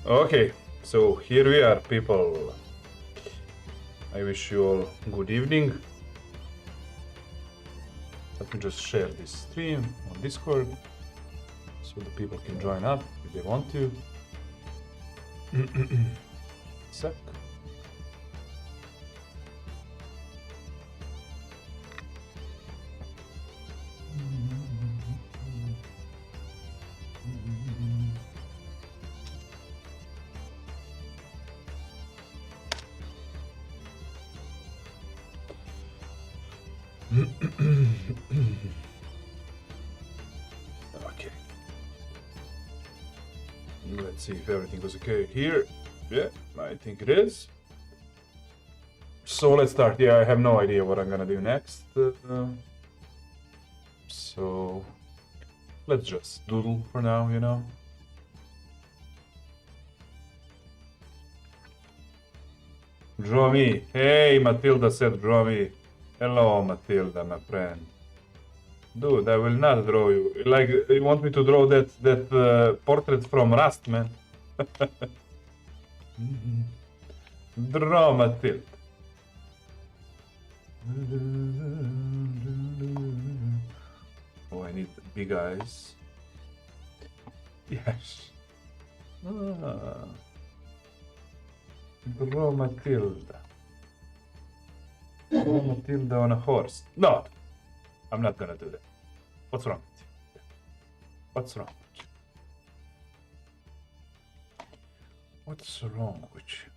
Okay, so here we are, people. I wish you all good evening. Let me just share this stream on Discord so the people can join up if they want to. Sec. Okay. Let's see if everything was okay here. Yeah, I think it is. So let's start. Yeah, I have no idea what I'm gonna do next. So let's just doodle for now, you know. Draw me. Hey, Matilda said draw me. Hello, Matilda, my friend. Dude, I will not draw you. Like, you want me to draw that portrait from Rust, man? Draw Matilda. Oh, I need big eyes. Yes. Draw Matilda. Draw Matilda on a horse. No, I'm not gonna do that. What's wrong with you? What's wrong with you? What's wrong with you?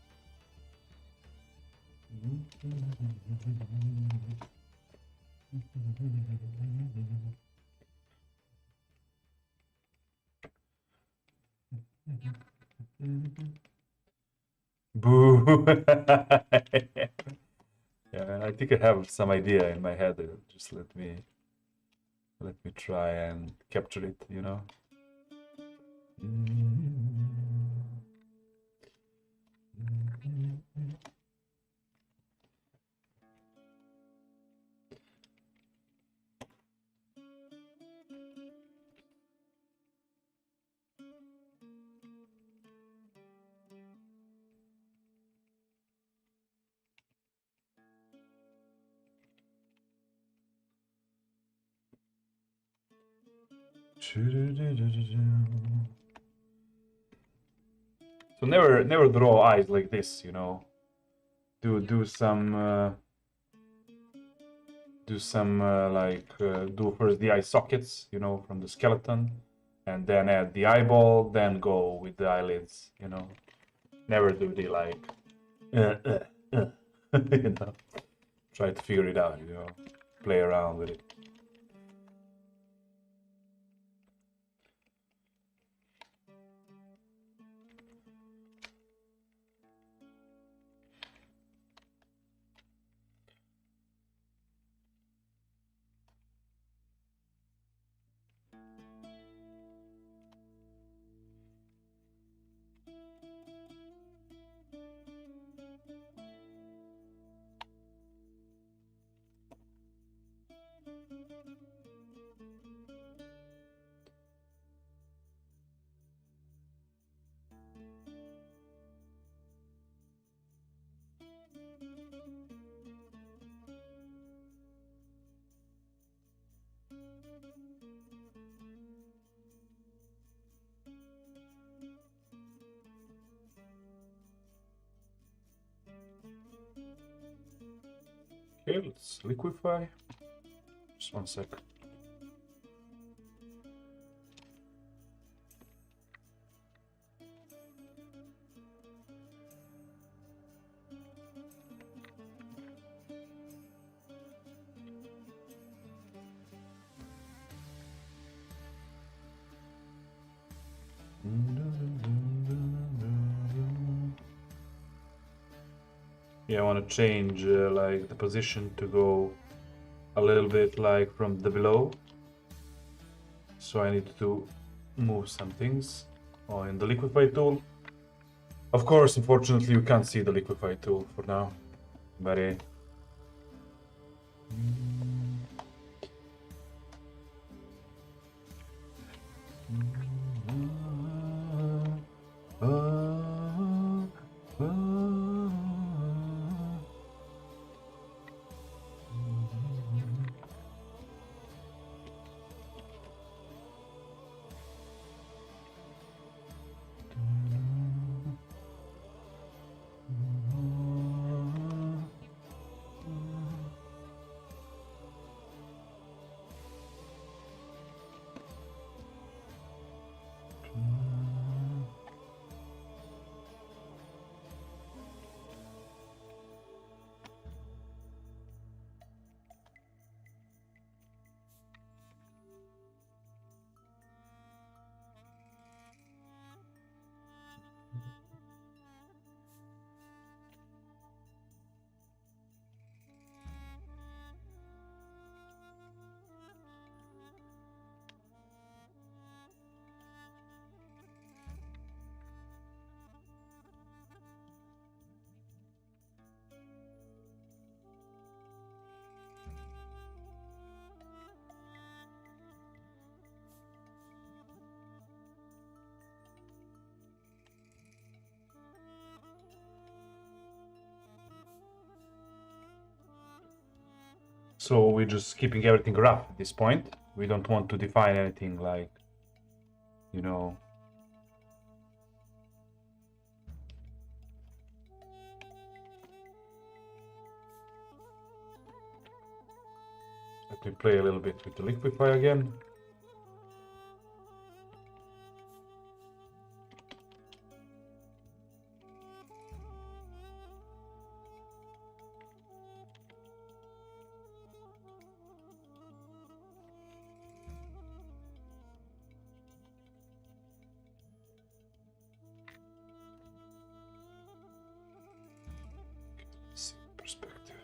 Boo! Yeah, I think I have some idea in my head. Just let me try and capture it, you know. So never draw eyes like this, you know. Do some do first the eye sockets, you know, from the skeleton, and then add the eyeball, then go with the eyelids, you know. Never do the like, you know. Try to figure it out, you know. Play around with it. Okay, let's liquefy. Just one sec. Yeah, I want to change like the position to go a little bit like from the below. So I need to move some things in the liquefy tool. Of course, unfortunately, you can't see the liquefy tool for now, but So we're just keeping everything rough at this point. We don't want to define anything like, you know. Let me play a little bit with the liquify again. Perspective.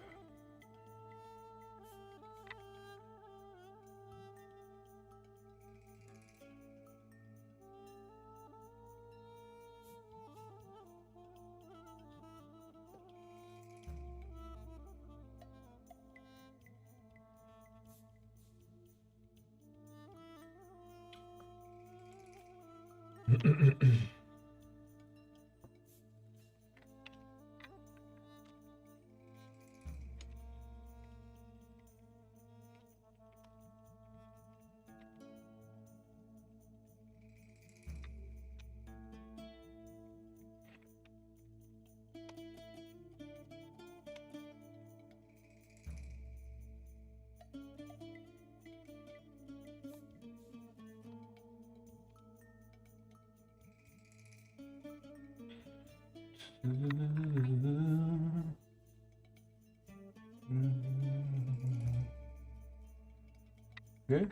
Okay.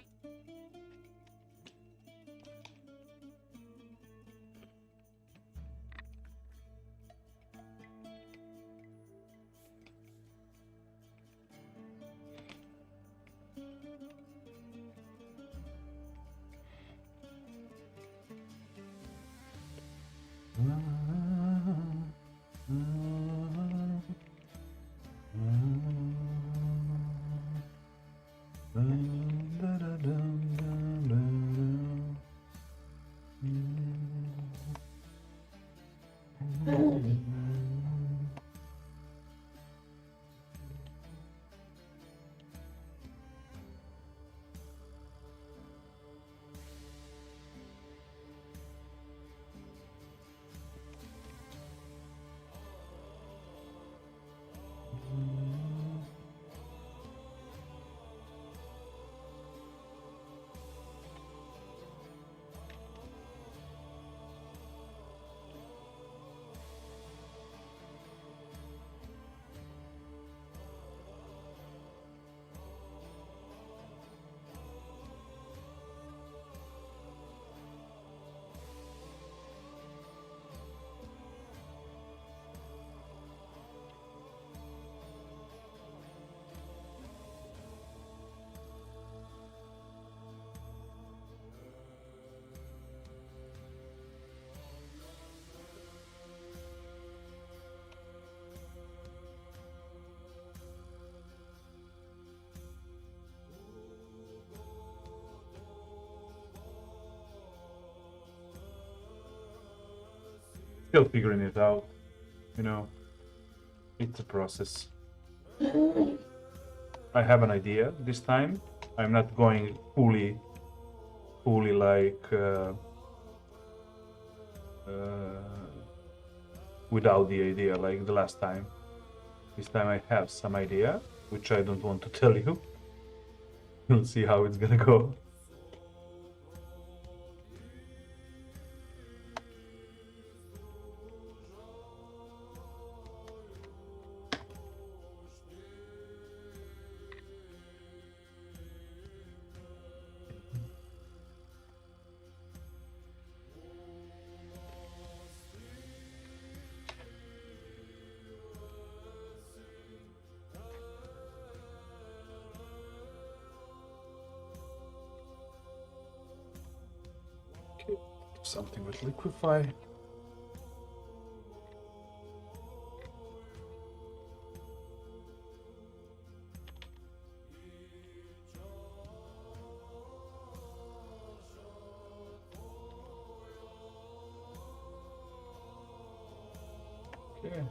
Still figuring it out, you know. It's a process. I have an idea this time. I'm not going fully like without the idea like the last time. This time I have some idea, which I don't want to tell you. We'll see how it's gonna go. Okay, something with liquify. Okay.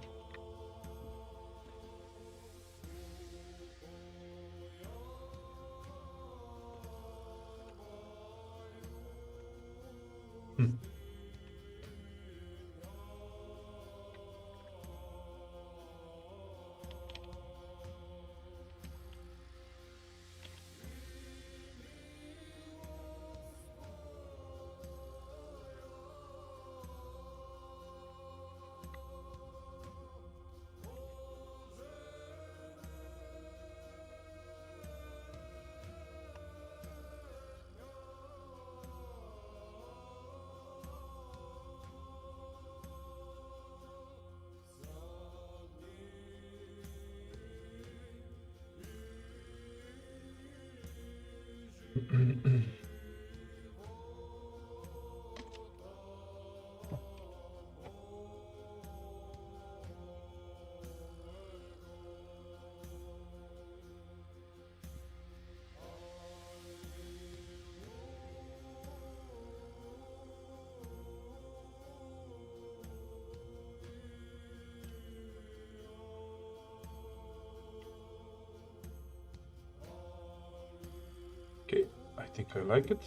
Okay, I think I like it.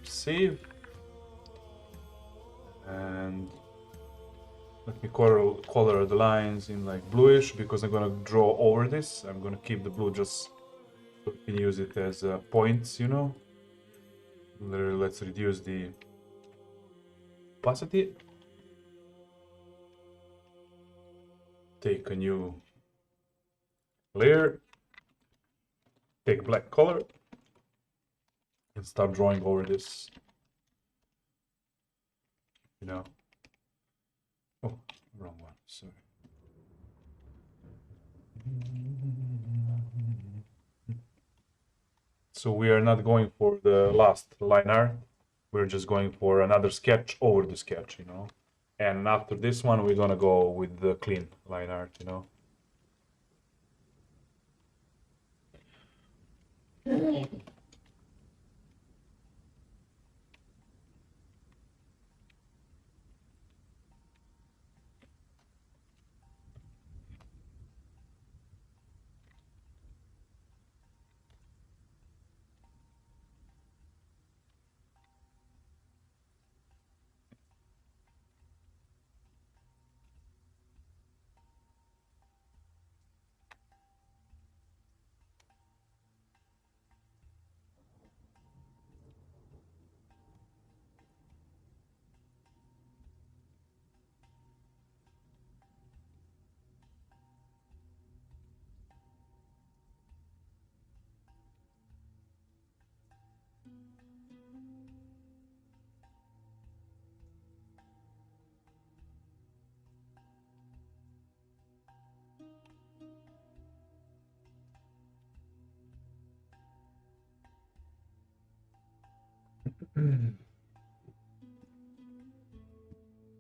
Save. And let me color the lines in like bluish because I'm gonna draw over this. I'm gonna keep the blue just so we can use it as points, you know. Let's reduce the opacity. Take a new layer. Take black color and start drawing over this, you know. Oh, wrong one, sorry. So we are not going for the last line art. We're just going for another sketch over the sketch, you know. And after this one, we're gonna go with the clean line art, you know.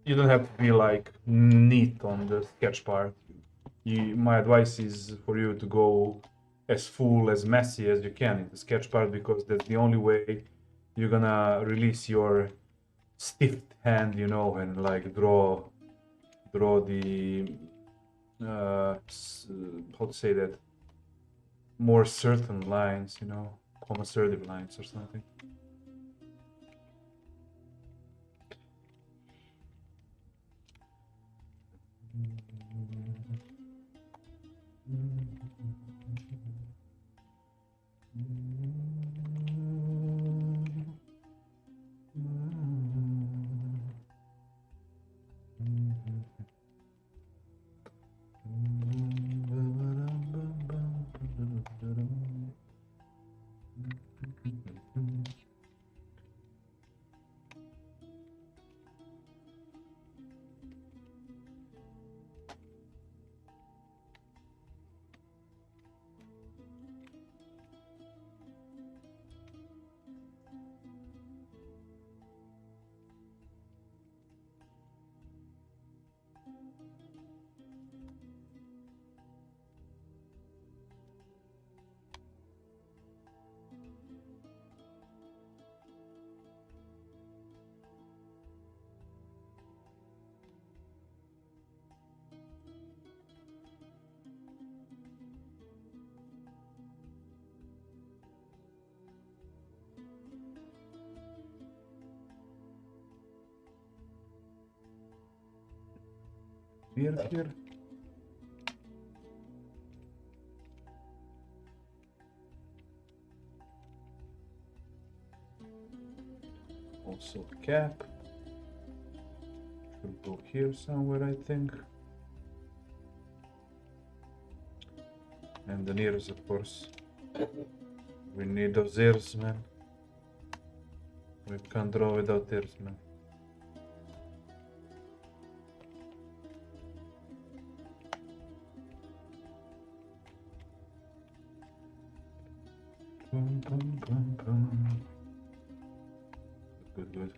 You don't have to be like neat on the sketch part. My advice is for you to go as full, as messy as you can in the sketch part because that's the only way you're gonna release your stiff hand, you know, and like draw the how to say that, more certain lines, you know, assertive lines or something. Here. Also the cap should go here somewhere, I think. And the ears, of course. We need those ears, man. We can't draw without ears, man. Boom, boom, boom, boom. Good, good.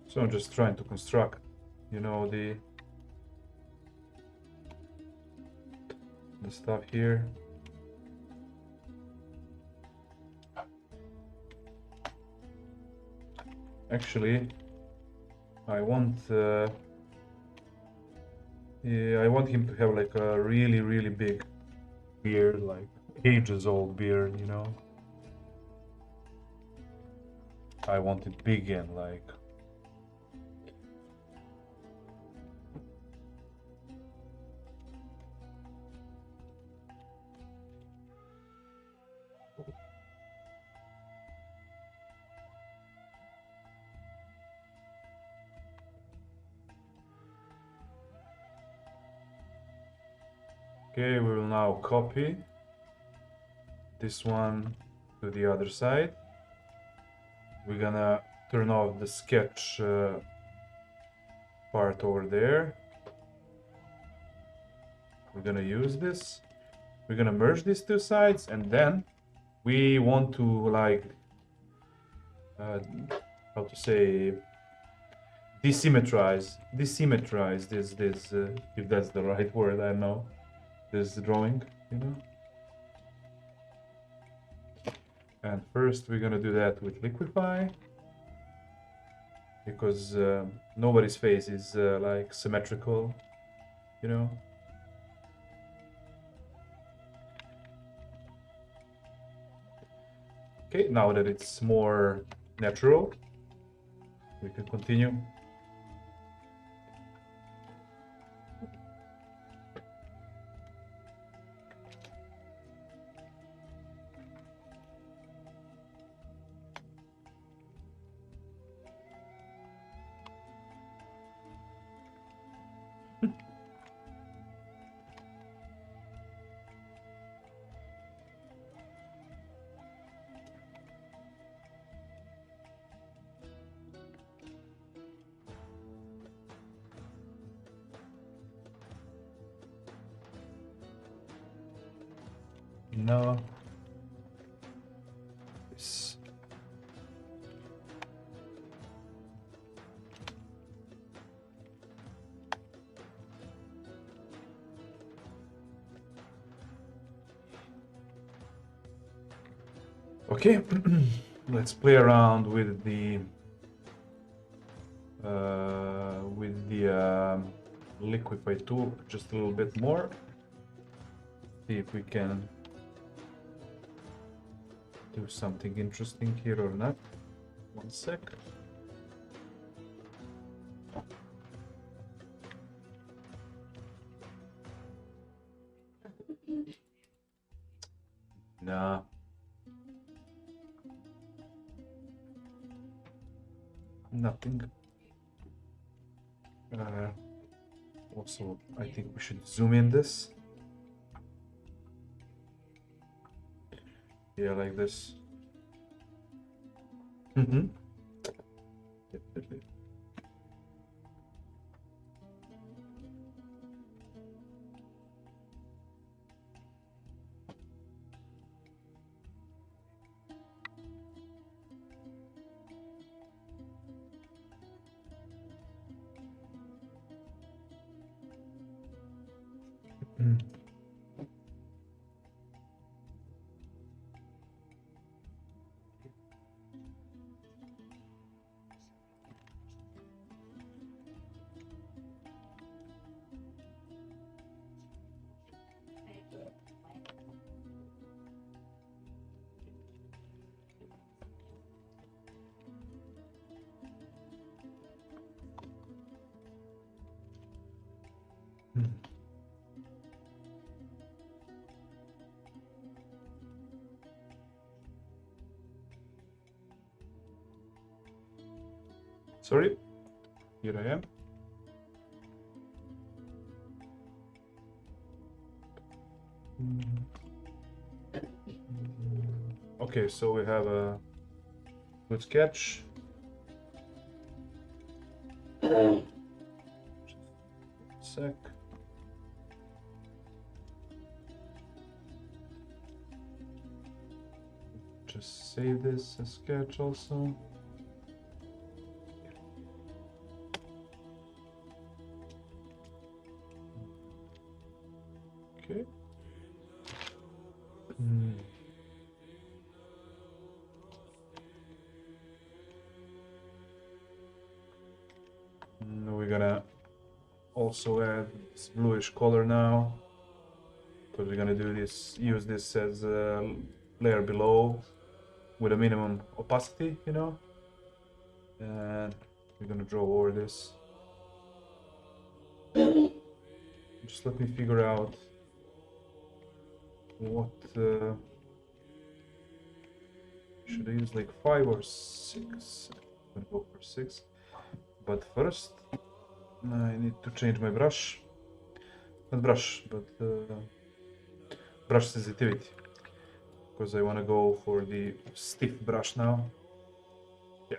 So I'm just trying to construct, you know, the stuff here. Actually, I want yeah, I want him to have like a really, really big beard, like ages old beard, you know. I want it big and like okay, we will now copy this one to the other side. We're gonna turn off the sketch part over there. We're gonna use this. We're gonna merge these two sides, and then we want to like how to say desymmetrize this if that's the right word, I don't know, this drawing, you know. And first we're gonna do that with liquify, because nobody's face is like symmetrical, you know. Okay, now that it's more natural, we can continue. No. This. Okay, let's play around with the liquify tool just a little bit more. See if we can do something interesting here or not. 1 sec. Nah. Nothing. Also, I think we should zoom in this. Yeah, like this. Mm-hmm. Definitely. Mm. Mm. Sorry, here I am. Okay, so we have a good sketch. Sec. Just save this as sketch also. Okay. We're gonna also add this bluish color now, because we're gonna do this, use this as a layer below with a minimum opacity, you know, and we're gonna draw over this. Just let me figure out what should I use, like 5 or 6? I'm gonna go for 6, but first I need to change my brush, not brush, but brush sensitivity, because I want to go for the stiff brush now. Yeah.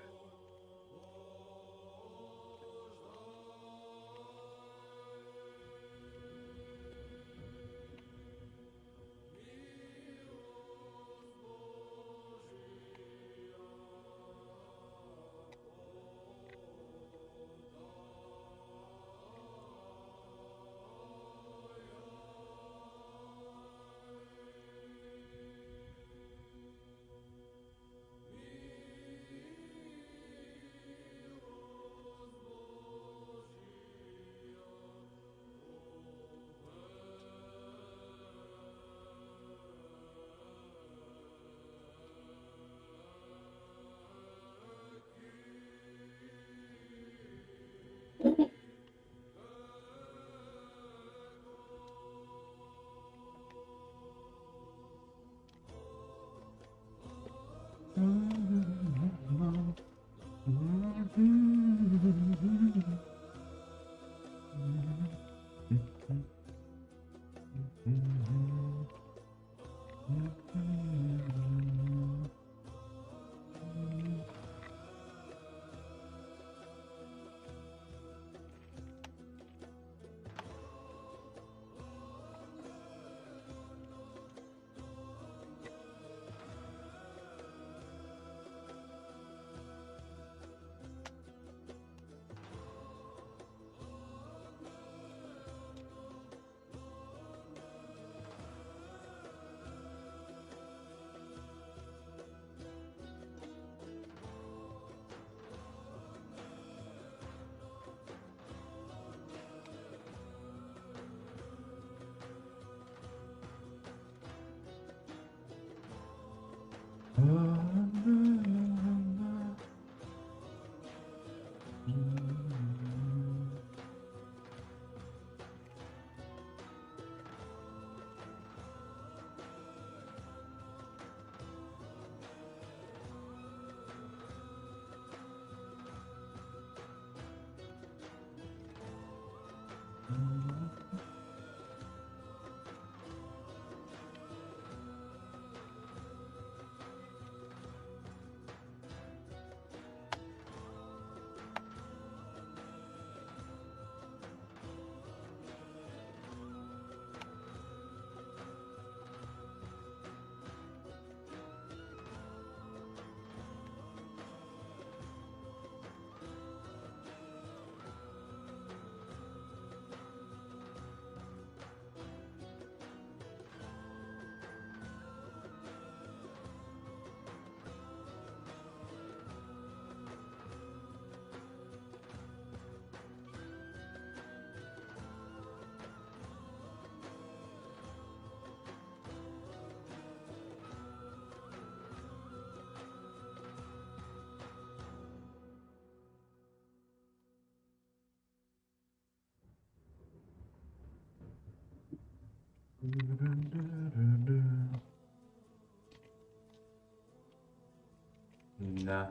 Nah.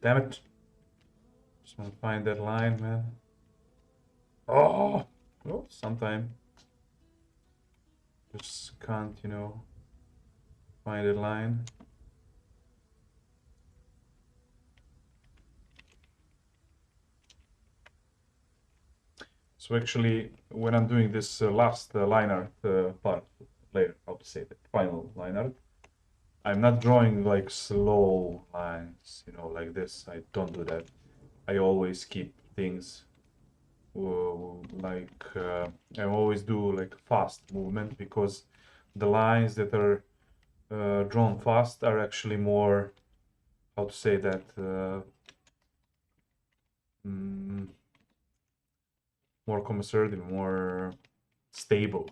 Damn it. Just want to find that line, man. Oh, sometime. Just can't, find a line. So actually, when I'm doing this last line art part later, how to say the final line art, I'm not drawing like slow lines, like this. I don't do that. I always keep things like I always do like fast movement because the lines that are drawn fast are actually more, how to say that, mm, more conservative, more stable.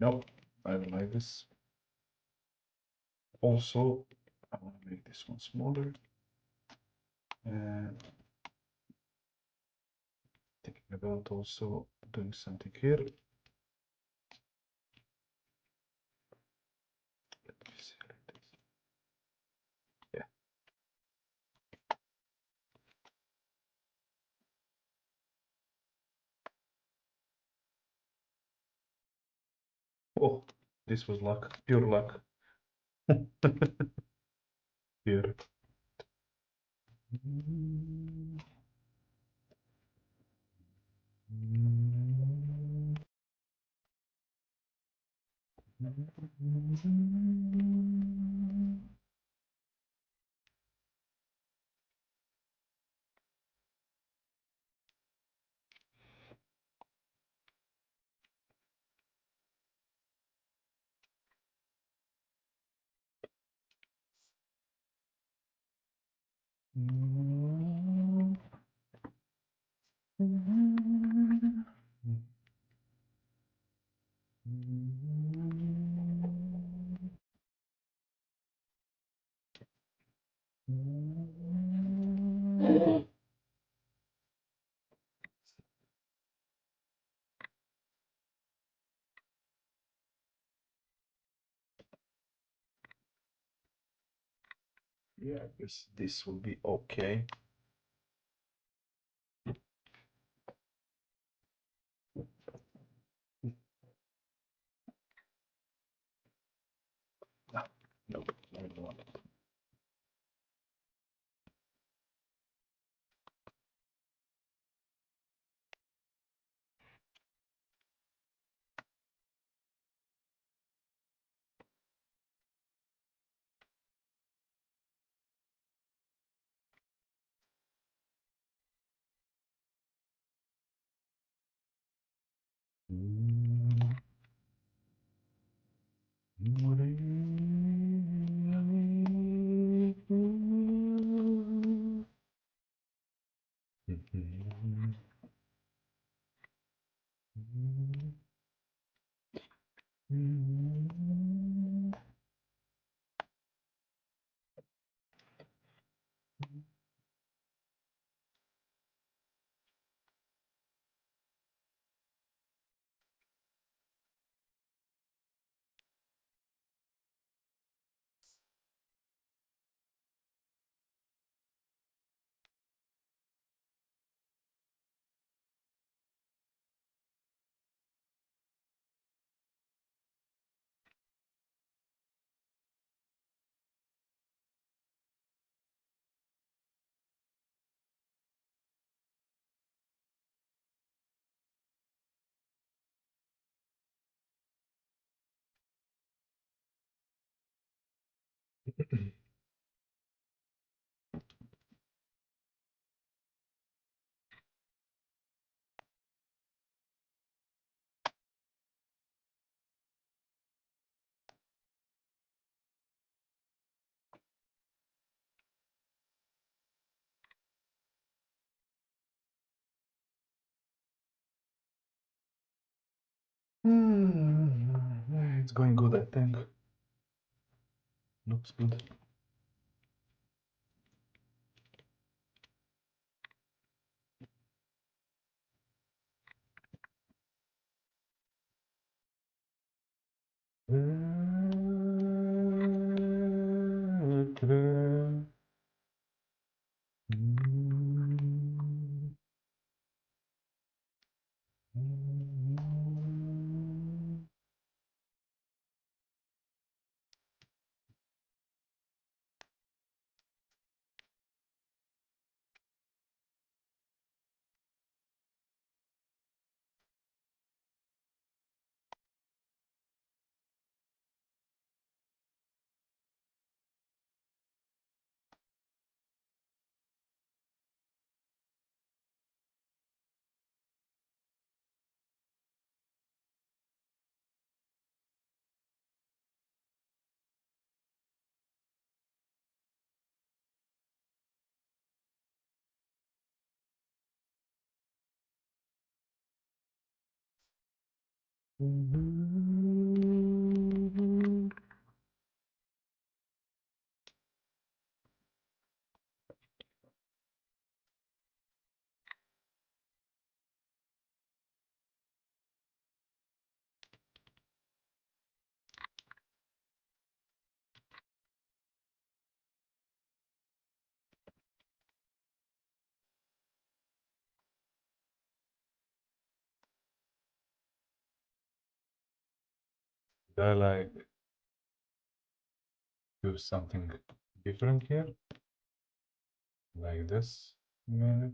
Nope, I don't like this. Also, I want to make this one smaller. And thinking about also doing something here. Let me see like this. Yeah. Oh, this was luck, pure luck. Here. Yeah, I guess this will be okay. Ah, nope, I don't want it. It's going good, I think. Looks good. I like do something different here, like this, maybe.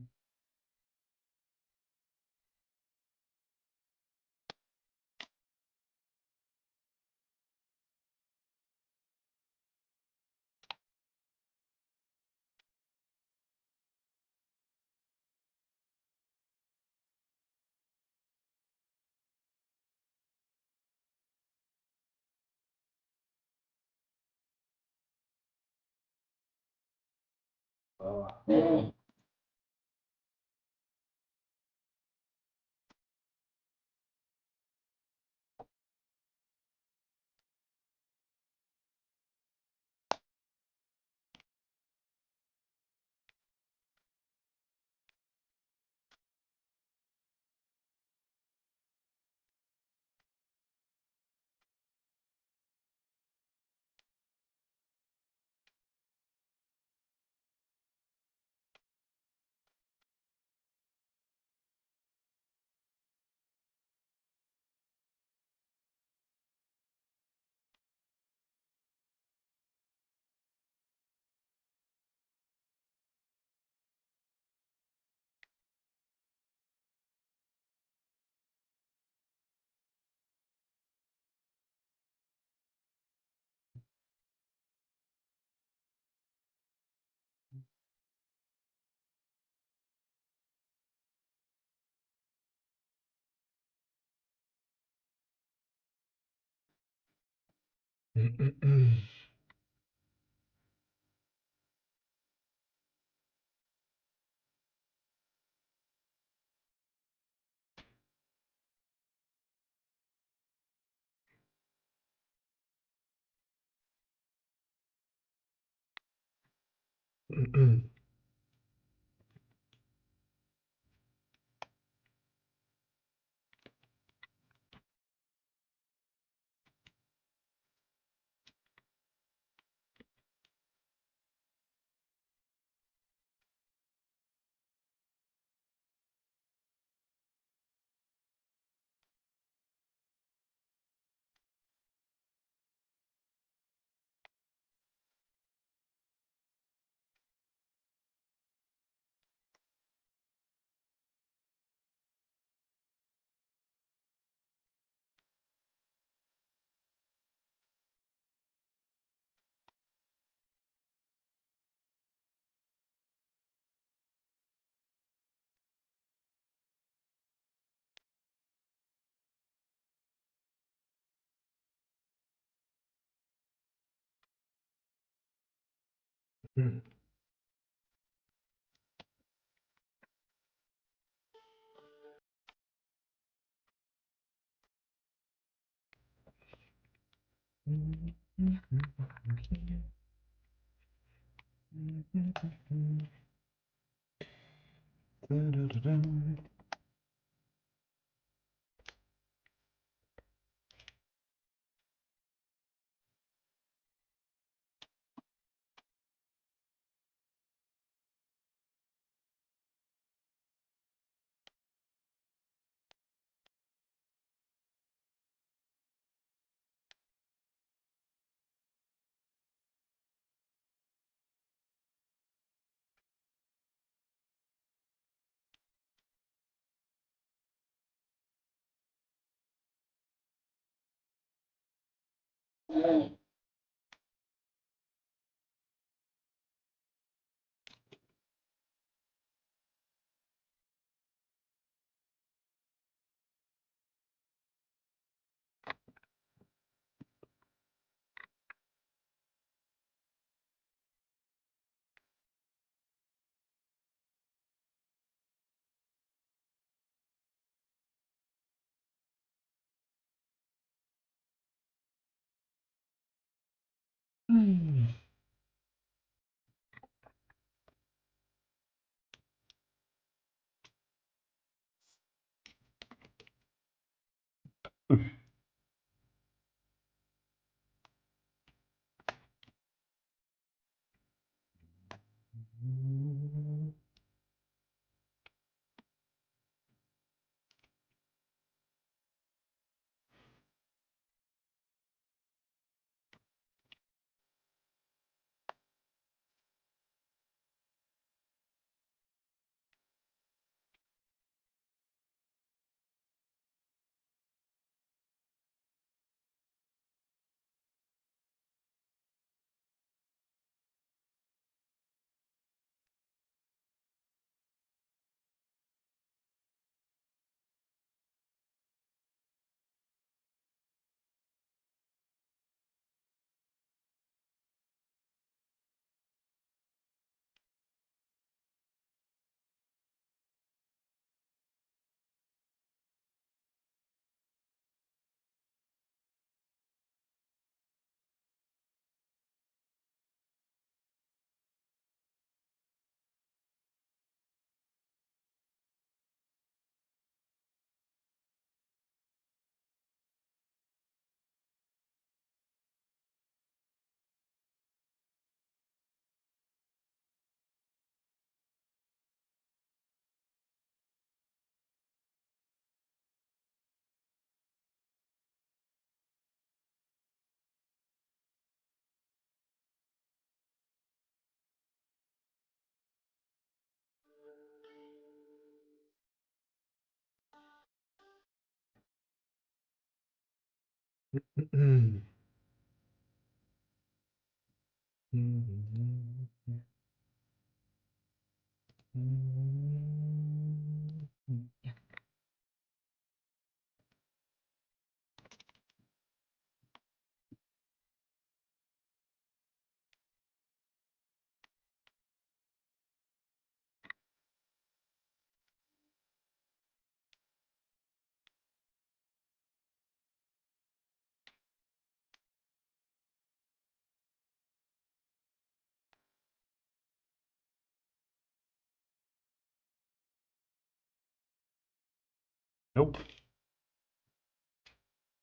Nope,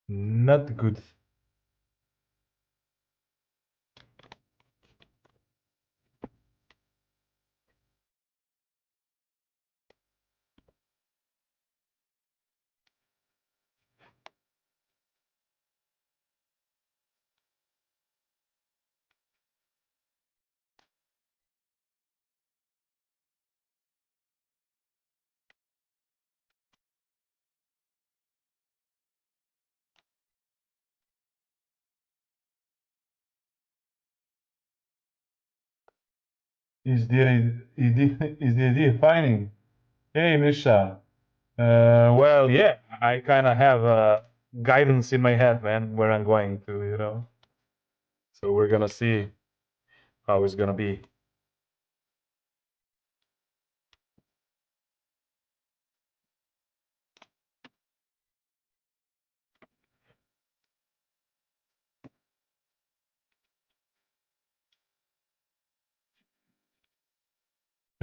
not good. Is the defining? Hey, Misha. Well, yeah, I kind of have guidance in my head, man, where I'm going to. So we're gonna see how it's gonna be.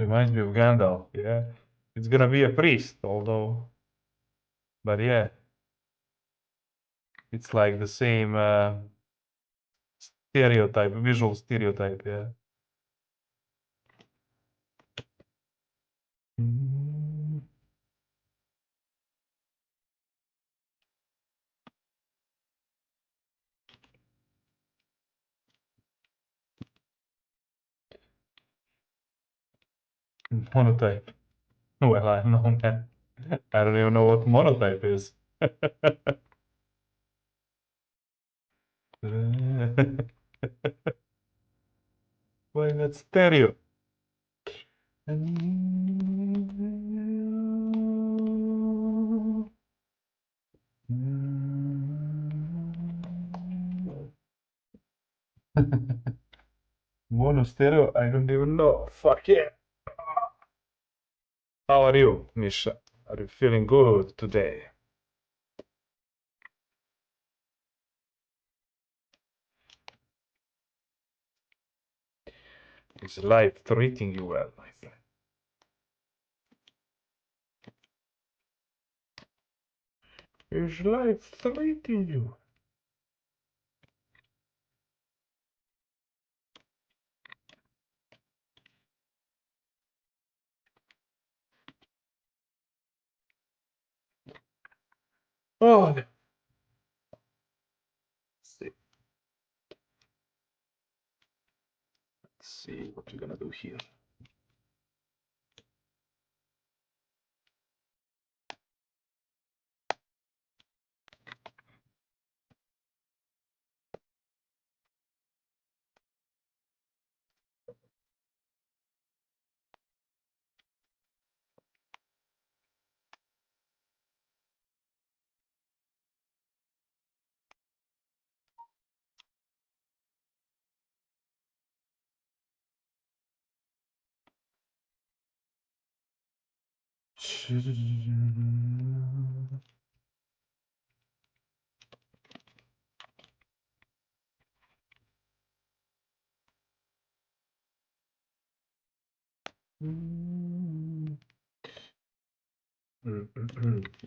Reminds me of Gandalf, yeah. It's gonna be a priest, although, but yeah, it's like the same stereotype, visual stereotype, yeah. Monotype. Well, I don't know, man. I don't even know what monotype is. Why not stereo? Mono stereo? I don't even know. Fuck yeah. How are you, Misha? Are you feeling good today? Is life treating you well, my friend? Is life treating you? Oh, let's see. Let's see what we're gonna do here.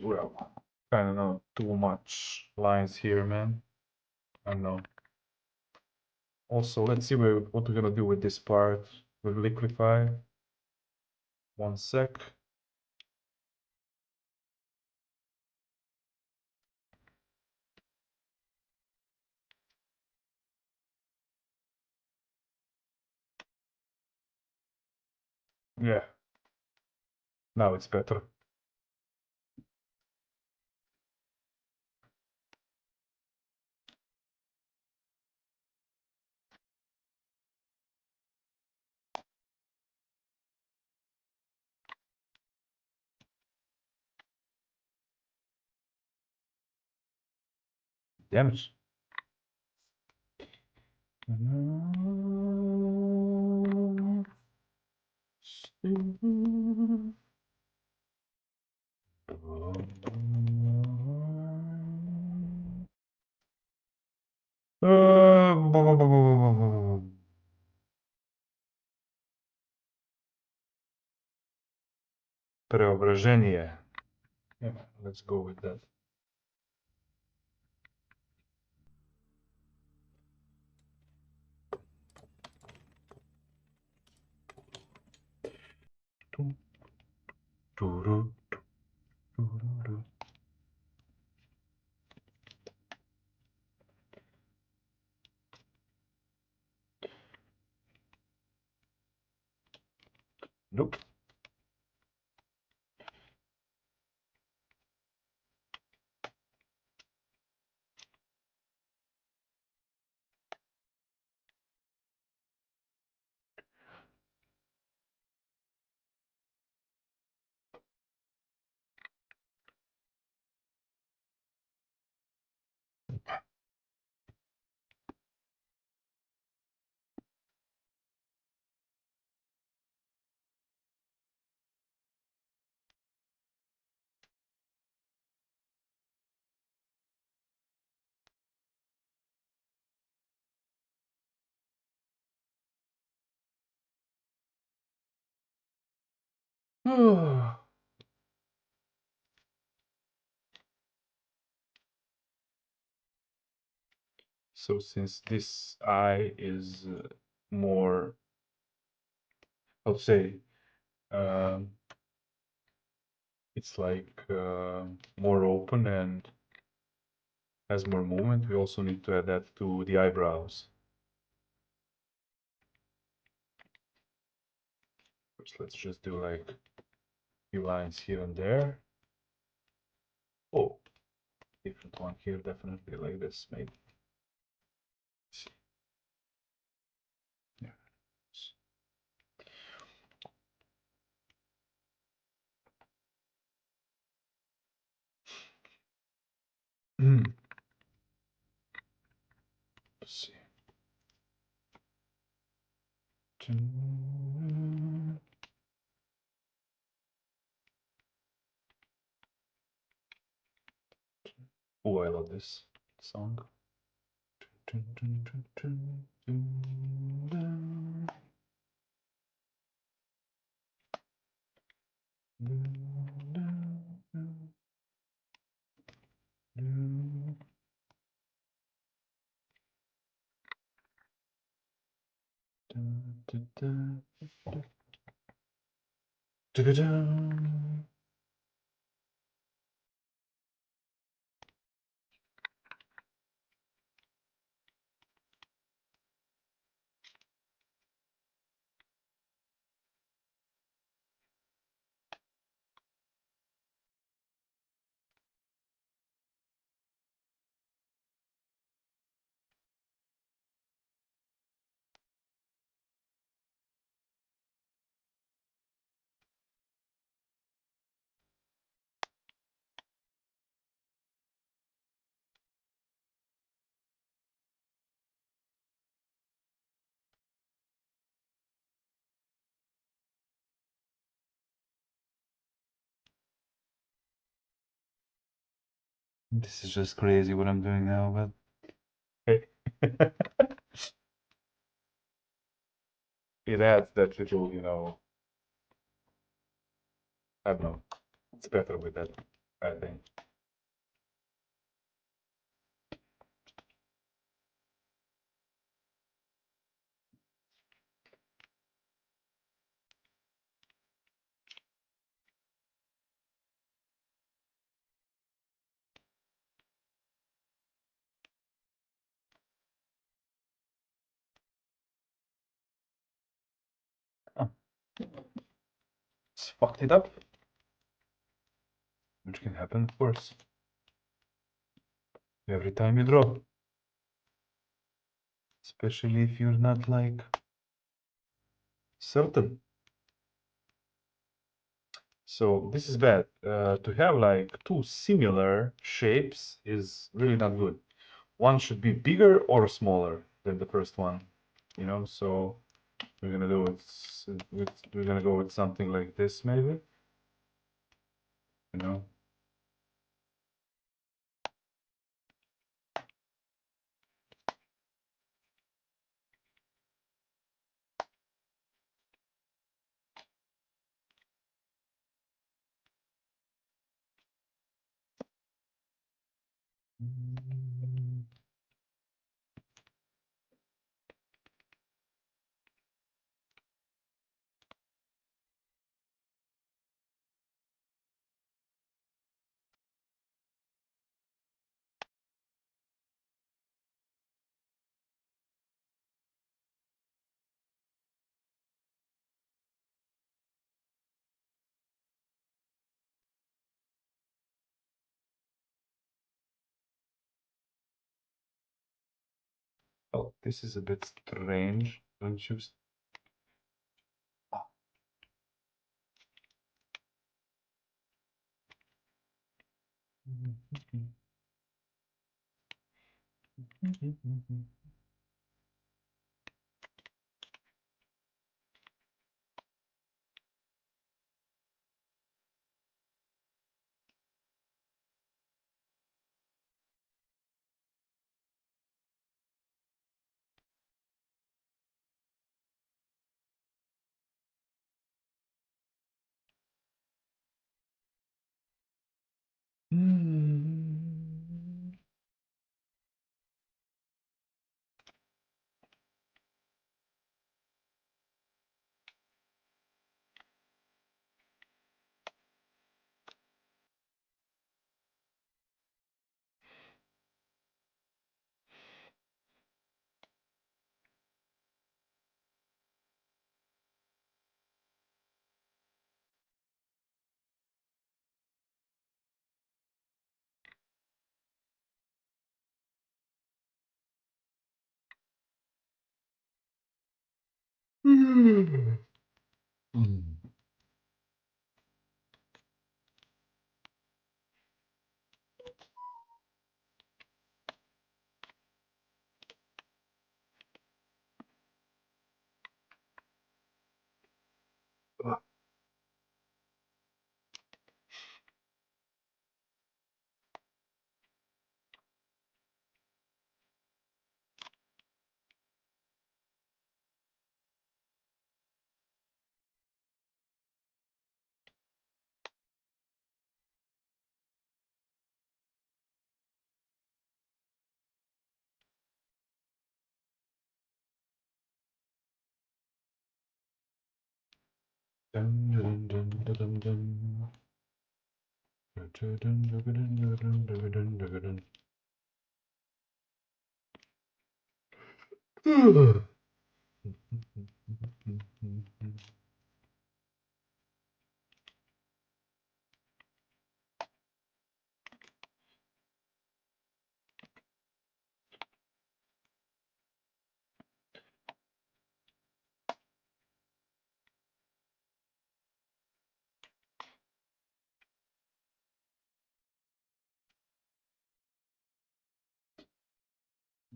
Well, I don't know, too much lines here, man. I don't know. Also, let's see what we're gonna do with this part with liquefy. One sec. Yeah, now it's better. Damage. Преображение. Yeah, let's go with that. Nope. So since this eye is more, how to say, um, it's like more open and has more movement, we also need to add that to the eyebrows. First, let's just do like a few lines here and there. Oh, different one here, definitely like this, maybe. See. Yeah. Hmm. Let's see. Oh, I love this song. This is just crazy what I'm doing now, but hey. It adds that little, I don't know. It's better with that, I think. Oh, it's fucked it up, which can happen, of course, every time you draw. Especially if you're not like certain. So this is bad. To have like two similar shapes is really not good. One should be bigger or smaller than the first one, So we're gonna do it. We're gonna go with something like this, maybe. You know. Oh, this is a bit strange, don't you?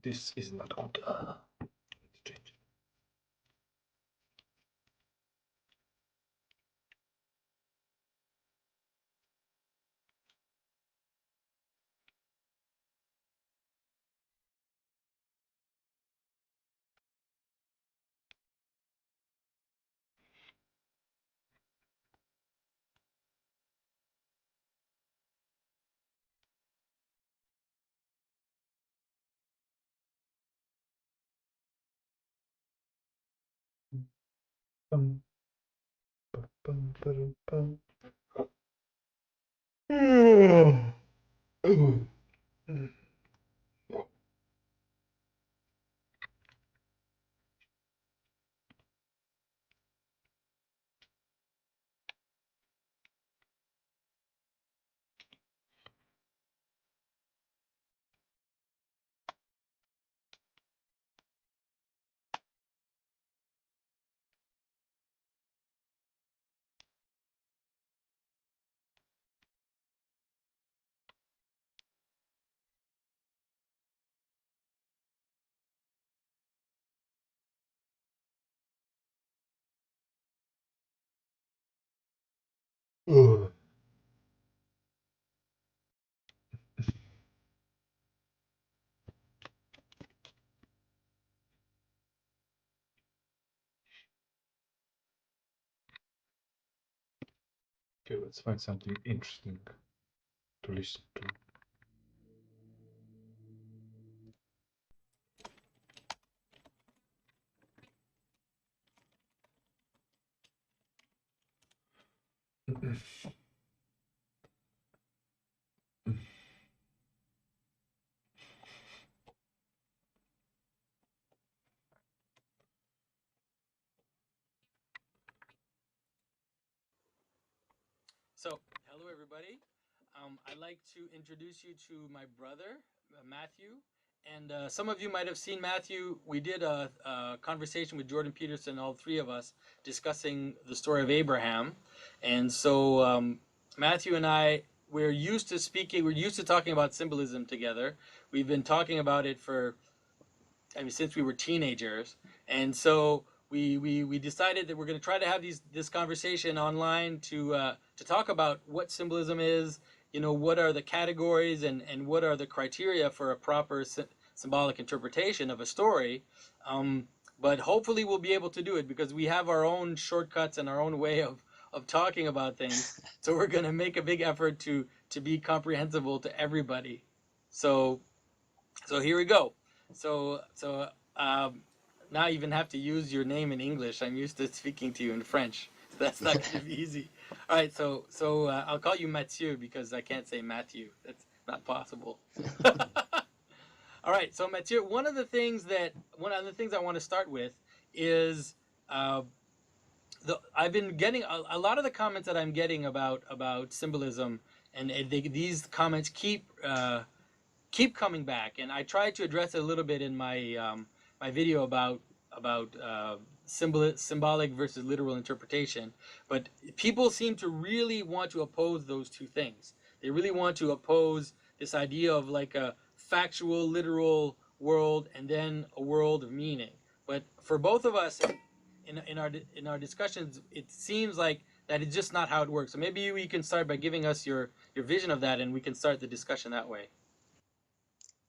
This is not good. Let's change. Bum, bum, bum, bum. Okay, let's find something interesting to listen to. So, hello everybody. I'd like to introduce you to my brother, Matthew. And some of you might have seen Matthew. We did a conversation with Jordan Peterson, all three of us, discussing the story of Abraham. And so, Matthew and I, we're used to speaking, we're used to talking about symbolism together. We've been talking about it for, I mean, since we were teenagers. And so we decided that we're going to try to have this conversation online to talk about what symbolism is, what are the categories and what are the criteria for a proper symbolic interpretation of a story. But hopefully we'll be able to do it because we have our own shortcuts and our own way of talking about things. So we're going to make a big effort to be comprehensible to everybody. So here we go. So now I even have to use your name in English. I'm used to speaking to you in French. So that's not going to be easy. All right, so I'll call you Mathieu because I can't say Matthew. That's not possible. All right, so Mathieu, one of the things I want to start with is uh, I've been getting a lot of the comments that I'm getting about symbolism, and these comments keep coming back, and I tried to address it a little bit in my video about symbolic versus literal interpretation. But people seem to really want to oppose those two things. They really want to oppose this idea of like a factual, literal world and then a world of meaning. But for both of us, in our discussions, it seems like that is just not how it works. So maybe we can start by giving us your vision of that, and we can start the discussion that way.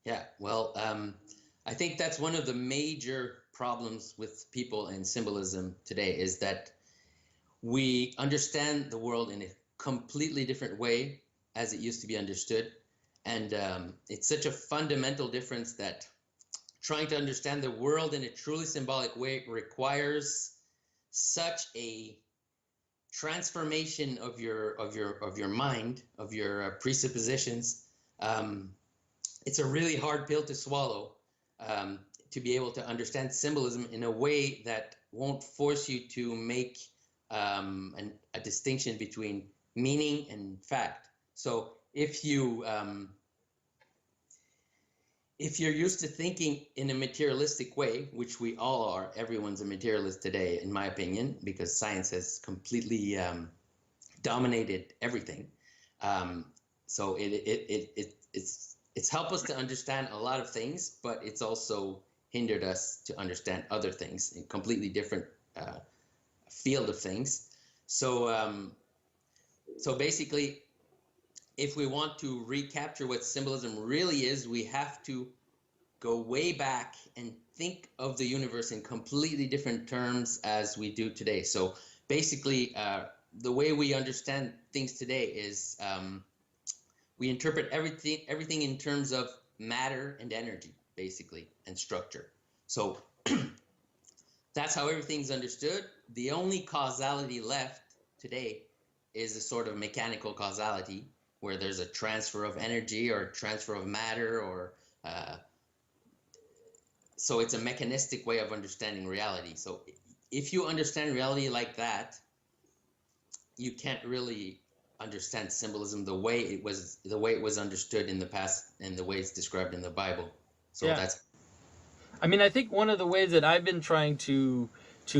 Yeah, well, I think that's one of the major problems with people in symbolism today, is that we understand the world in a completely different way as it used to be understood. And it's such a fundamental difference that trying to understand the world in a truly symbolic way requires such a transformation of your mind, of your presuppositions. It's a really hard pill to swallow, to be able to understand symbolism in a way that won't force you to make a distinction between meaning and fact. So if you're used to thinking in a materialistic way, which we all are, everyone's a materialist today, in my opinion, because science has completely dominated everything. So it's helped us to understand a lot of things, but it's also hindered us to understand other things in completely different field of things. So basically, if we want to recapture what symbolism really is, we have to go way back and think of the universe in completely different terms as we do today. So basically, the way we understand things today is we interpret everything in terms of matter and energy, basically, and structure. So that's how everything's understood. The only causality left today is a sort of mechanical causality, where there's a transfer of energy or transfer of matter, or so it's a mechanistic way of understanding reality. So if you understand reality like that, you can't really understand symbolism the way it was understood in the past and the way it's described in the Bible. So Yeah. I mean, I think one of the ways that I've been trying to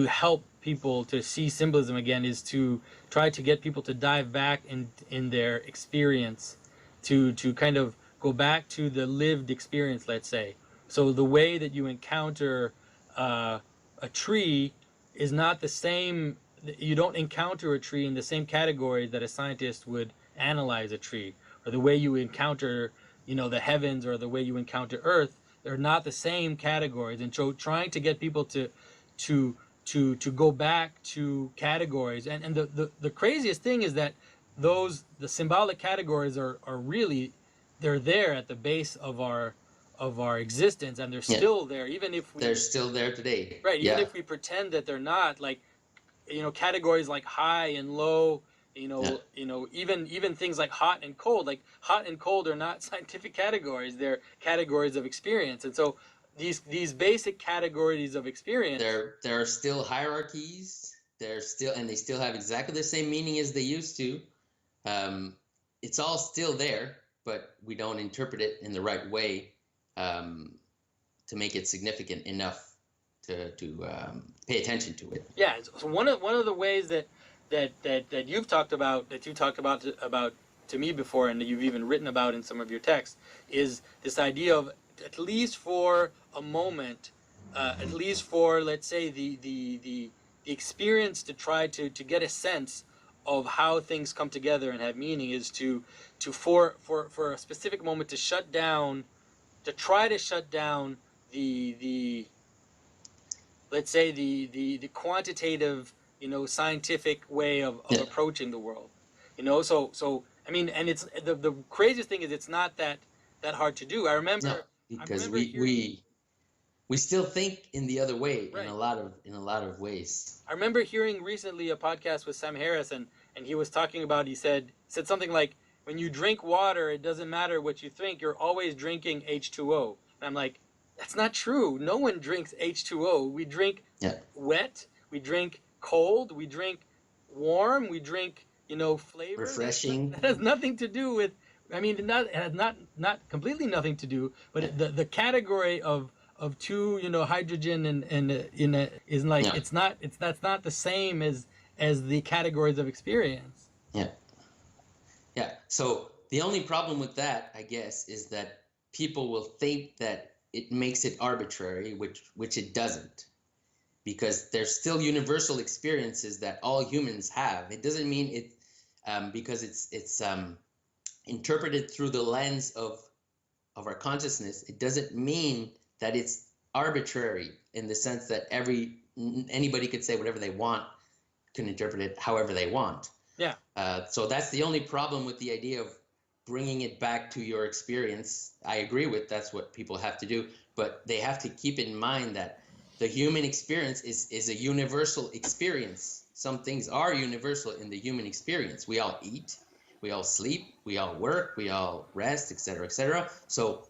help people to see symbolism again is to try to get people to dive back in their experience, to kind of go back to the lived experience, let's say. So the way that you encounter a tree is not the same. You don't encounter a tree in the same category that a scientist would analyze a tree, or the way you encounter, the heavens, or the way you encounter Earth. They're not the same categories, and so trying to get people to go back to categories, and the craziest thing is that the symbolic categories are really, they're there at the base of our existence, and they're still there, even if they're still there today. Right, even if we pretend that they're not, like, categories like high and low, even things like hot and cold. Like, hot and cold are not scientific categories; they're categories of experience. And so these basic categories of experience, there are still hierarchies. They still have exactly the same meaning as they used to. It's all still there, but we don't interpret it in the right way to make it significant enough to pay attention to it. Yeah. So one of the ways that you've talked about, to me before, and that you've even written about in some of your texts, is this idea of, at least for a moment, at least for, let's say, the experience, to try to get a sense of how things come together and have meaning, is for a specific moment to try to shut down the let's say the quantitative scientific way of Yeah. approaching the world. So I mean, and it's the craziest thing is it's not that hard to do. I No, remember because hearing. we still think in the other way in Right. a lot of ways. I remember hearing recently a podcast with Sam Harris, and he was talking about. He said something like, "When you drink water, it doesn't matter what you think. You're always drinking H2O." And I'm like, "That's not true. No one drinks H2O. We drink Yeah. wet. We drink cold. We drink warm. We drink flavor. Refreshing. That has nothing to do with. I mean, it has not completely nothing to do, but Yeah. the category of two hydrogen and in a is like Yeah. that's not the same as the categories of experience. Yeah. Yeah. So the only problem with that, I guess, is that people will think that it makes it arbitrary, which it doesn't, because there's still universal experiences that all humans have. It doesn't mean it because it's interpreted through the lens of our consciousness. It doesn't mean that it's arbitrary in the sense that anybody could say whatever they want, can interpret it however they want. Yeah. So that's the only problem with the idea of bringing it back to your experience. I agree with that's what people have to do, but they have to keep in mind that the human experience is a universal experience. Some things are universal in the human experience. We all eat, we all sleep, we all work, we all rest, etc., etc. So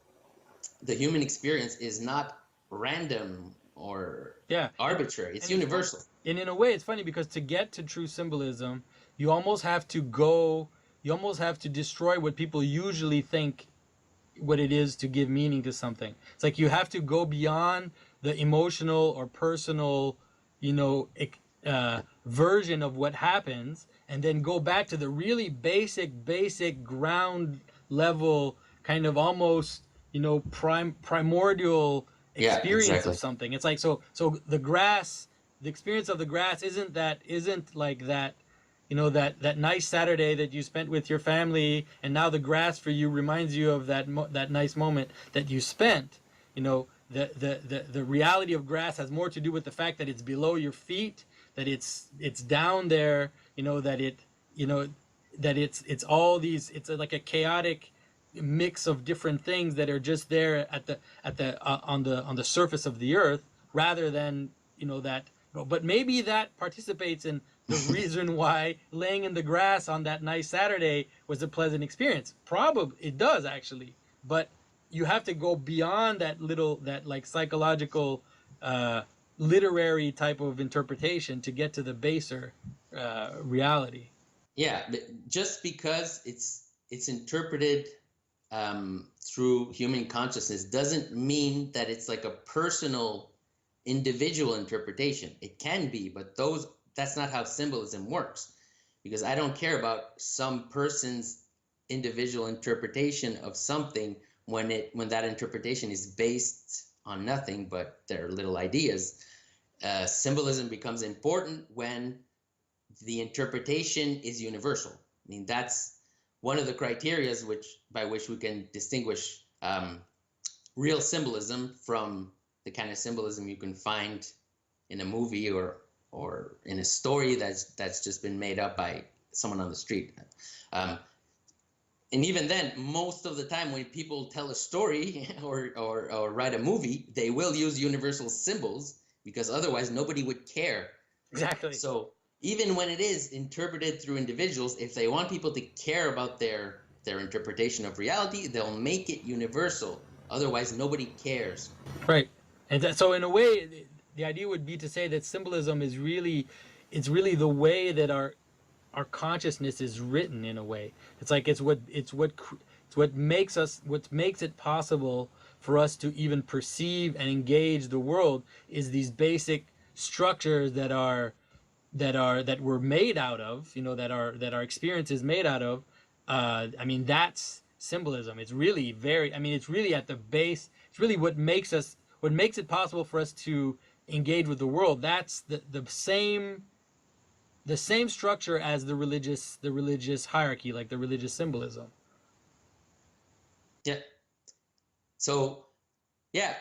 the human experience is not random or arbitrary. It's universal. And in a way, it's funny because to get to true symbolism, you almost have to destroy what people usually think what it is to give meaning to something. It's like you have to go beyond the emotional or personal, version of what happens, and then go back to the really basic ground level, kind of almost, primordial experience of something. It's like so the grass, the experience of the grass isn't like that. That nice Saturday that you spent with your family, and now the grass for you reminds you of that nice moment that you spent. The reality of grass has more to do with the fact that it's below your feet, that it's down there. That it's all these. It's like a chaotic mix of different things that are just there on the surface of the earth, rather than that. But maybe that participates in the reason why laying in the grass on that nice Saturday was a pleasant experience. Probably it does, actually, but you have to go beyond that like psychological, literary type of interpretation to get to the baser reality. Yeah, but just because it's interpreted through human consciousness doesn't mean that it's like a personal, individual interpretation. It can be, but that's not how symbolism works, because I don't care about some person's individual interpretation of something when that interpretation is based on nothing but their little ideas. Symbolism becomes important when the interpretation is universal. I mean, that's one of the criteria by which we can distinguish real symbolism from the kind of symbolism you can find in a movie or in a story that's just been made up by someone on the street. And even then, most of the time when people tell a story or write a movie, they will use universal symbols, because otherwise nobody would care. Exactly. So even when it is interpreted through individuals, if they want people to care about their interpretation of reality, they'll make it universal. Otherwise, nobody cares. Right. And so in a way, the idea would be to say that symbolism is really the way that our consciousness is written. In a way, it's like it's what makes it possible for us to even perceive and engage the world, is these basic structures that we're made out of, that our experience is made out of. I mean, that's symbolism. It's really it's really at the base. It's really what makes it possible for us to engage with the world. That's the same structure as the religious hierarchy, like the religious symbolism. Yeah. So, yeah.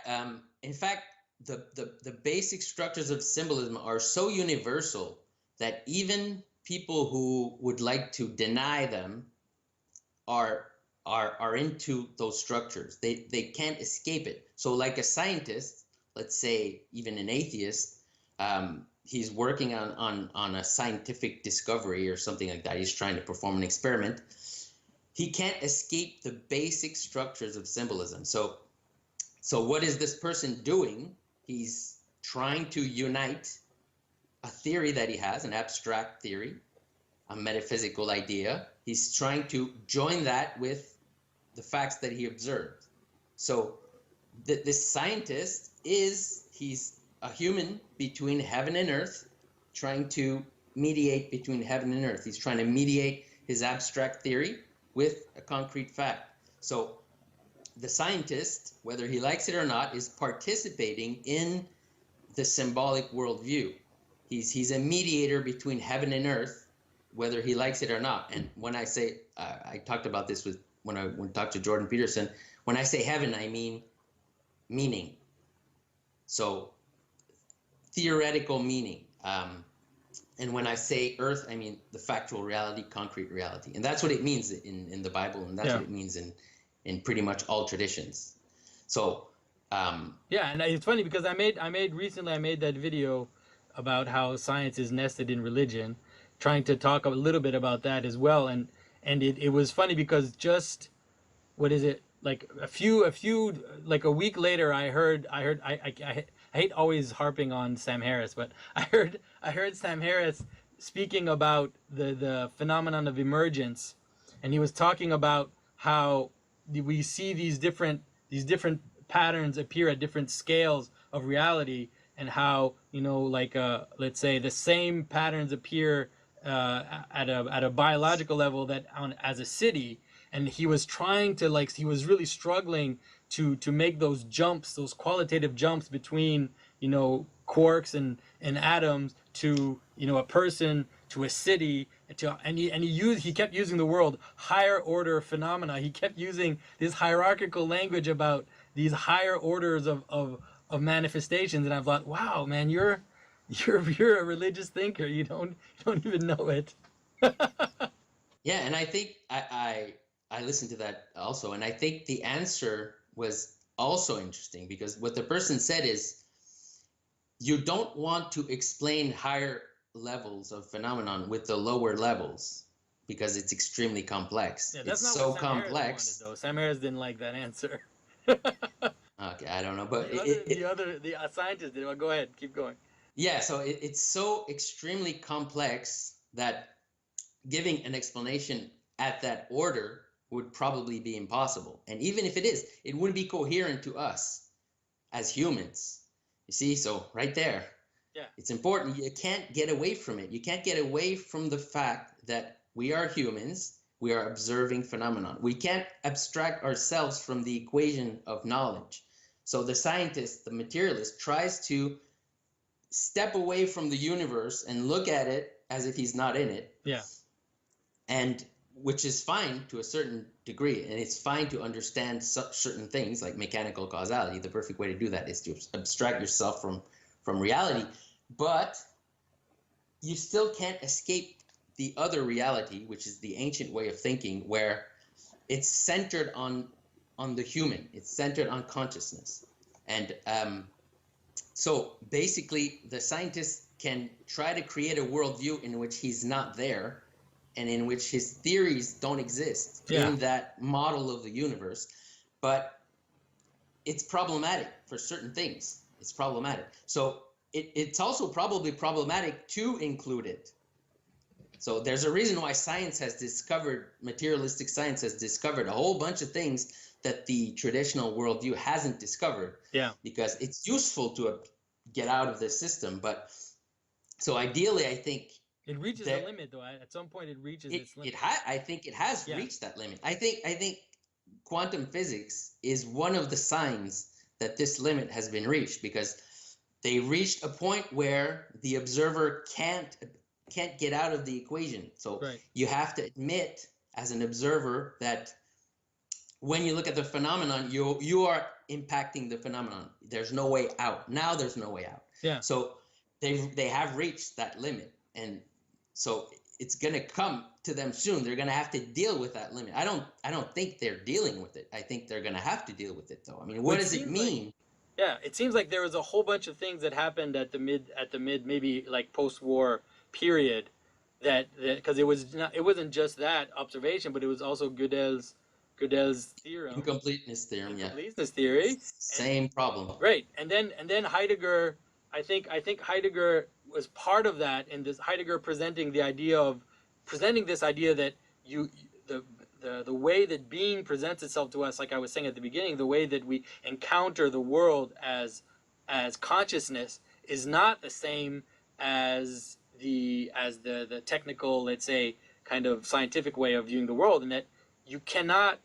In fact, the basic structures of symbolism are so universal that even people who would like to deny them are into those structures. They can't escape it. So like a scientist, let's say even an atheist, he's working on a scientific discovery or something like that. He's trying to perform an experiment. He can't escape the basic structures of symbolism. So what is this person doing? He's trying to unite a theory that he has, an abstract theory, a metaphysical idea. He's trying to join that with the facts that he observed. So this scientist he's a human between heaven and earth, trying to mediate between heaven and earth. He's trying to mediate his abstract theory with a concrete fact. So the scientist, whether he likes it or not, is participating in the symbolic worldview. He's a mediator between heaven and earth, whether he likes it or not. And when I say, I talked about this when I talked to Jordan Peterson, when I say heaven, I mean meaning. So theoretical meaning. And when I say earth, I mean the factual reality, concrete reality. And that's what it means in the Bible, and that's what it means in pretty much all traditions. So yeah, and it's funny because I made that video about how science is nested in religion, trying to talk a little bit about that as well. And it was funny because just what is it, like like a week later, I hate always harping on Sam Harris, but I heard Sam Harris speaking about the phenomenon of emergence, and he was talking about how we see these different patterns appear at different scales of reality, and how, like let's say the same patterns appear at a biological level as a city. And he was trying to, he was really struggling to make those jumps, those qualitative jumps between, quarks and atoms to, a person, to a city, and he kept using the word higher order phenomena. He kept using this hierarchical language about these higher orders of manifestations. And I thought, wow, man, you're a religious thinker. You don't even know it. Yeah, and I think I listened to that also, and I think the answer was also interesting, because what the person said is, you don't want to explain higher levels of phenomenon with the lower levels because it's extremely complex. Yeah, that's it's not so what Sam complex. Harris wanted, though. Sam Harris didn't like that answer. Okay, I don't know, but the scientist did. Well, go ahead, keep going. Yeah, so it's so extremely complex that giving an explanation at that order would probably be impossible. And even if it is, it wouldn't be coherent to us as humans. You see, so right there, yeah, it's important. You can't get away from it. You can't get away from the fact that we are humans. We are observing phenomenon. We can't abstract ourselves from the equation of knowledge. So the scientist, the materialist, tries to step away from the universe and look at it as if he's not in it. Yeah. And which is fine to a certain degree, and it's fine to understand certain things like mechanical causality. The perfect way to do that is to abstract yourself from reality, but you still can't escape the other reality, which is the ancient way of thinking, where it's centered on the human. It's centered on consciousness. And so basically, the scientist can try to create a worldview in which he's not there, and in which his theories don't exist in that model of the universe. But it's problematic for certain things. It's problematic. So it's also probably problematic to include it. So there's a reason why materialistic science has discovered a whole bunch of things that the traditional worldview hasn't discovered. Yeah. Because it's useful to get out of the system. But so ideally, I think it reaches a limit, though. At some point, it reaches its limit. I think it has reached that limit. I think quantum physics is one of the signs that this limit has been reached, because they reached a point where the observer can't get out of the equation. So you have to admit as an observer that when you look at the phenomenon, you are impacting the phenomenon. There's no way out. Now there's no way out. Yeah. So they have reached that limit. And So it's going to come to them soon. They're going to have to deal with that limit. I don't think they're dealing with it. I think they're going to have to deal with it, though. I mean, what does it mean? Yeah, it seems like there was a whole bunch of things that happened at the mid maybe like post-war period that because it wasn't just that observation, but it was also Gödel's theorem, Incompleteness theorem, yeah. incompleteness theory. Same problem. Right, and then Heidegger, I think Heidegger was part of that in this. Heidegger presenting this idea that the way that being presents itself to us, like I was saying at the beginning, the way that we encounter the world as consciousness is not the same as the technical, let's say, kind of scientific way of viewing the world, and that you can't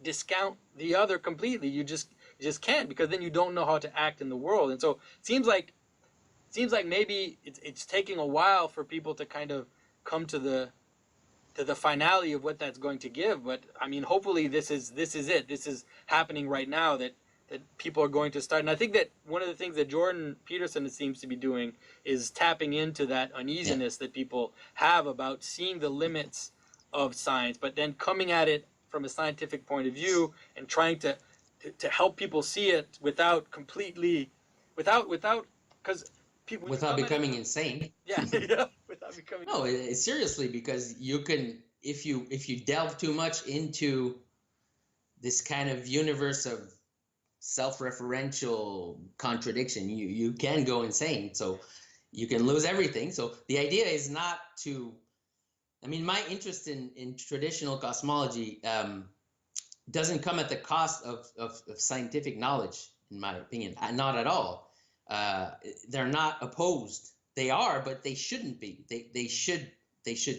discount the other completely. You just can't, because then you don't know how to act in the world. And so it seems like maybe it's taking a while for people to kind of come to the finality of what that's going to give. But I mean, hopefully this is it. This is happening right now, that people are going to start. And I think that one of the things that Jordan Peterson seems to be doing is tapping into that uneasiness that people have about seeing the limits of science, but then coming at it from a scientific point of view and trying to help people see it without because people without becoming insane. Yeah, yeah, without becoming. No, seriously, because you can, if you delve too much into this kind of universe of self-referential contradiction, you can go insane. So you can lose everything. So the idea is not to. I mean, my interest in traditional cosmology doesn't come at the cost of scientific knowledge, in my opinion. Not at all. They're not opposed. They are, but they shouldn't be. They should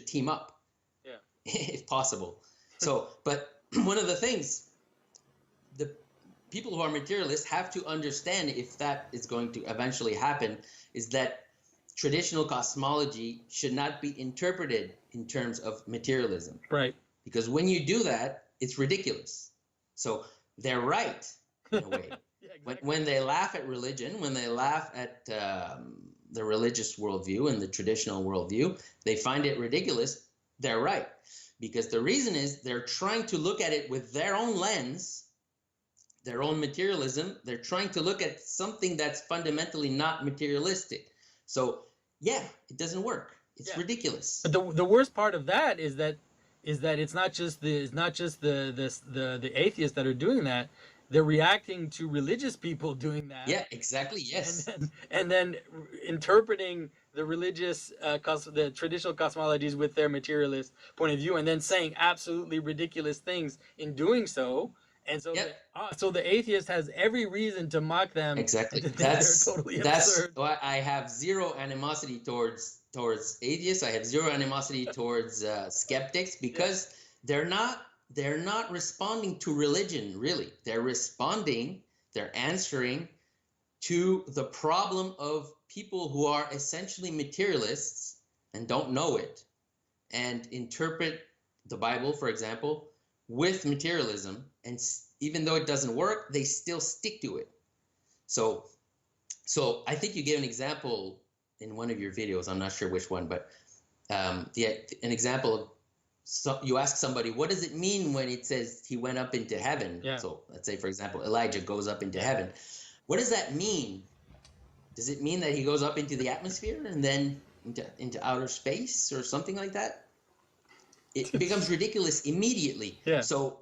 team up, yeah, if possible. So, but one of the things the people who are materialists have to understand, if that is going to eventually happen, is that traditional cosmology should not be interpreted in terms of materialism. Right. Because when you do that, it's ridiculous. So they're right, in a way. Yeah, exactly. When they laugh at religion, when they laugh at the religious worldview and the traditional worldview, they find it ridiculous. They're right. Because the reason is they're trying to look at it with their own lens, their own materialism. They're trying to look at something that's fundamentally not materialistic. So yeah, it doesn't work. It's ridiculous. But the worst part of that is that it's not just the atheists that are doing that. They're reacting to religious people doing that. Yeah, exactly. Yes. And then interpreting the religious, the traditional cosmologies with their materialist point of view, and then saying absolutely ridiculous things in doing so. And so, so the atheist has every reason to mock them. Exactly. That's totally absurd. Why I have zero animosity towards atheists. I have zero animosity towards skeptics, because they're not responding to religion, really. They're answering to the problem of people who are essentially materialists and don't know it, and interpret the Bible, for example, with materialism, and even though it doesn't work, they still stick to it. So I think you gave an example in one of your videos. I'm not sure which one, but an example of, so you ask somebody, what does it mean when it says he went up into heaven? Yeah. So let's say, for example, Elijah goes up into heaven. What does that mean? Does it mean that he goes up into the atmosphere and then into outer space or something like that? It becomes ridiculous immediately. Yeah. So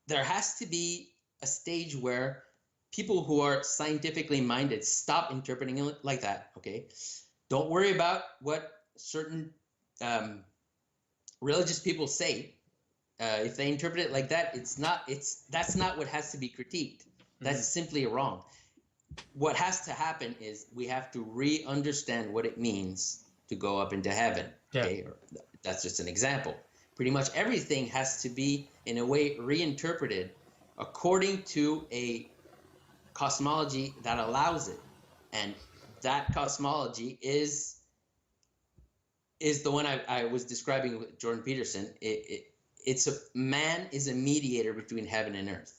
there has to be a stage where people who are scientifically minded stop interpreting it like that. Okay, don't worry about what certain religious people say. If they interpret it like that, that's not what has to be critiqued. That's simply wrong. What has to happen is we have to re-understand what it means to go up into heaven. Okay, that's just an example. Pretty much everything has to be, in a way, reinterpreted according to a cosmology that allows it, and that cosmology is the one I was describing with Jordan Peterson. Man is a mediator between heaven and earth,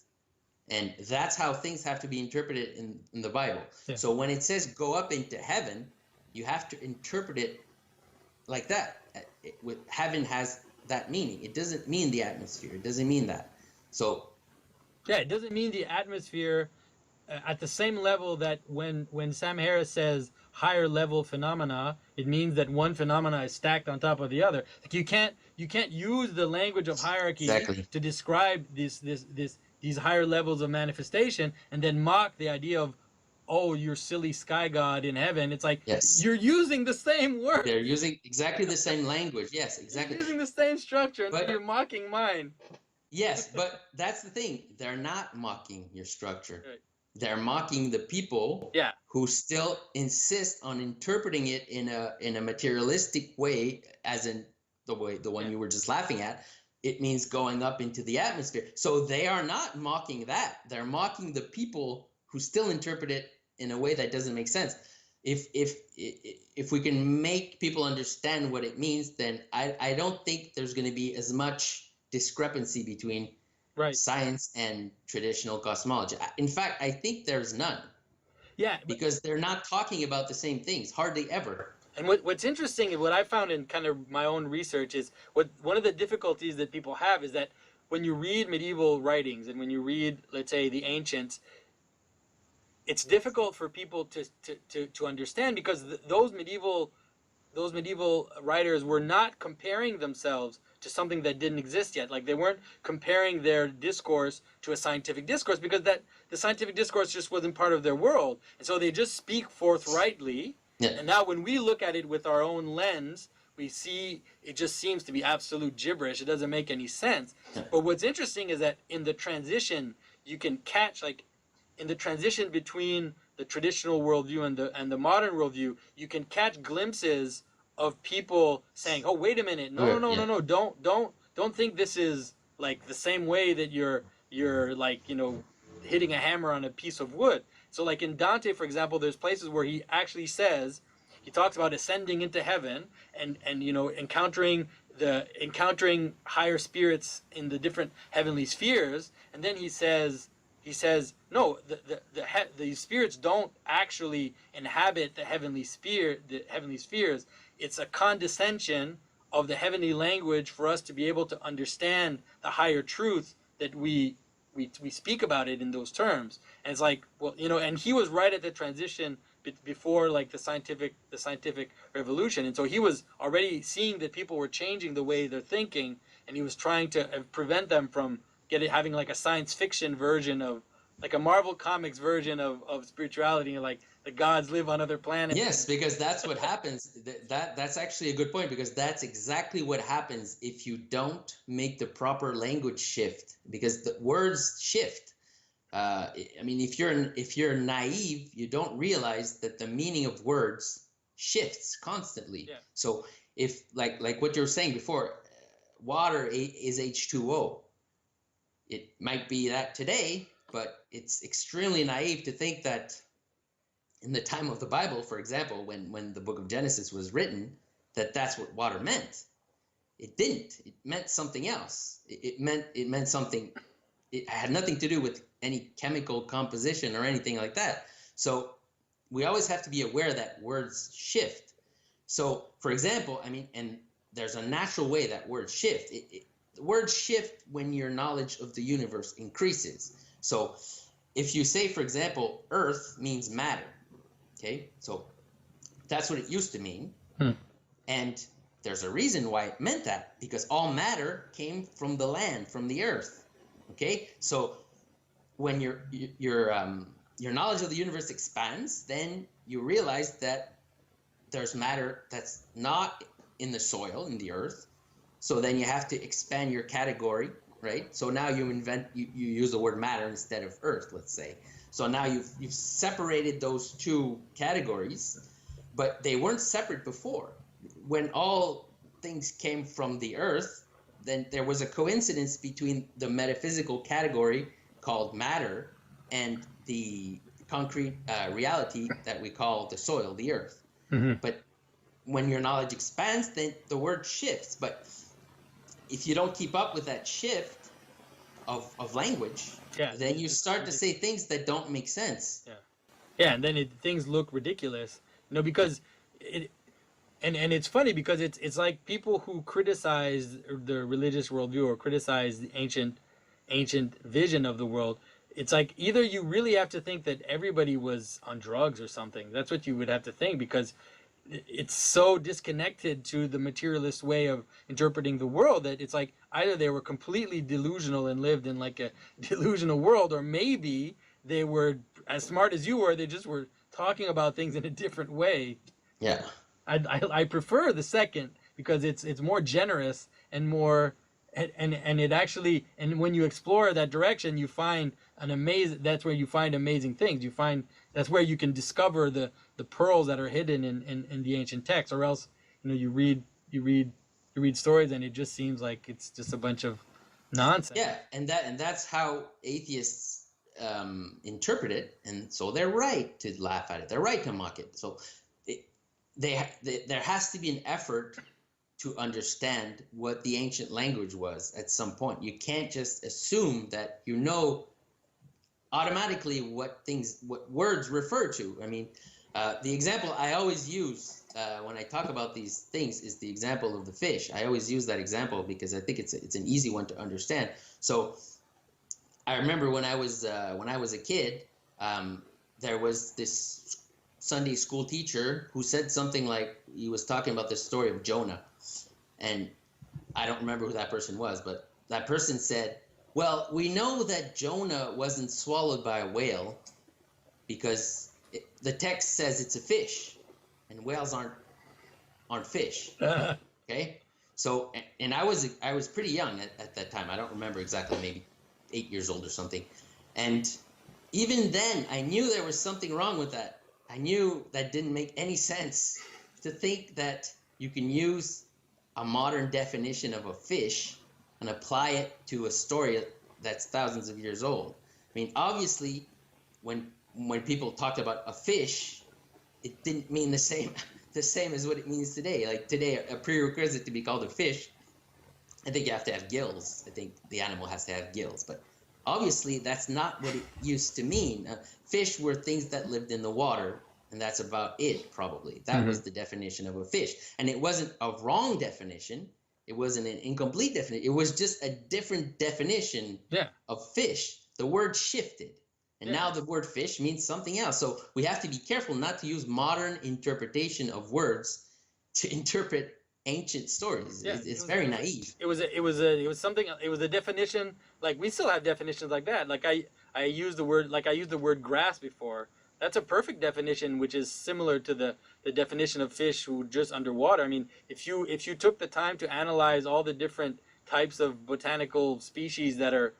and that's how things have to be interpreted in the Bible. So when it says go up into heaven, you have to interpret it like that. With heaven has that meaning. It doesn't mean the atmosphere. It doesn't mean that. So Yeah, it doesn't mean the atmosphere at the same level that when Sam Harris says higher level phenomena, it means that one phenomena is stacked on top of the other. Like you can't use the language of hierarchy exactly. to describe these higher levels of manifestation and then mock the idea of, oh, you're silly sky god in heaven. It's like Yes. you're using the same word. They're using exactly the same language. Yes, exactly. You're using the same structure and But you're mocking mine. yes, but that's the thing. They're not mocking your structure. Right. They're mocking the people Yeah. who still insist on interpreting it in a materialistic way, as in the one you were just laughing at. It means going up into the atmosphere. So they are not mocking that. They're mocking the people who still interpret it in a way that doesn't make sense. If we can make people understand what it means, then I don't think there's going to be as much discrepancy between Right. science and traditional cosmology. In fact, I think there's none. Yeah. Because they're not talking about the same things, hardly ever. And what's interesting and what I found in kind of my own research is one of the difficulties that people have is that when you read medieval writings and when you read, let's say, the ancients, it's difficult for people to understand because those medieval writers were not comparing themselves to something that didn't exist yet. Like they weren't comparing their discourse to a scientific discourse because that the scientific discourse just wasn't part of their world. And so they just speak forthrightly. Yeah. And now when we look at it with our own lens, we see it just seems to be absolute gibberish. It doesn't make any sense. Yeah. But what's interesting is that in the transition, you can catch, like in the transition between the traditional worldview and the modern worldview, you can catch glimpses of people saying, "Oh, wait a minute, no, don't think this is like the same way that you're like hitting a hammer on a piece of wood." So, like in Dante, for example, there's places where he actually says he talks about ascending into heaven and encountering higher spirits in the different heavenly spheres, and then he says no, the spirits don't actually inhabit the heavenly spheres. It's a condescension of the heavenly language for us to be able to understand the higher truth that we speak about it in those terms. And it's like, well, and he was right at the transition before like the scientific revolution, and so he was already seeing that people were changing the way they're thinking, and he was trying to prevent them from having like a science fiction version of, like a Marvel Comics version of spirituality, like the gods live on other planets. Yes, because that's what happens. That's actually a good point, because that's exactly what happens if you don't make the proper language shift, because the words shift. I mean, if you're naive, you don't realize that the meaning of words shifts constantly. Yeah. So if like what you were saying before, water is H2O. It might be that today, but it's extremely naive to think that in the time of the Bible, for example, when the book of Genesis was written, that's what water meant. It didn't. It meant something else. It meant something. It had nothing to do with any chemical composition or anything like that. So we always have to be aware that words shift. So, for example, I mean, and there's a natural way that words shift. The words shift when your knowledge of the universe increases. So if you say, for example, earth means matter, okay? So that's what it used to mean. And there's a reason why it meant that, because all matter came from the land, from the earth, okay? So when your knowledge of the universe expands, then you realize that there's matter that's not in the soil, in the earth. So then you have to expand your category, right? So now you use the word matter instead of earth, let's say. So now you've separated those two categories, but they weren't separate before. When all things came from the earth, then there was a coincidence between the metaphysical category called matter and the concrete reality that we call the soil, the earth. Mm-hmm. But when your knowledge expands, then the word shifts. But if you don't keep up with that shift of language, then you start to say things that don't make sense. Yeah, and then things look ridiculous, because And it's funny because it's like people who criticize the religious worldview or criticize the ancient vision of the world. It's like either you really have to think that everybody was on drugs or something. That's what you would have to think, because it's so disconnected to the materialist way of interpreting the world that it's like either they were completely delusional and lived in like a delusional world, or maybe they were as smart as you were. They just were talking about things in a different way. Yeah. I prefer the second because it's more generous and more and it actually, and when you explore that direction you find an amazing, that's where you find amazing things. You find that's where you can discover the pearls that are hidden in the ancient texts. Or else, you read stories and it just seems like it's just a bunch of nonsense. Yeah, and that's how atheists interpret it, and so they're right to laugh at it. They're right to mock it. So there has to be an effort to understand what the ancient language was at some point. You can't just assume that you know automatically what words refer to. I mean, the example I always use when I talk about these things is the example of the fish. I always use that example because I think it's an easy one to understand. So I remember when I was a kid, there was this Sunday school teacher who said something like, he was talking about the story of Jonah, and I don't remember who that person was, but that person said, well, we know that Jonah wasn't swallowed by a whale because the text says it's a fish, and whales aren't fish. Okay, so, and I was pretty young at that time. I don't remember exactly, maybe 8 years old or something, and even then I knew there was something wrong with that. I knew that didn't make any sense, to think that you can use a modern definition of a fish and apply it to a story that's thousands of years old. I mean, obviously, when people talked about a fish, it didn't mean the same as what it means today. Like today, a prerequisite to be called a fish, I think you have to have gills. I think the animal has to have gills, but obviously that's not what it used to mean. Fish were things that lived in the water, and that's about it, probably. That was the definition of a fish. And it wasn't a wrong definition. It wasn't an incomplete definition. It was just a different definition of fish. The word shifted. And now the word fish means something else. So we have to be careful not to use modern interpretation of words to interpret ancient stories. Yeah, it's very naive. It was something. It was a definition. Like we still have definitions like that. Like I used the word grass before. That's a perfect definition, which is similar to the definition of fish who just underwater. I mean, if you took the time to analyze all the different types of botanical species that are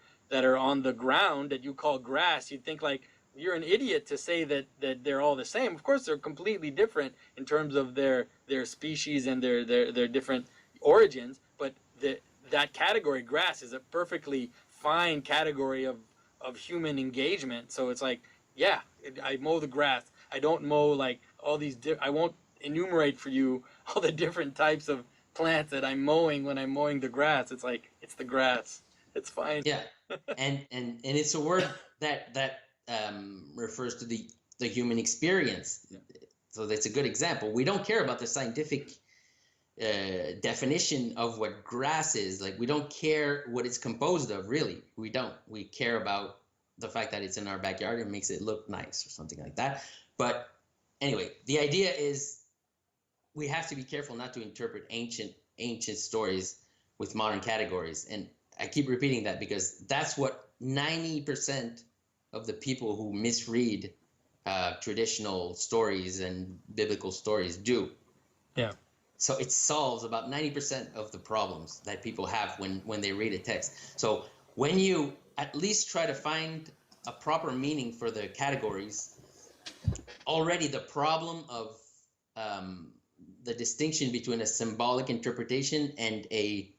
on the ground that you call grass, you'd think like you're an idiot to say that they're all the same. Of course, they're completely different in terms of their species and their different origins. But that category, grass, is a perfectly fine category of human engagement. So it's like, yeah, I mow the grass. I don't mow like all these. I won't enumerate for you all the different types of plants that I'm mowing when I'm mowing the grass. It's like it's the grass. It's fine. Yeah, and it's a word that refers to the human experience. So that's a good example. We don't care about the scientific definition of what grass is. Like we don't care what it's composed of. Really, we don't. We care about the fact that it's in our backyard and makes it look nice or something like that. But anyway, the idea is we have to be careful not to interpret ancient stories with modern categories. And I keep repeating that because that's what 90% of the people who misread traditional stories and biblical stories do. Yeah. So it solves about 90% of the problems that people have when they read a text. So when you at least try to find a proper meaning for the categories, already the problem of the distinction between a symbolic interpretation and a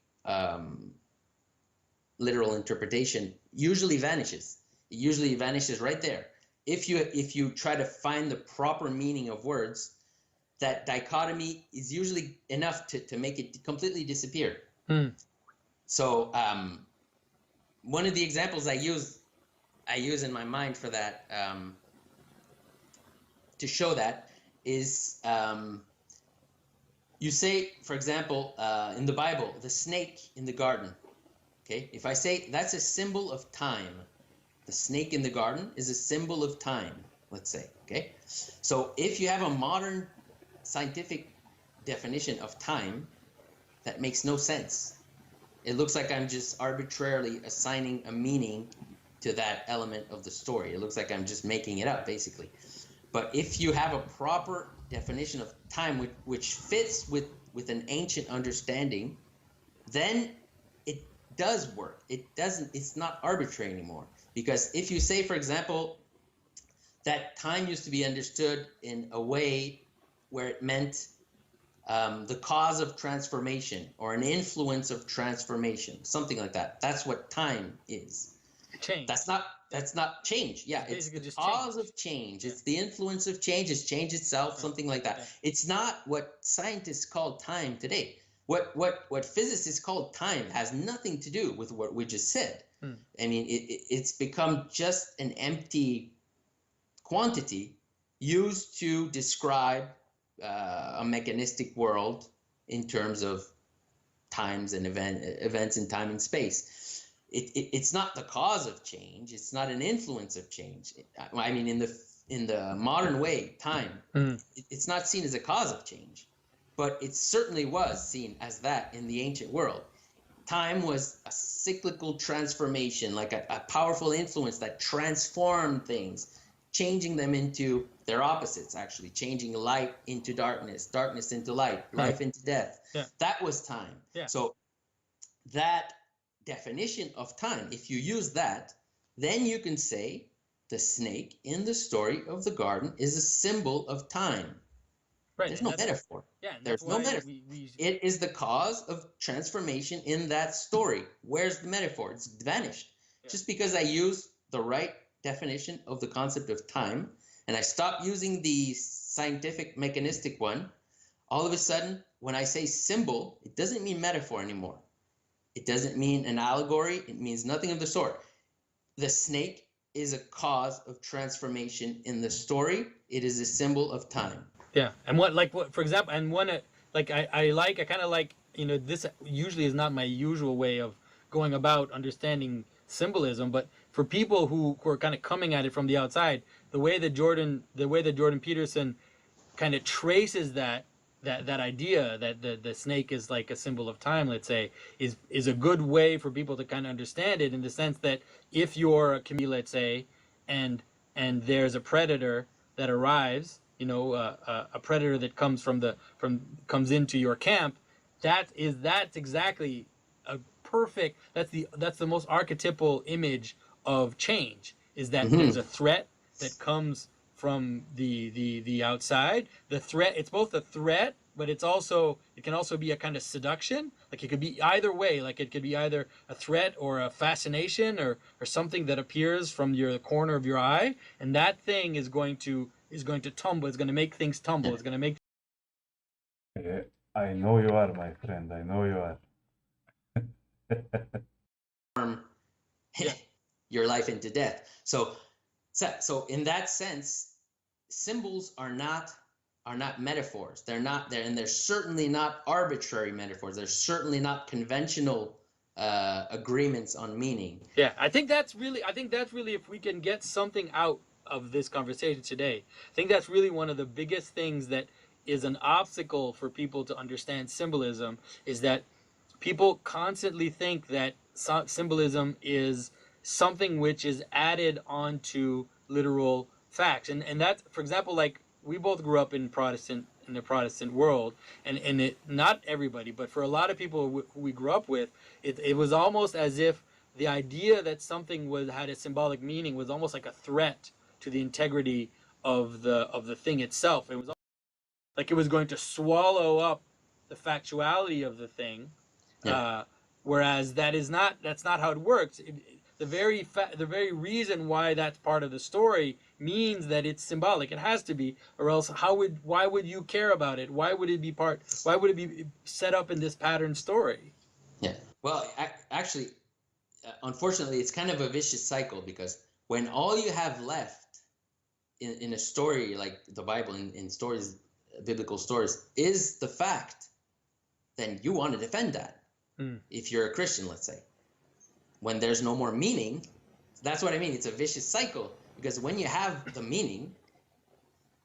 literal interpretation usually vanishes. It usually vanishes right there. If you try to find the proper meaning of words, that dichotomy is usually enough to make it completely disappear. So one of the examples I use in my mind for that, to show that, is you say, for example, in the Bible, the snake in the garden. Okay, if I say that's a symbol of time, the snake in the garden is a symbol of time, let's say. Okay, so if you have a modern scientific definition of time, that makes no sense. It looks like I'm just arbitrarily assigning a meaning to that element of the story. It looks like I'm just making it up, basically. But if you have a proper definition of time which fits with an ancient understanding, then it does work. It's not arbitrary anymore. Because if you say, for example, that time used to be understood in a way where it meant the cause of transformation or an influence of transformation, something like that. That's what time is. Change. That's not change. Yeah, it's the cause of change. It's the influence of change. It's change itself, something like that. It's not what scientists call time today. What physicists call time has nothing to do with what we just said. I mean, it's become just an empty quantity used to describe a mechanistic world in terms of times and events in time and space. It's not the cause of change. It's not an influence of change. I mean, in the modern way, time, it's not seen as a cause of change, but it certainly was seen as that in the ancient world. Time was a cyclical transformation, like a powerful influence that transformed things, changing them into their opposites, actually, changing light into darkness, darkness into light, life into death. Yeah. That was time. Yeah. So that definition of time, if you use that, then you can say the snake in the story of the garden is a symbol of time. Right. There's no metaphor. Yeah, there's no metaphor. It is the cause of transformation in that story. Where's the metaphor? It's vanished. Yeah. Just because I use the right definition of the concept of time and I stop using the scientific mechanistic one, all of a sudden, when I say symbol, it doesn't mean metaphor anymore. It doesn't mean an allegory. It means nothing of the sort. The snake is a cause of transformation in the story. It is a symbol of time. Yeah, and what, for example, and one, I kind of like, this usually is not my usual way of going about understanding symbolism, but for people who are kind of coming at it from the outside, the way that Jordan Peterson kind of traces that idea that the snake is like a symbol of time, let's say, is a good way for people to kind of understand it, in the sense that if you're a community, let's say, and there's a predator that arrives, a predator that comes into your camp, that's exactly a perfect, that's the most archetypal image of change, is that there's a threat that comes from the outside. The threat, it's both a threat, but it can also be a kind of seduction. Like, it could be either way. Like, it could be either a threat or a fascination or something that appears from the corner of your eye, and that thing is going to tumble. It's going to make things tumble. It's going to make. I know you are, my friend. I know you are. Your life into death. So in that sense, symbols are not metaphors. They're not there, and they're certainly not arbitrary metaphors. They're certainly not conventional agreements on meaning. Yeah, I think that's really, if we can get something out of this conversation today, I think that's really one of the biggest things that is an obstacle for people to understand symbolism, is that people constantly think that symbolism is something which is added onto literal facts, and that, for example, like, we both grew up in the Protestant world, and not everybody, but for a lot of people who we grew up with, it was almost as if the idea that something had a symbolic meaning was almost like a threat to the integrity of the thing itself. It was like it was going to swallow up the factuality of the thing, whereas that's not how it works. The very reason why that's part of the story means that it's symbolic. It has to be, or else why would you care about it? Why would it be set up in this pattern story? Yeah. Well, actually, unfortunately, it's kind of a vicious cycle, because when all you have left in a story like the Bible, in stories, biblical stories, is the fact then you want to defend that. If you're a Christian, let's say, when there's no more meaning, that's what I mean. It's a vicious cycle, because when you have the meaning,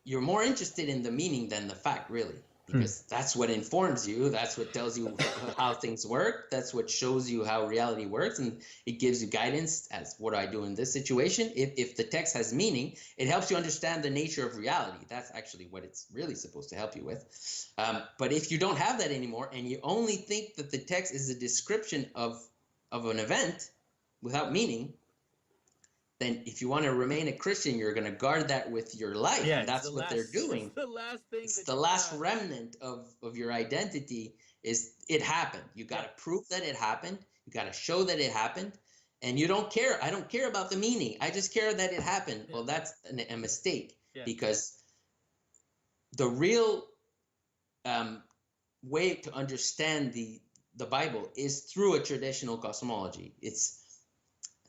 you're more interested in the meaning than the fact, really, because that's what informs you. That's what tells you how things work. That's what shows you how reality works, and it gives you guidance as what do I do in this situation. If the text has meaning, it helps you understand the nature of reality. That's actually what it's really supposed to help you with. But if you don't have that anymore, and you only think that the text is a description of an event without meaning, then if you want to remain a Christian, you're going to guard that with your life. Yeah, and that's what they're doing. It's the last thing. It's the last remnant of your identity. Is it happened? You got to prove that it happened. You got to show that it happened. And you don't care. I don't care about the meaning. I just care that it happened. Yeah. Well, that's a mistake, because the real way to understand the Bible is through a traditional cosmology. It's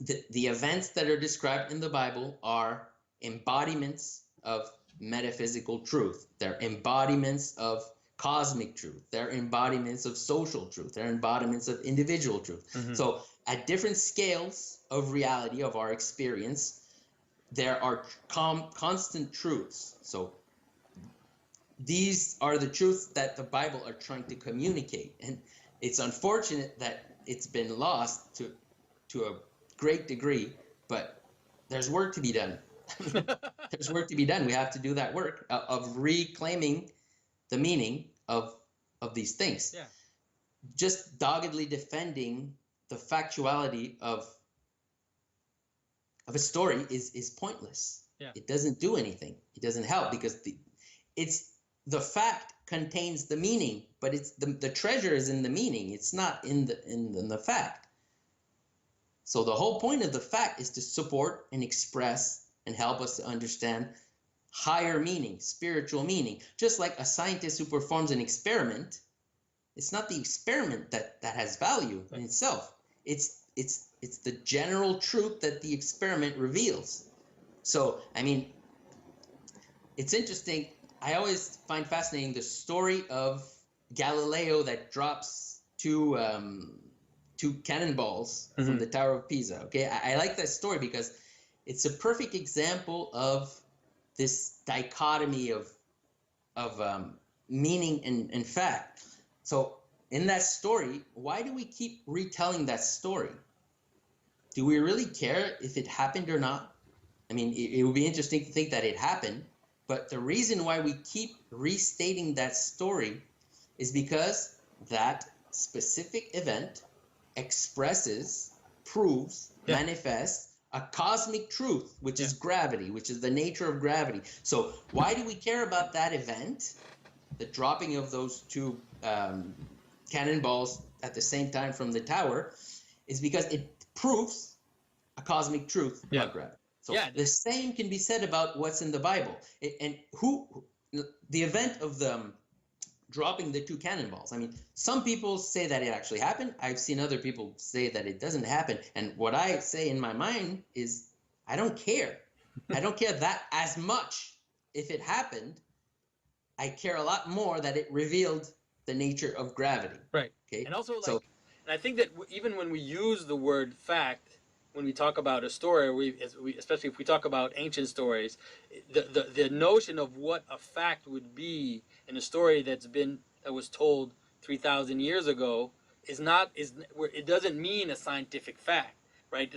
the events that are described in the Bible are embodiments of metaphysical truth. They're embodiments of cosmic truth. They're embodiments of social truth. They're embodiments of individual truth. So at different scales of reality, of our experience, there are constant truths. So these are the truths that the Bible are trying to communicate. And it's unfortunate that it's been lost to a great degree, but there's work to be done. There's work to be done. We have to do that work of reclaiming the meaning of these things. Yeah. Just doggedly defending the factuality of a story is pointless. Yeah. It doesn't do anything. It doesn't help, because the fact contains the meaning, but it's the treasure is in the meaning. It's not in the fact. So the whole point of the fact is to support and express and help us to understand higher meaning, spiritual meaning. Just like a scientist who performs an experiment, it's not the experiment that has value in itself. It's the general truth that the experiment reveals. So, I mean, it's interesting. I always find fascinating the story of Galileo that drops two cannonballs from the Tower of Pisa. Okay, I like that story because it's a perfect example of this dichotomy of meaning and fact. So in that story, why do we keep retelling that story? Do we really care if it happened or not? I mean, it would be interesting to think that it happened, but the reason why we keep restating that story is because that specific event expresses, proves, manifests a cosmic truth, which is gravity, which is the nature of gravity. So why do we care about that event, the dropping of those two cannonballs at the same time from the tower? Is because it proves a cosmic truth about gravity. So the same can be said about what's in the Bible. The event of the dropping the two cannonballs. I mean, some people say that it actually happened. I've seen other people say that it doesn't happen. And what I say in my mind is, I don't care. I don't care that as much if it happened. I care a lot more that it revealed the nature of gravity. Right. Okay. And also, and I think that even when we use the word fact, when we talk about a story, especially if we talk about ancient stories, the notion of what a fact would be in a story that was told 3,000 years ago it doesn't mean a scientific fact, right?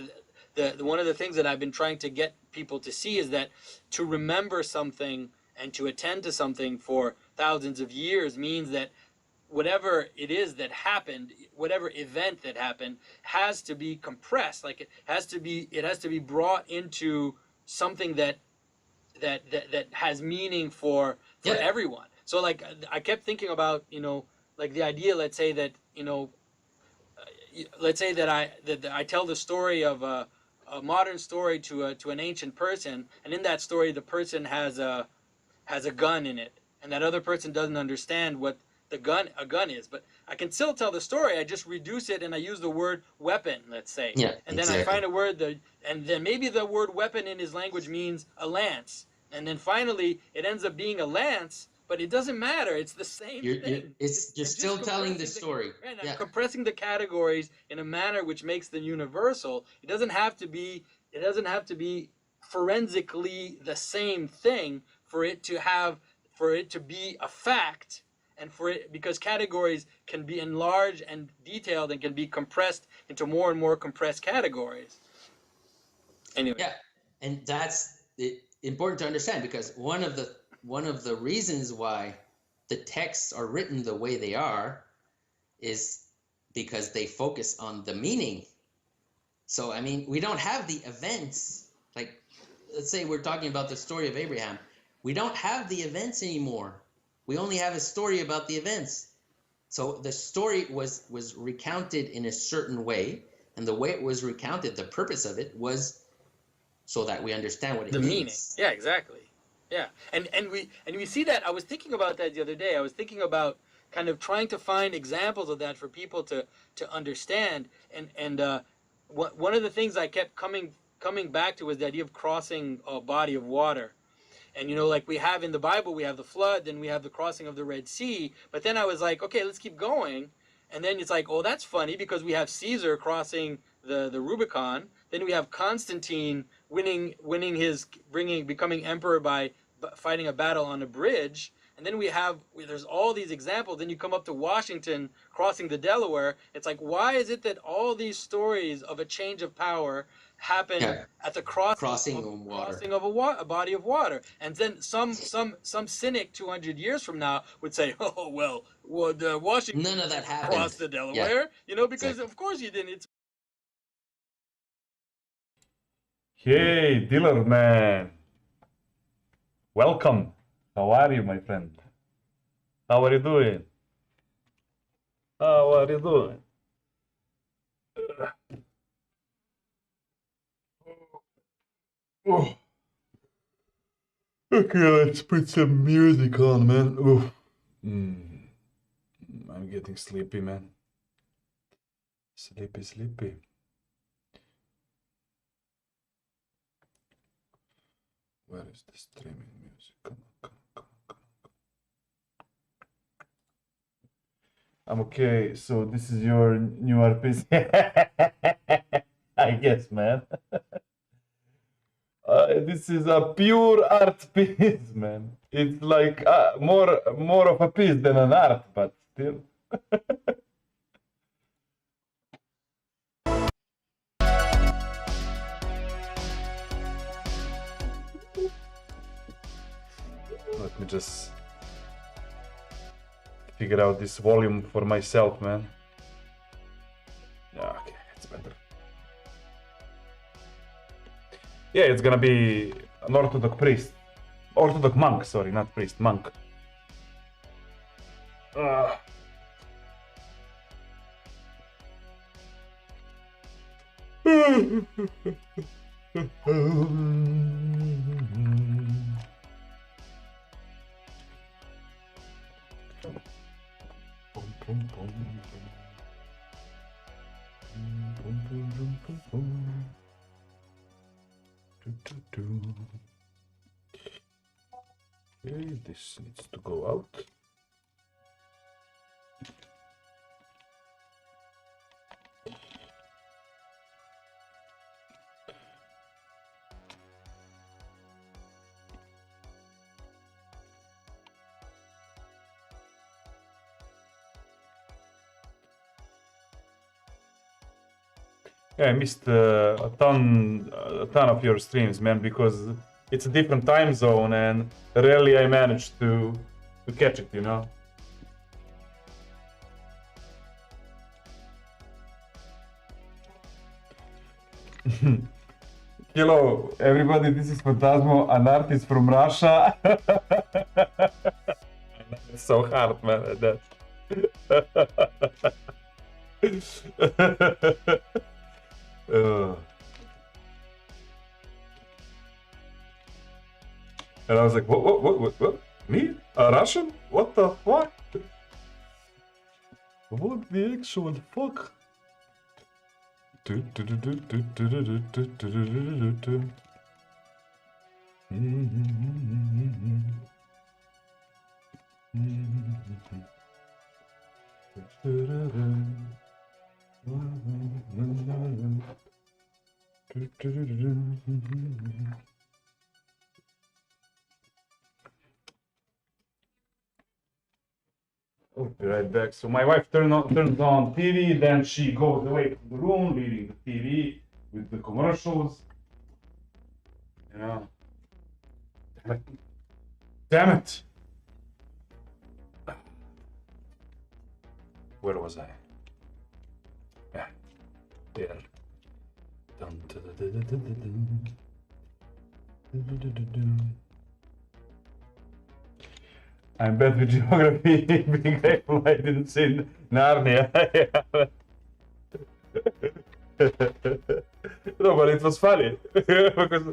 One of the things that I've been trying to get people to see is that to remember something and to attend to something for thousands of years means that whatever it is that happened, whatever event that happened, has to be compressed. Like it has to be brought into something that has meaning for everyone. So like I kept thinking about, like the idea, let's say that I tell the story of a modern story to an ancient person, and in that story the person has a gun in it, and that other person doesn't understand what a gun is, but I can still tell the story. I just reduce it and I use the word weapon, let's say. Yeah, and then I find a word and then maybe the word weapon in his language means a lance. And then finally it ends up being a lance, but it doesn't matter. It's the same thing. You're just still telling the compressing story. Right, Yeah. I'm compressing the categories in a manner which makes them universal. It doesn't have to be. It doesn't have to be forensically the same thing for it to be a fact, and for it, because categories can be enlarged and detailed and can be compressed into more and more compressed categories. Anyway. Yeah, and that's important to understand, because one of the reasons why the texts are written the way they are is because they focus on the meaning. So I mean, we don't have the events, like, let's say we're talking about the story of Abraham. We don't have the events anymore. We only have a story about the events. So the story was recounted in a certain way, and the way it was recounted, the purpose of it was so that we understand what it means. Meaning. Yeah, exactly. Yeah, and we see that. I was thinking about that the other day. I was thinking about kind of trying to find examples of that for people to understand. And one of the things I kept coming back to was the idea of crossing a body of water. And like we have in the Bible, we have the flood, then we have the crossing of the Red Sea. But then I was like, okay, let's keep going. And then it's like, oh, that's funny, because we have Caesar crossing the Rubicon. Then we have Constantine becoming emperor by fighting a battle on a bridge. And then there's all these examples. Then you come up to Washington crossing the Delaware. It's like, why is it that all these stories of a change of power happen at the crossing of a body of water? And then some cynic 200 years from now would say, oh, well, the Washington none of that happened. Crossed the Delaware, because exactly. Of course you didn't. It's Hey, dealer man. Welcome. How are you, my friend? How are you doing? How are you doing? Oh. Okay, let's put some music on, man. Oh. I'm getting sleepy, man. Sleepy. Where is the streaming music? Come on. I'm okay, so this is your new RPC. I guess, man. This is a pure art piece, man. It's like more of a piece than an art, but still. Let me just figure out this volume for myself, man. Yeah, okay, it's better. Yeah, it's gonna be an Orthodox priest. Orthodox monk, sorry, not priest, monk. Okay, this needs to go out. Yeah, I missed a ton of your streams, man, because it's a different time zone and rarely I manage to catch it, you know. Hello, everybody. This is Fantazmo, an artist from Russia. It's so hard, man. That. And I was like, what? Me? A Russian? What the fuck? What the actual fuck? I'll be right back. So my wife turns on TV, then she goes away from the room, leaving the TV with the commercials. You know, like, damn it! Where was I? Yeah, there. Dun, dun, dun, dun, dun, dun, dun. Dun, dun, dun, dun, dun. I'm bad with geography. Being grateful I didn't see Narnia. No, but it was funny because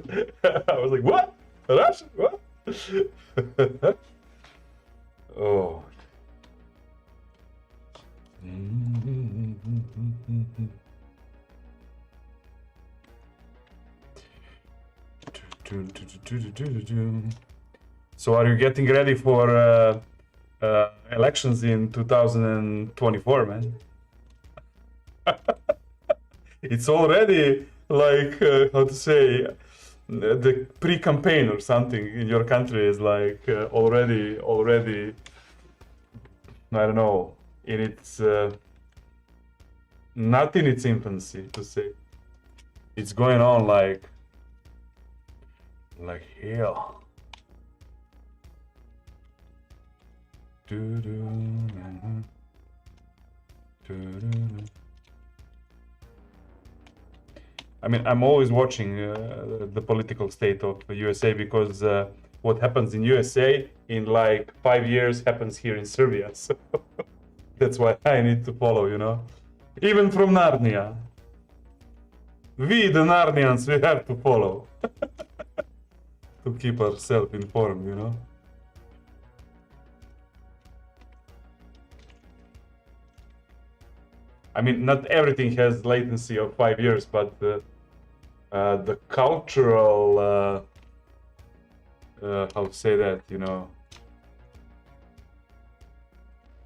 I was like, "What? Russian? What?" Oh. So, are you getting ready for elections in 2024, man? It's already like how to say the pre-campaign or something in your country is like already I don't know, in its not in its infancy to say. It's going on like hell. I mean, I'm always watching the political state of the USA because what happens in USA in like 5 years happens here in Serbia. So that's why I need to follow, you know. Even from Narnia. We, the Narnians, we have to follow to keep ourselves informed, you know. I mean, not everything has latency of 5 years, but the cultural, how to say that, you know,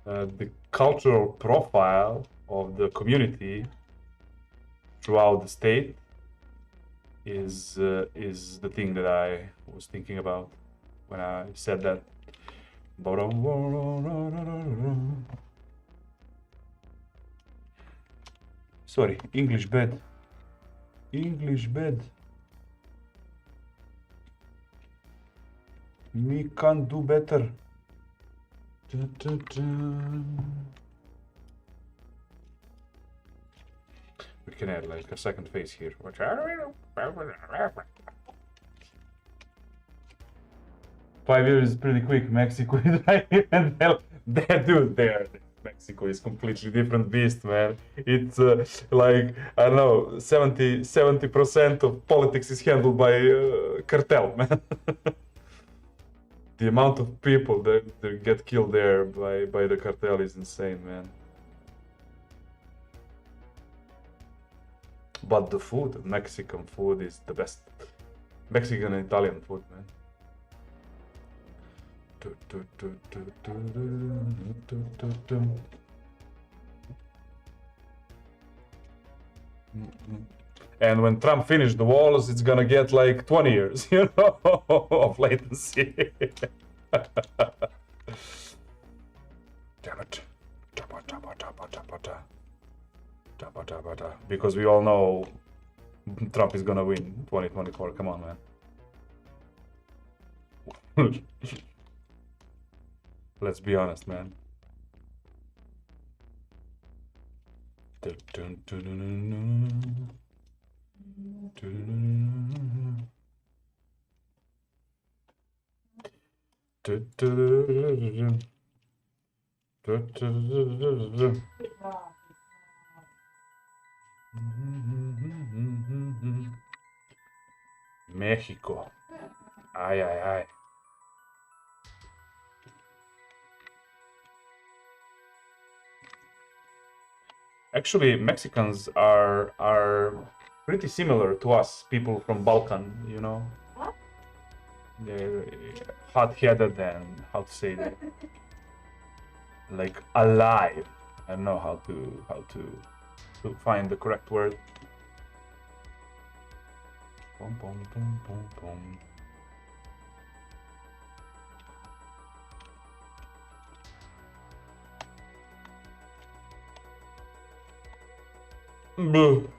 the cultural profile of the community throughout the state is the thing that I was thinking about when I said that. Sorry, English bed. English bed. We can't do better. We can add like a second face here. 5 years is pretty quick. Mexico is right even that dude there. Mexico is completely different beast, man. It's like I don't know, 70% of politics is handled by cartel, man. The amount of people that get killed there by the cartel is insane, man. But the food, Mexican food, is the best. Mexican and Italian food, man. And when Trump finished the walls, it's gonna get like 20 years, you know, of latency. Damn it. Because we all know Trump is gonna win 2024. Come on, man. Let's be honest, man. México. Ay, ay, ay. Actually, Mexicans are pretty similar to us, people from Balkan, you know. They're hot-headed and how to say that. like alive. I don't know how to find the correct word. Boom, boom, boom, boom, boom. Boo.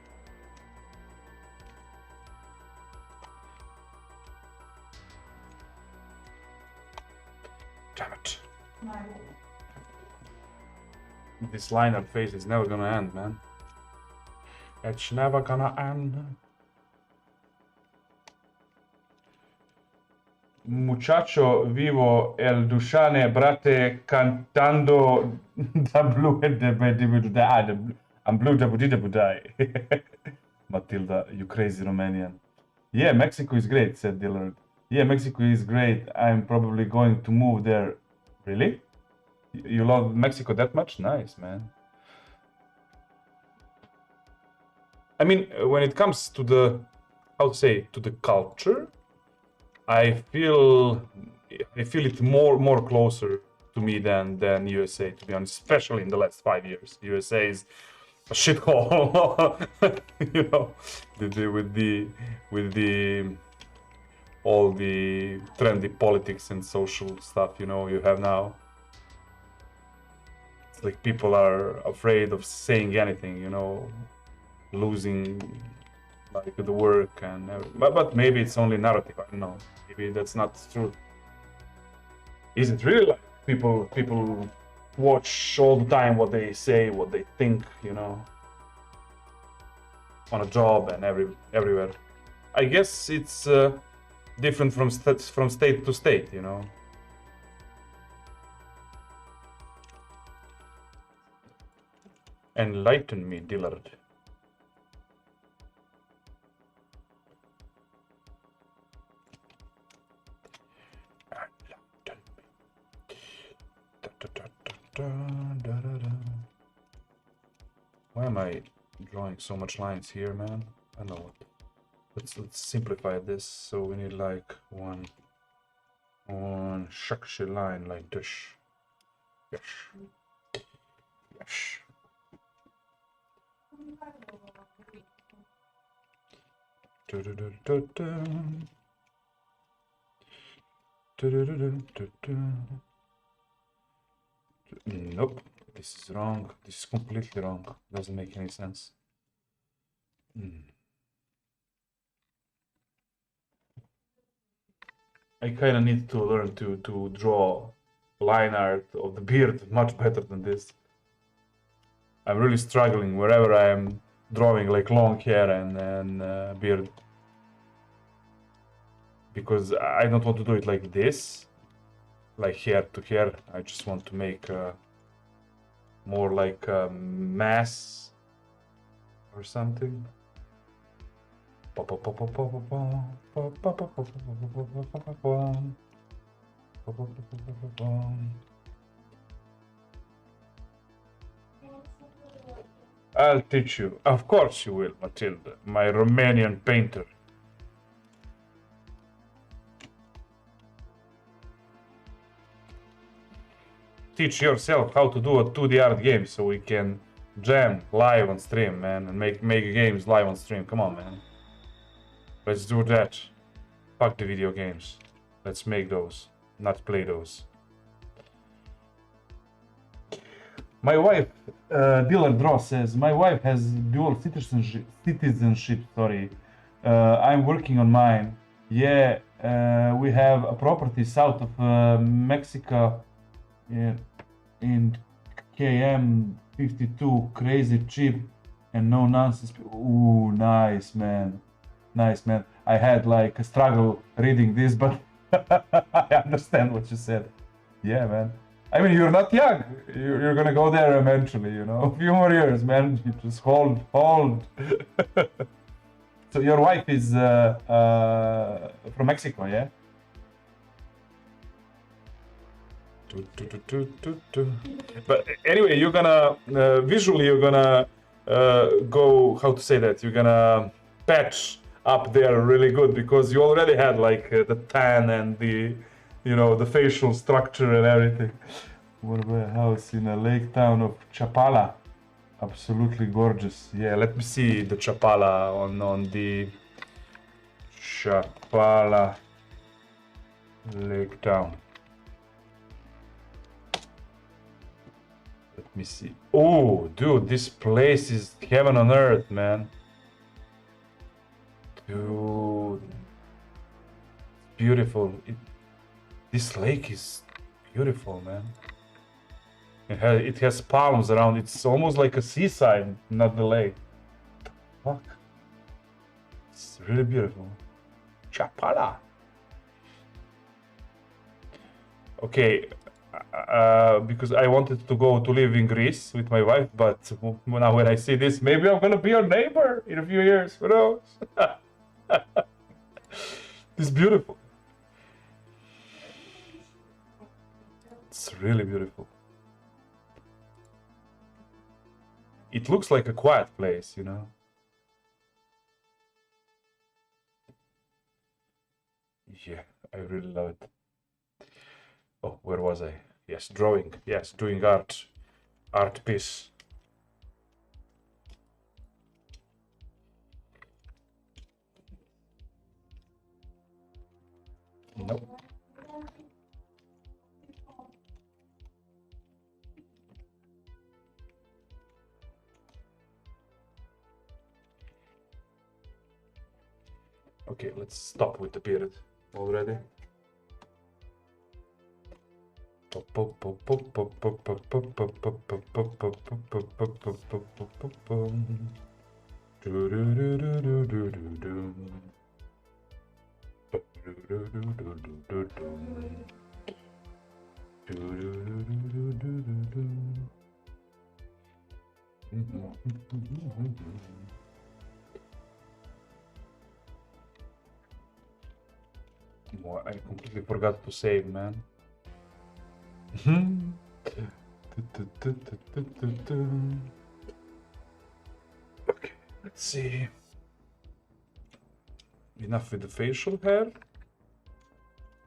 Damn it. This liner phase is never gonna end, man. It's never gonna end. Muchacho vivo el Dushane brate cantando da blue I'm blue da budai. Matilda, you crazy Romanian. Yeah, Mexico is great, said Dillard. Yeah, Mexico is great. I'm probably going to move there. Really? You love Mexico that much? Nice, man. I mean, when it comes to the, how to say, to the culture, I feel it more closer to me than USA, to be honest, especially in the last 5 years. USA is a shithole, you know, with the all the trendy politics and social stuff, you know, you have now. It's like people are afraid of saying anything, you know, losing like the work and but maybe it's only narrative. I don't know. Maybe that's not true. Is it really like people watch all the time what they say, what they think, you know, on a job and everywhere? I guess it's different from state to state, you know. Enlighten me, Dillard. Why am I drawing so much lines here, man? I know what. Let's simplify this. So we need like one structure line like this. Yes. Yes. Nope, this is wrong. This is completely wrong. Doesn't make any sense. I kind of need to learn to draw line art of the beard much better than this. I'm really struggling wherever I am drawing like long hair and beard, because I don't want to do it like this, like hair to hair. I just want to make more like a mass or something. I'll teach you. Of course you will, Matilda, my Romanian painter. Teach yourself how to do a 2D art game so we can jam live on stream, man, and make games live on stream. Come on, man. Let's do that. Fuck the video games. Let's make those, not play those. My wife, Dylan Draw says, my wife has dual citizenship. Sorry, I'm working on mine. Yeah, we have a property south of Mexico. Yeah, in KM 52, crazy cheap and no nonsense. Ooh, nice, man. Nice, man. I had like a struggle reading this, but I understand what you said. Yeah, man. I mean, you're not young. You're gonna go there eventually, you know. A few more years, man. You just hold. So your wife is from Mexico, yeah? But anyway, you're gonna visually, you're gonna go, how to say that? You're gonna patch up there really good, because you already had like the tan and the, you know, the facial structure and everything. What about a house in a lake town of Chapala? Absolutely gorgeous. Yeah, let me see the Chapala on the Chapala lake town. Let me see. Oh, dude, this place is heaven on earth, man. Dude, beautiful. This lake is beautiful, man. It has palms around. It's almost like a seaside, not the lake. Fuck. It's really beautiful. Chapala. Okay, because I wanted to go to live in Greece with my wife, but now when I see this, maybe I'm gonna be your neighbor in a few years. Who knows? It's beautiful. It's really beautiful. It looks like a quiet place, you know. Yeah, I really love it. Oh, where was I? Yes, drawing. Yes, doing art. Art piece. Nope. Okay, let's stop with the beard already. I completely forgot to save, man. Okay, let's see. Enough with the facial hair.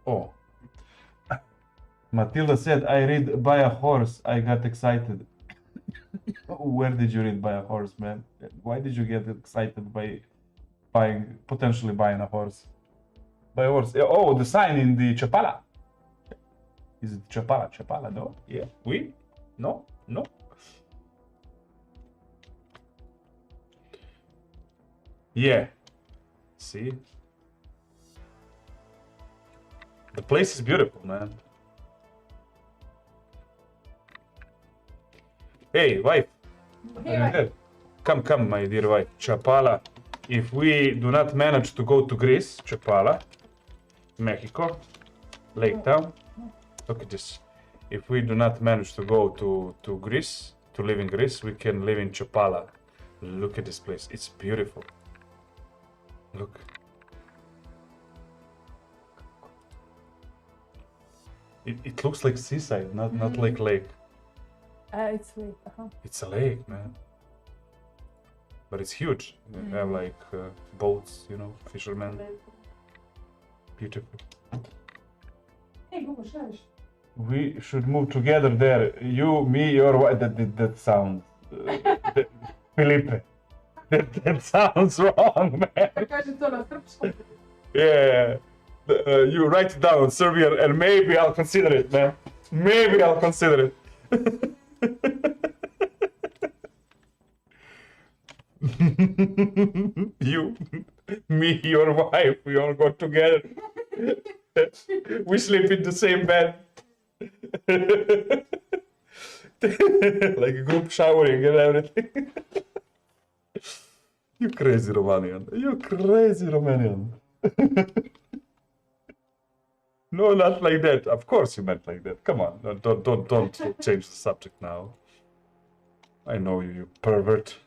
Oh. Matilda said, I read Buy a Horse. I got excited. Where did you read Buy a Horse, man? Why did you get excited by potentially buying a horse? Buy a horse. Oh, the sign in the Chapala. Is it Chapala? Chapala, no? Yeah. Oui? No? No? Yeah. See? The place is beautiful, man. Hey, wife. Are you there? Come, my dear wife. Chapala. If we do not manage to go to Greece, Chapala, Mexico, Lake Town. Look at this. If we do not manage to go to Greece, to live in Greece, we can live in Chapala. Look at this place. It's beautiful. Look. It looks like seaside, not like lake. It's lake. It's a lake, man. But it's huge. They have like boats, you know, fishermen. Beautiful. We should move together there. You, me, your wife. That sounds. Felipe. That sounds wrong, man. Yeah. You write it down, Serbian, and maybe I'll consider it, man. Maybe I'll consider it. You, me, your wife, we all go together. We sleep in the same bed. Like a group showering and everything. You crazy Romanian. You crazy Romanian. No, not like that. Of course you meant like that. Come on, don't change the subject now. I know you, you pervert.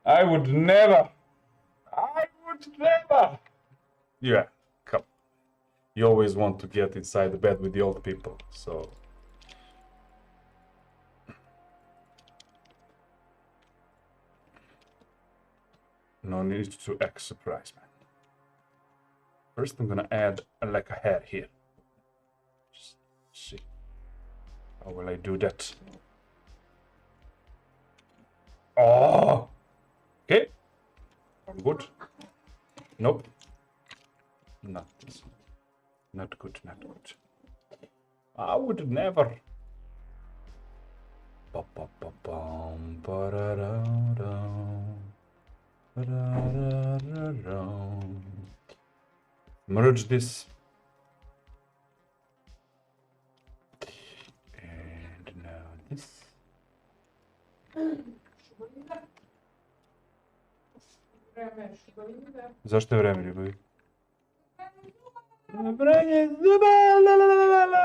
I would never. Yeah, come. you always want to get inside the bed with the old people. So no need to act surprised, man. First, I'm gonna add like a hair here. Just see. How will I do that? Oh, okay. I'm good. Nope. Not this. Not good. Not good. I would never. Ba-ba-ba-bum, ba-da-da-dum, ba-da-da-da-dum. Merge this. And now this. Zašto je vreme, ljubavi? Branje zuba, la la la la la.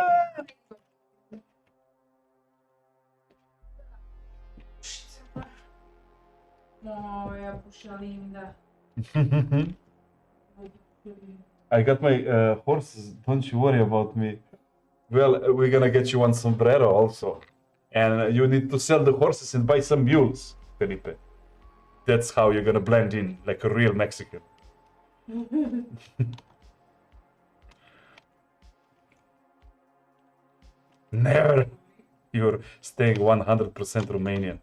Moja puša linda. I got my horses, don't you worry about me. Well, we're gonna get you one sombrero also. And you need to sell the horses and buy some mules, Felipe. That's how you're gonna blend in like a real Mexican. Never. You're staying 100% Romanian.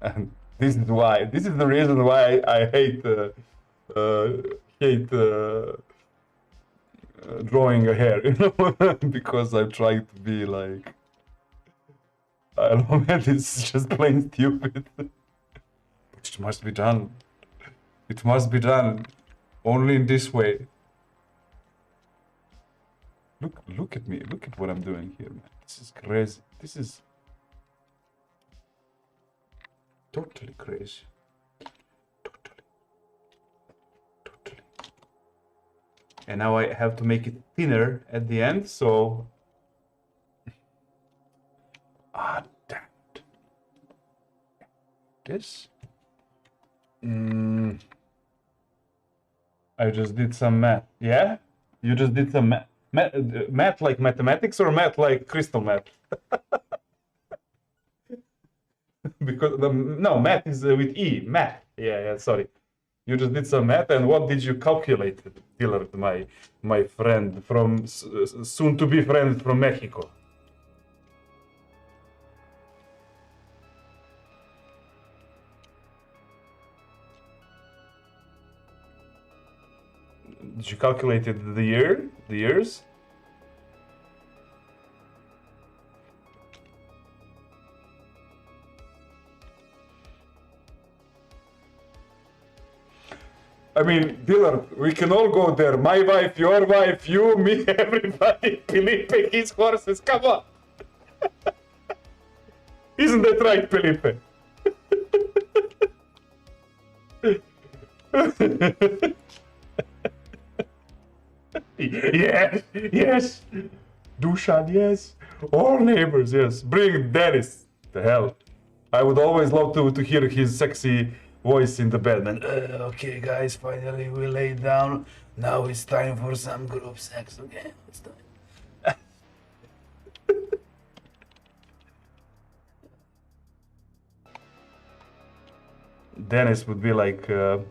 And this is why. This is the reason why I hate drawing a hair, you know, because I'm trying to be like, I don't know, man, this is just plain stupid. But it must be done. It must be done only in this way. Look at me. Look at what I'm doing here, man. This is crazy. This is totally crazy. Totally. And now I have to make it thinner at the end, so... Ah, damn it. This? I just did some math. Yeah? You just did some math. Math like mathematics or math like crystal math? Because no, math is with E. Math. Yeah, sorry. You just did some math, and what did you calculate, Dillard, my friend from soon to be friend from Mexico? Did you calculate the years? I mean, Dillard, we can all go there. My wife, your wife, you, me, everybody. Felipe, his horses, come on. Isn't that right, Felipe? Yes. Dushan, yes. All neighbors, yes. Bring Dennis. The hell. I would always love to hear his sexy voice in the bed, man. Okay, guys, finally we lay down. Now it's time for some group sex, okay? It's time. Dennis would be like... Sorry,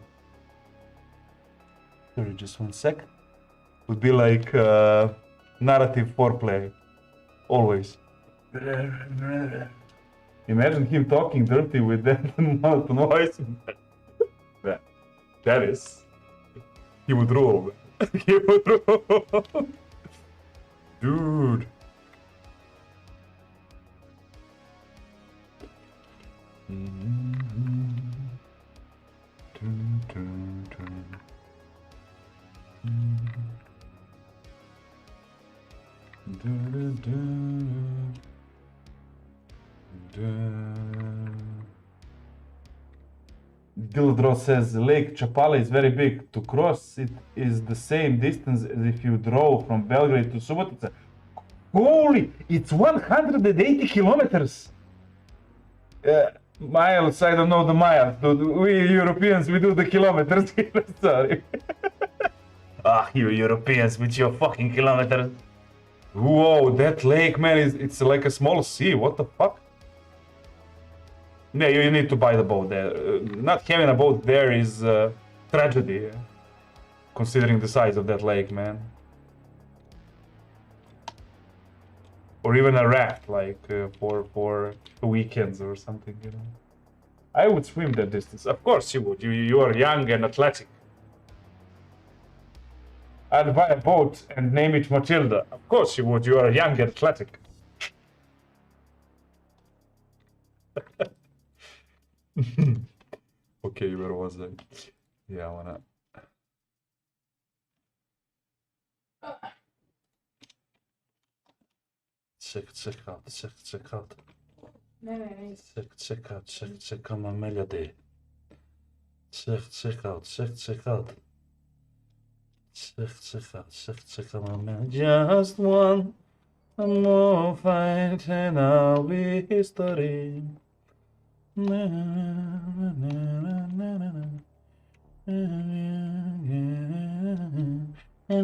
just one sec. Would be like narrative foreplay. Always. Imagine him talking dirty with that noise. That is. He would rule. He would rule. Dude. Dildro says Lake Chapala is very big. To cross it is the same distance as if you drove from Belgrade to Subotica. Holy, it's 180 kilometers. Miles, I don't know the miles. We Europeans, we do the kilometers. Sorry. You Europeans with your fucking kilometers. Whoa, that lake, man, it's like a small sea. What the fuck? Yeah, you need to buy the boat there. Not having a boat there is tragedy, considering the size of that lake, man. Or even a raft, like for weekends or something, you know. I would swim that distance. Of course you would. You are young and athletic. I'd buy a boat and name it Matilda. Of course you would. You are young and athletic. Okay, where was I? Yeah, I wanna. Check out. Ne. Check out my melody. Check out. Check out my melody. Just one more fight and I'll be history. And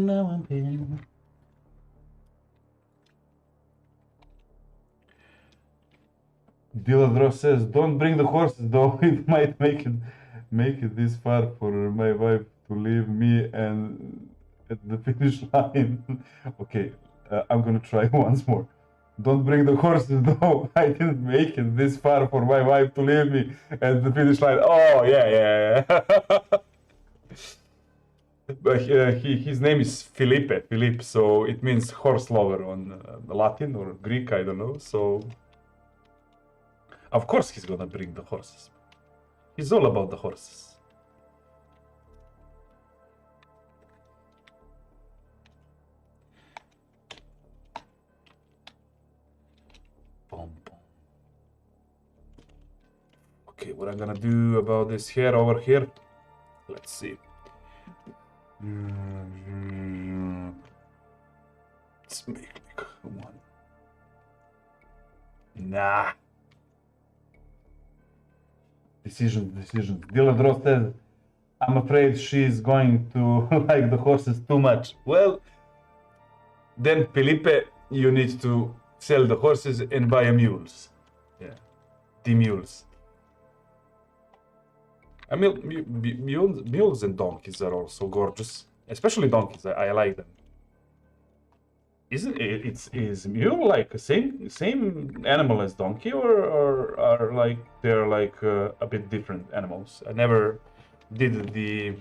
now I'm in. Diladro says, "Don't bring the horses, though. It might make it this far for my wife to leave me and at the finish line." Okay, I'm gonna try once more. Don't bring the horses, though. I didn't make it this far for my wife to leave me at the finish line. Oh yeah. But his name is Philippe, so it means horse lover on Latin or Greek, I don't know. So of course he's gonna bring the horses. He's all about the horses. Boom. Okay, what I'm gonna do about this here over here? Let's see. Let's make one. Nah. Decisions. Diladro says, "I'm afraid she's going to like the horses too much." Well, then Felipe, you need to sell the horses and buy mules. Yeah, the mules. I mean, mules and donkeys are also gorgeous, especially donkeys. I like them. Isn't it? Is mule like same animal as donkey, or are like they're like a bit different animals? I never did the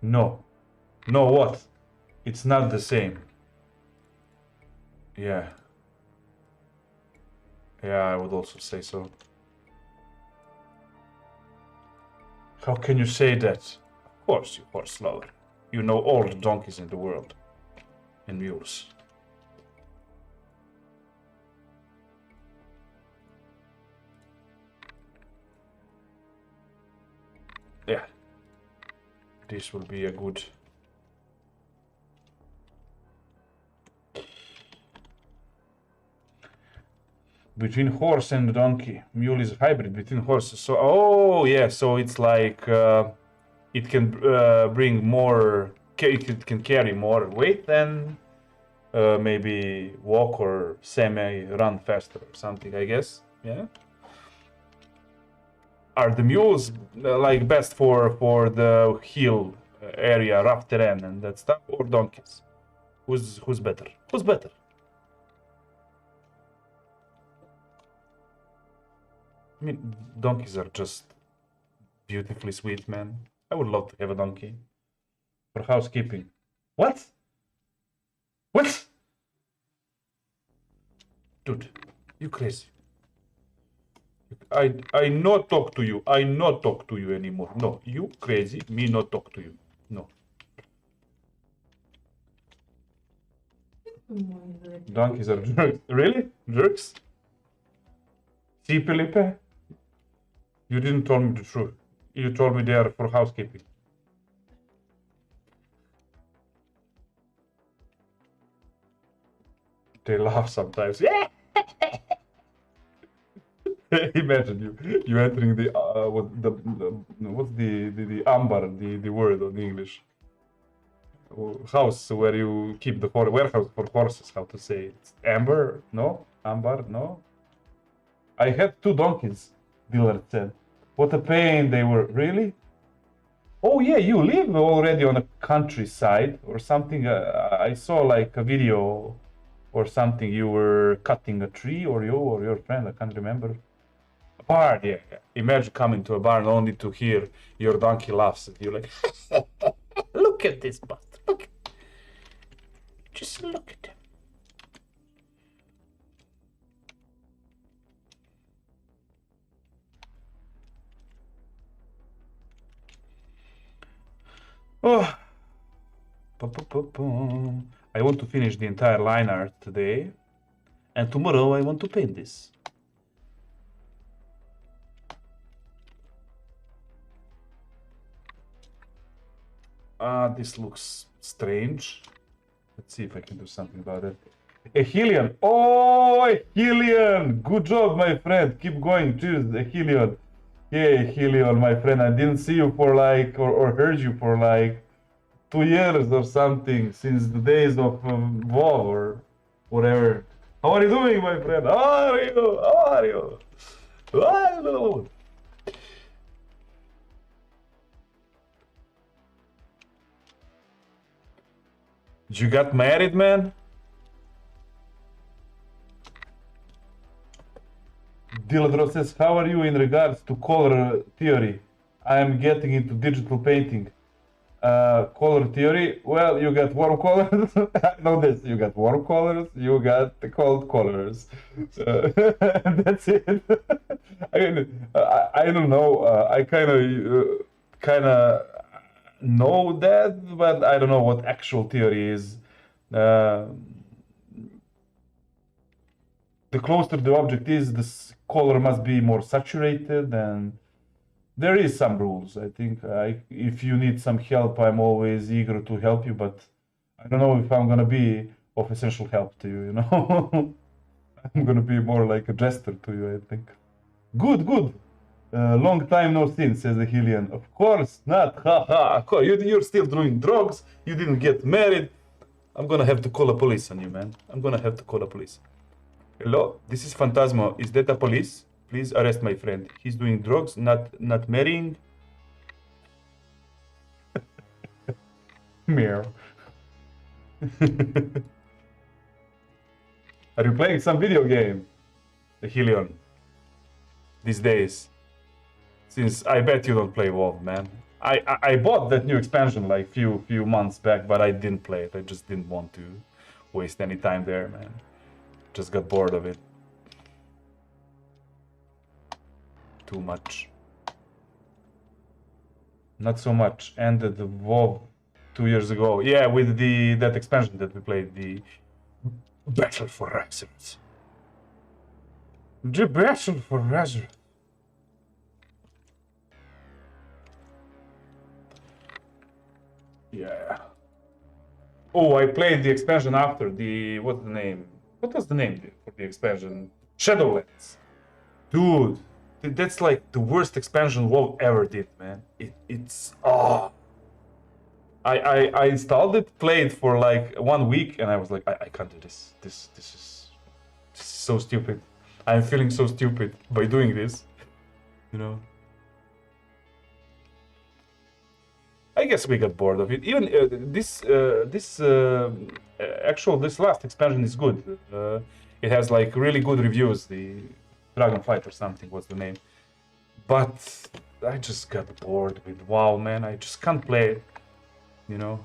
no what? It's not the same. Yeah, I would also say so. How can you say that? Of course, you horse lover. You know all the donkeys in the world. And mules. Yeah. This will be a good... Between horse and donkey. Mule is a hybrid between horses. So, oh yeah, so it's like it can bring more. It can carry more weight than maybe walk or semi-run faster or something. I guess. Yeah. Are the mules like best for the hill area, rough terrain, and that stuff, or donkeys? Who's better? Who's better? I mean, donkeys are just beautifully sweet, man. I would love to have a donkey for housekeeping. What? What? Dude, you crazy. I not talk to you. I not talk to you anymore. No, you crazy. Me not talk to you. No. Donkeys are jerks. Really? Jerks? See, Felipe? You didn't tell me the truth. You told me they are for housekeeping. They laugh sometimes. Yeah. Imagine you entering the what's the ambar, the word in English, house where you keep the warehouse for horses. How to say it? Amber? No, ambar? No. I had 2 donkeys. Dealer said. What a pain they were. Really? Oh yeah, you live already on a countryside or something. I saw like a video or something. You were cutting a tree, or you or your friend. I can't remember. A barn, yeah, yeah. Imagine coming to a barn only to hear your donkey laughs at you like, look at this bastard. Look, just look at him. Oh. I want to finish the entire line art today, and tomorrow I want to paint this. This looks strange. Let's see if I can do something about it. Achillion! Oh, Achillion! Good job, my friend. Keep going. Cheers, Achillion. Yeah, Achillion, my friend. I didn't see you for like, or heard you for like 2 years or something, since the days of WoW or whatever. How are you doing, my friend? How are you? How are you? Hello. You got married, man? Diladro says, how are you in regards to color theory? I am getting into digital painting. Color theory, well, you got warm colors. I know this. You got warm colors, you got the cold colors. That's it. I mean, I don't know. I kind of know that, but I don't know what actual theory is. Uh, the closer the object is, the color must be more saturated, and there is some rules. I think if you need some help, I'm always eager to help you, but I don't know if I'm gonna be of essential help to you, you know? I'm gonna be more like a jester to you, I think. Good, good. Long time no seen, says the Hillian. Of course not, haha. Of course, you're still doing drugs, you didn't get married. I'm gonna have to call the police on you, man. I'm gonna have to call the police. Hello, this is Fantazmo. Is that a police? Please arrest my friend. He's doing drugs, not marrying. Meow. Are you playing some video game, the Helion, these days? Since I bet you don't play WoW, man. I bought that new expansion like few months back, but I didn't play it. I just didn't want to waste any time there, man. Just got bored of it. Too much. Not so much. Ended the WoW 2 years ago. Yeah, with that expansion that we played, the Battle for Resurrect. The Battle for Resurrect. Yeah. Oh, I played the expansion after the what's the name? What was the name for the expansion? Shadowlands. Dude, that's like the worst expansion WoW ever did, man. It's I installed it, played for like 1 week, and I was like, I can't do this. This is so stupid. I'm feeling so stupid by doing this, you know. I guess we got bored of it. Even this last expansion is good. It has like really good reviews. The Dragonfight or something was the name. But I just got bored with WoW, man. I just can't play it, you know.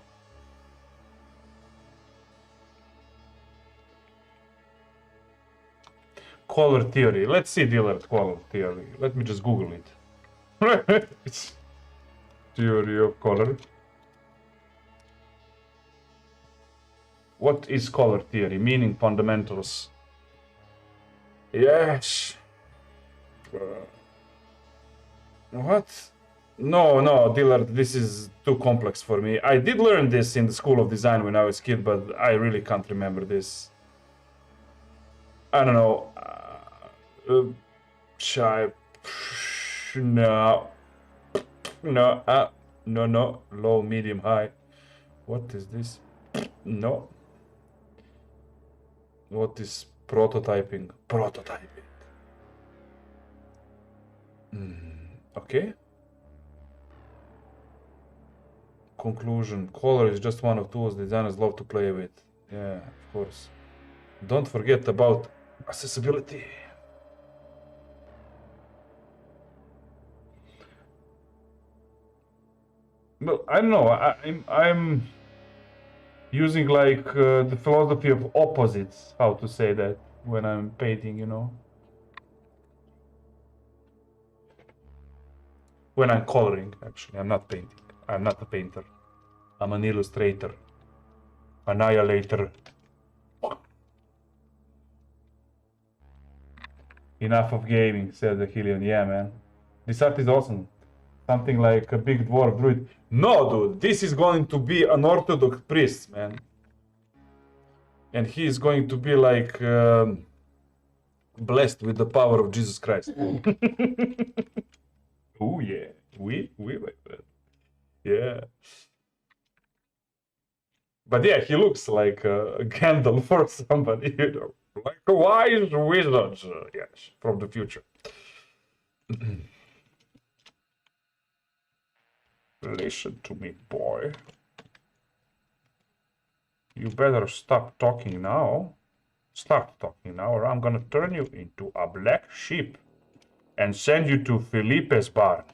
Color theory. Let's see dealer color theory. Let me just Google it. Theory of color. What is color theory? Meaning fundamentals. Yes. What? No, no, Dillard, this is too complex for me. I did learn this in the School of Design when I was a kid, but I really can't remember this. I don't know. Shy. No. No. No, no. Low, medium, high. What is this? No. What is prototyping? Prototyping. Okay. Conclusion. Color is just one of tools designers love to play with. Yeah, of course. Don't forget about accessibility. Well, I don't know. I'm using like the philosophy of opposites. How to say that when I'm painting, you know? When I'm coloring, actually. I'm not painting. I'm not a painter. I'm an illustrator. Annihilator. Enough of gaming, said the Helion. Yeah, man. This art is awesome. Something like a big dwarf druid. No, dude, this is going to be an Orthodox priest, man. And he is going to be like blessed with the power of Jesus Christ. Oh yeah, we like that. Yeah. But yeah, he looks like a Gandalf or somebody, you know, like a wise wizard, yes, from the future. Listen to me, boy. You better stop talking now. Start talking now, or I'm gonna turn you into a black sheep and send you to Felipe's barn.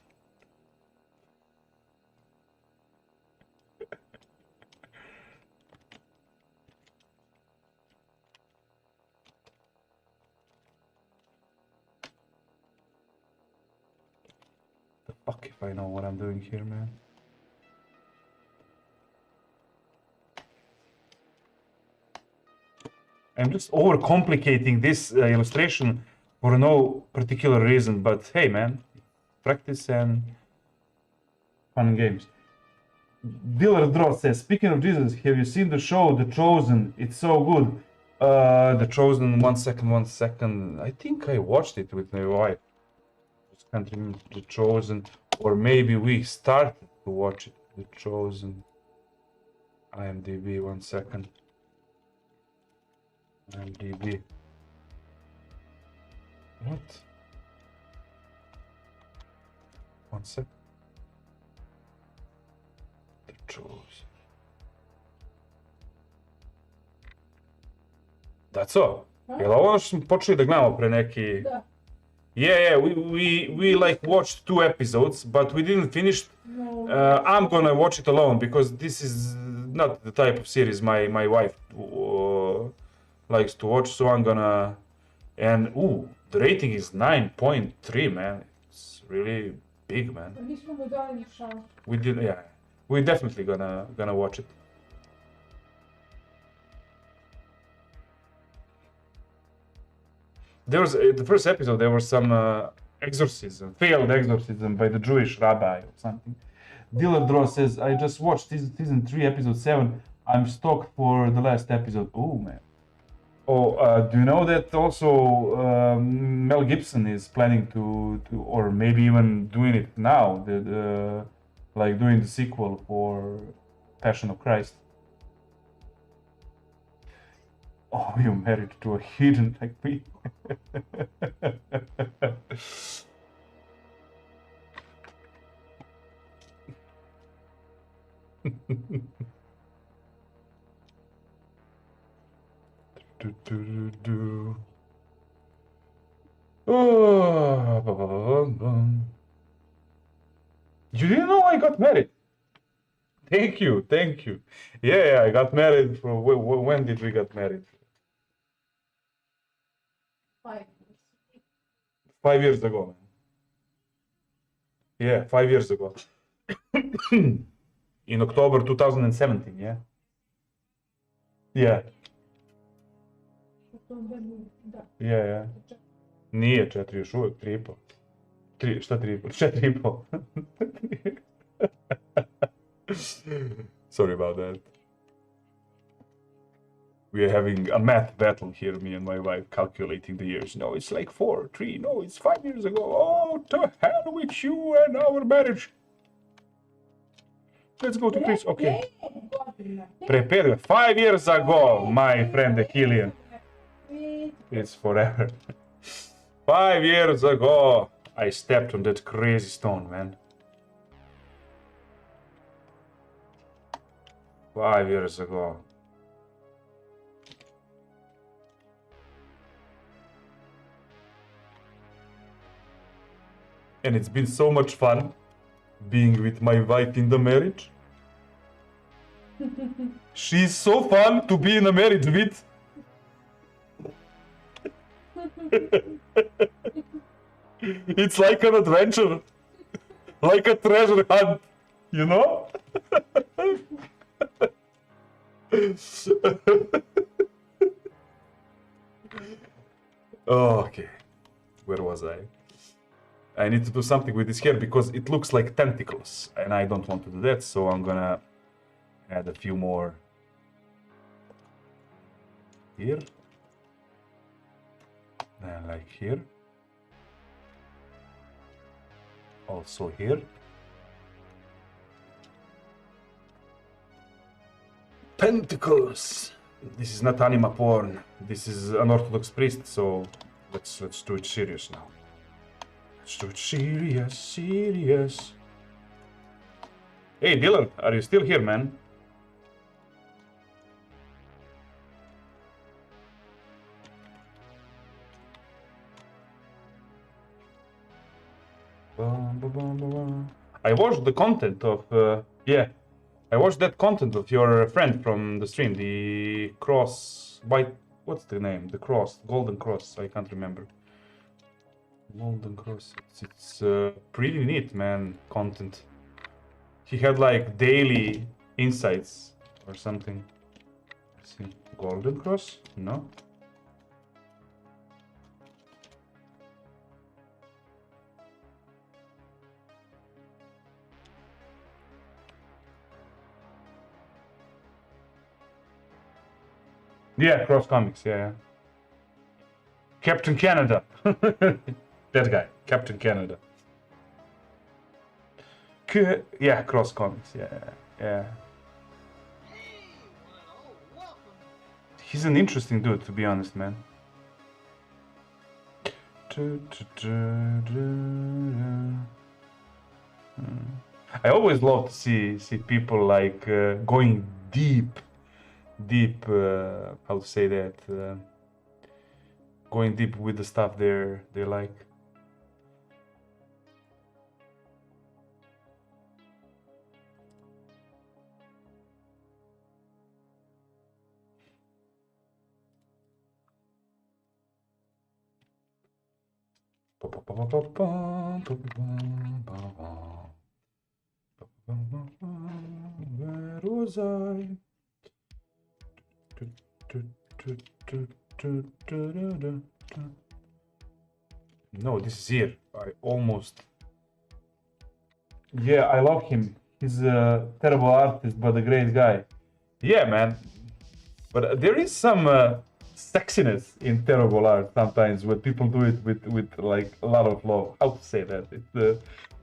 The fuck if I know what I'm doing here, man. I'm just overcomplicating this illustration for no particular reason, but hey, man, practice and fun and games. Diller Draw says, speaking of Jesus, have you seen the show The Chosen? It's so good. The Chosen, one second. I think I watched it with my wife. Just can't remember. The Chosen, or maybe we started to watch it. The Chosen. IMDb, 1 second. IMDb. What? 1 second. The Chosen. That's all. Jel ovo što smo počeli da gledamo pre neki... Da. Yeah, we like watched 2 episodes, but we didn't finish. No. I'm gonna watch it alone because this is not the type of series my wife likes to watch. So I'm gonna, and the rating is 9.3, man. It's really big, man. Mi smo mu dali šansu. We did, yeah. We're definitely gonna watch it. There was the first episode. There was some failed exorcism by the Jewish rabbi or something. Diller Draw says, "I just watched season 3, episode 7. I'm stoked for the last episode." Oh man! Oh, do you know that also Mel Gibson is planning to, or maybe even doing it now? Like doing the sequel for Passion of Christ. Oh, you're married to a heathen like me. Oh, you didn't know I got married? Thank you. Yeah, I got married. When did we get married? 5. 5 years ago, man. Yeah, 5 years ago. In October 2017, yeah? Yeah. Da. Yeah. Nije 4, još uvek 3,5. triple. Sorry about that. We are having a math battle here, me and my wife, calculating the years. No, it's like 4, 3. No, it's 5 years ago. Oh, to hell with you and our marriage. Let's go to Chris. Okay. Prepare 5 years ago, my friend Achillean. It's forever. 5 years ago, I stepped on that crazy stone, man. 5 years ago. And it's been so much fun being with my wife in the marriage. She's so fun to be in a marriage with. It's like an adventure, like a treasure hunt, you know? Oh, okay, where was I? I need to do something with this hair because it looks like tentacles and I don't want to do that, so I'm gonna add a few more here, and like here, also here. Tentacles! This is not anima porn, this is an Orthodox priest, so let's do it serious now. Let's do it serious. Hey Dylan, are you still here, man? I watched the content of, I watched that content of your friend from the stream, the cross, white, what's the name? The cross, golden cross, I can't remember. Golden cross, it's pretty neat, man, content. He had like daily insights or something. Let's see, golden cross? No? Yeah, Cross Comics, yeah. Captain Canada. That guy, Captain Canada. Yeah, Cross Comics, yeah. He's an interesting dude, to be honest, man. I always love to see people like going deep, how to say that, going deep with the stuff they like. Where was I? No, this is here. I almost. Yeah, I love him. He's a terrible artist, but a great guy. Yeah, man. But there is some sexiness in terrible art sometimes when people do it with like a lot of love. How to say that?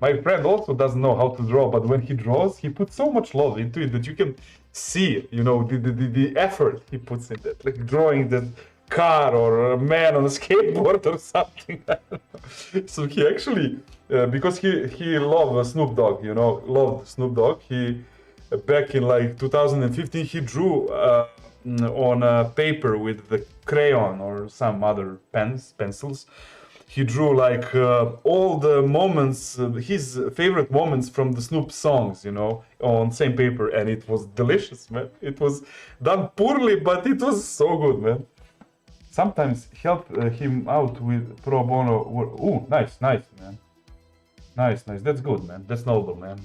My friend also doesn't know how to draw, but when he draws, he puts so much love into it that you can see, you know, the effort he puts in that, like drawing the car or a man on a skateboard or something. So he actually, because he loved Snoop Dogg, you know, loved Snoop Dogg. He back in like 2015 he drew on a paper with the crayon or some other pencils. He drew like all the moments, his favorite moments from the Snoop songs, you know, on same paper, and it was delicious, man. It was done poorly, but it was so good, man. Sometimes help him out with pro bono work. Ooh, nice, man. Nice. That's good, man. That's noble, man.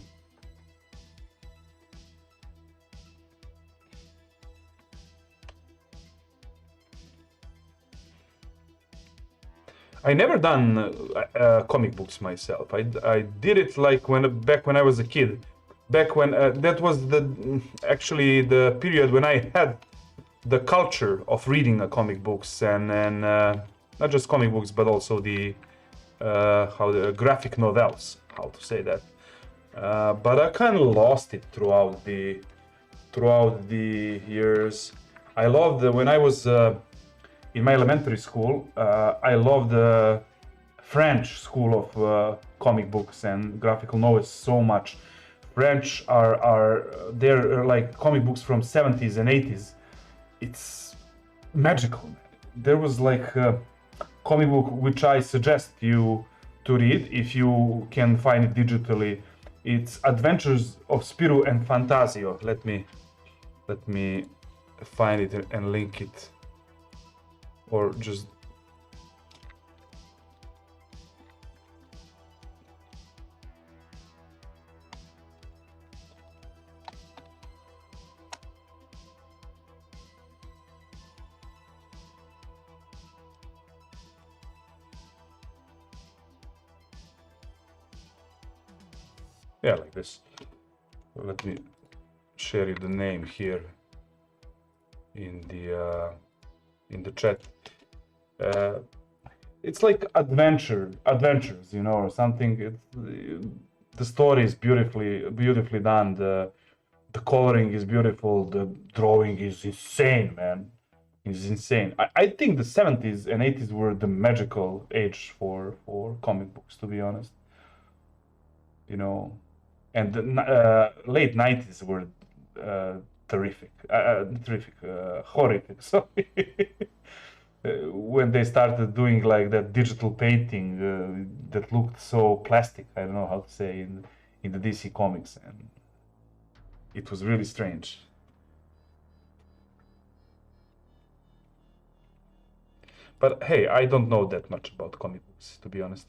I never done comic books myself. I did it like back when I was a kid. Back when that was actually the period when I had the culture of reading comic books and not just comic books but also the how the graphic novels, how to say that. But I kind of lost it throughout the years. I loved when I was in my elementary school. I loved the French school of comic books and graphical novels so much. French are they're like comic books from 70s and 80s. It's magical. There was like a comic book which I suggest you to read if you can find it digitally. It's Adventures of Spirou and Fantazio. Let me find it and link it, or just yeah, like this. Let me share you the name here in the chat. It's like adventures, you know, or something. The story is beautifully done. The coloring is beautiful. The drawing is insane, man. It's insane. I think the 70s and 80s were the magical age for comic books, to be honest. You know, and the late 90s were terrific, horrific. Sorry. When they started doing like that digital painting that looked so plastic, I don't know how to say, in the DC comics, and it was really strange. But hey, I don't know that much about comic books, to be honest.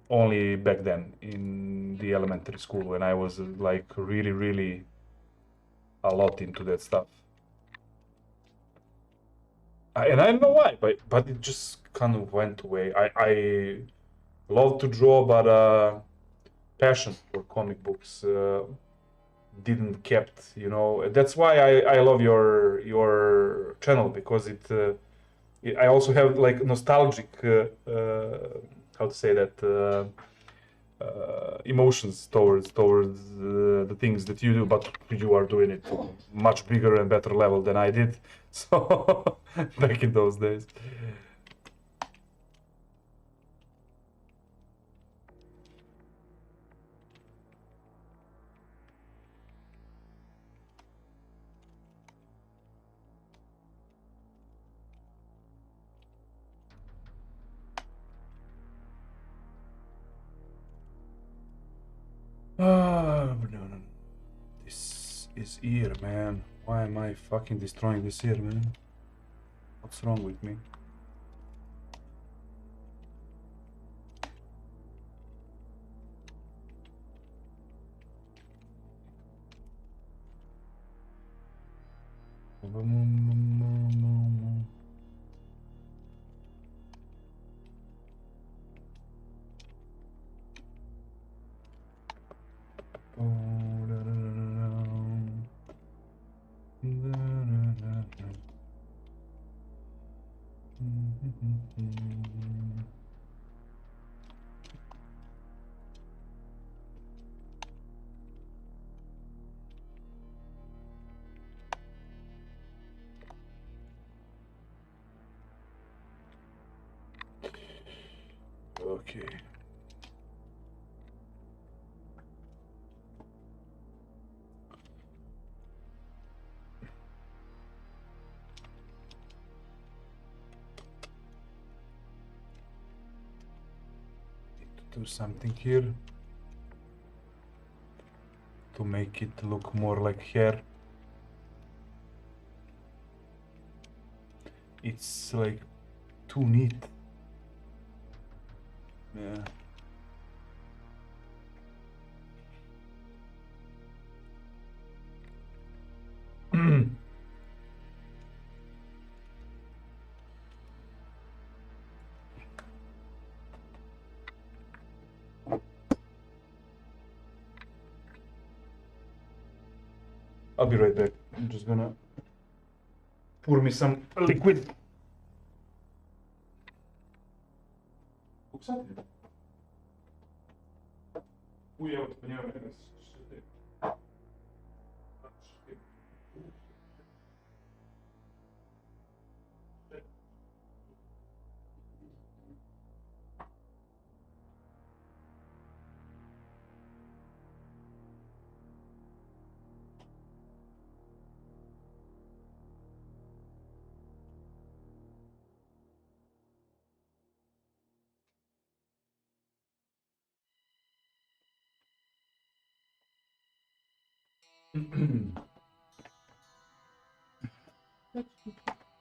Only back then in the elementary school when I was like really a lot into that stuff. And I don't know why, but it just kind of went away. I love to draw, but passion for comic books didn't kept. You know, that's why I love your channel, because I also have like nostalgic how to say that emotions towards the things that you do, but you are doing it to much bigger and better level than I did. So back in those days. No. This is ear, man. Why am I fucking destroying this ear, man? What's wrong with me? Okay. Do something here to make it look more like hair. It's like too neat. Yeah. I'll be right back. I'm just gonna pour me some liquid.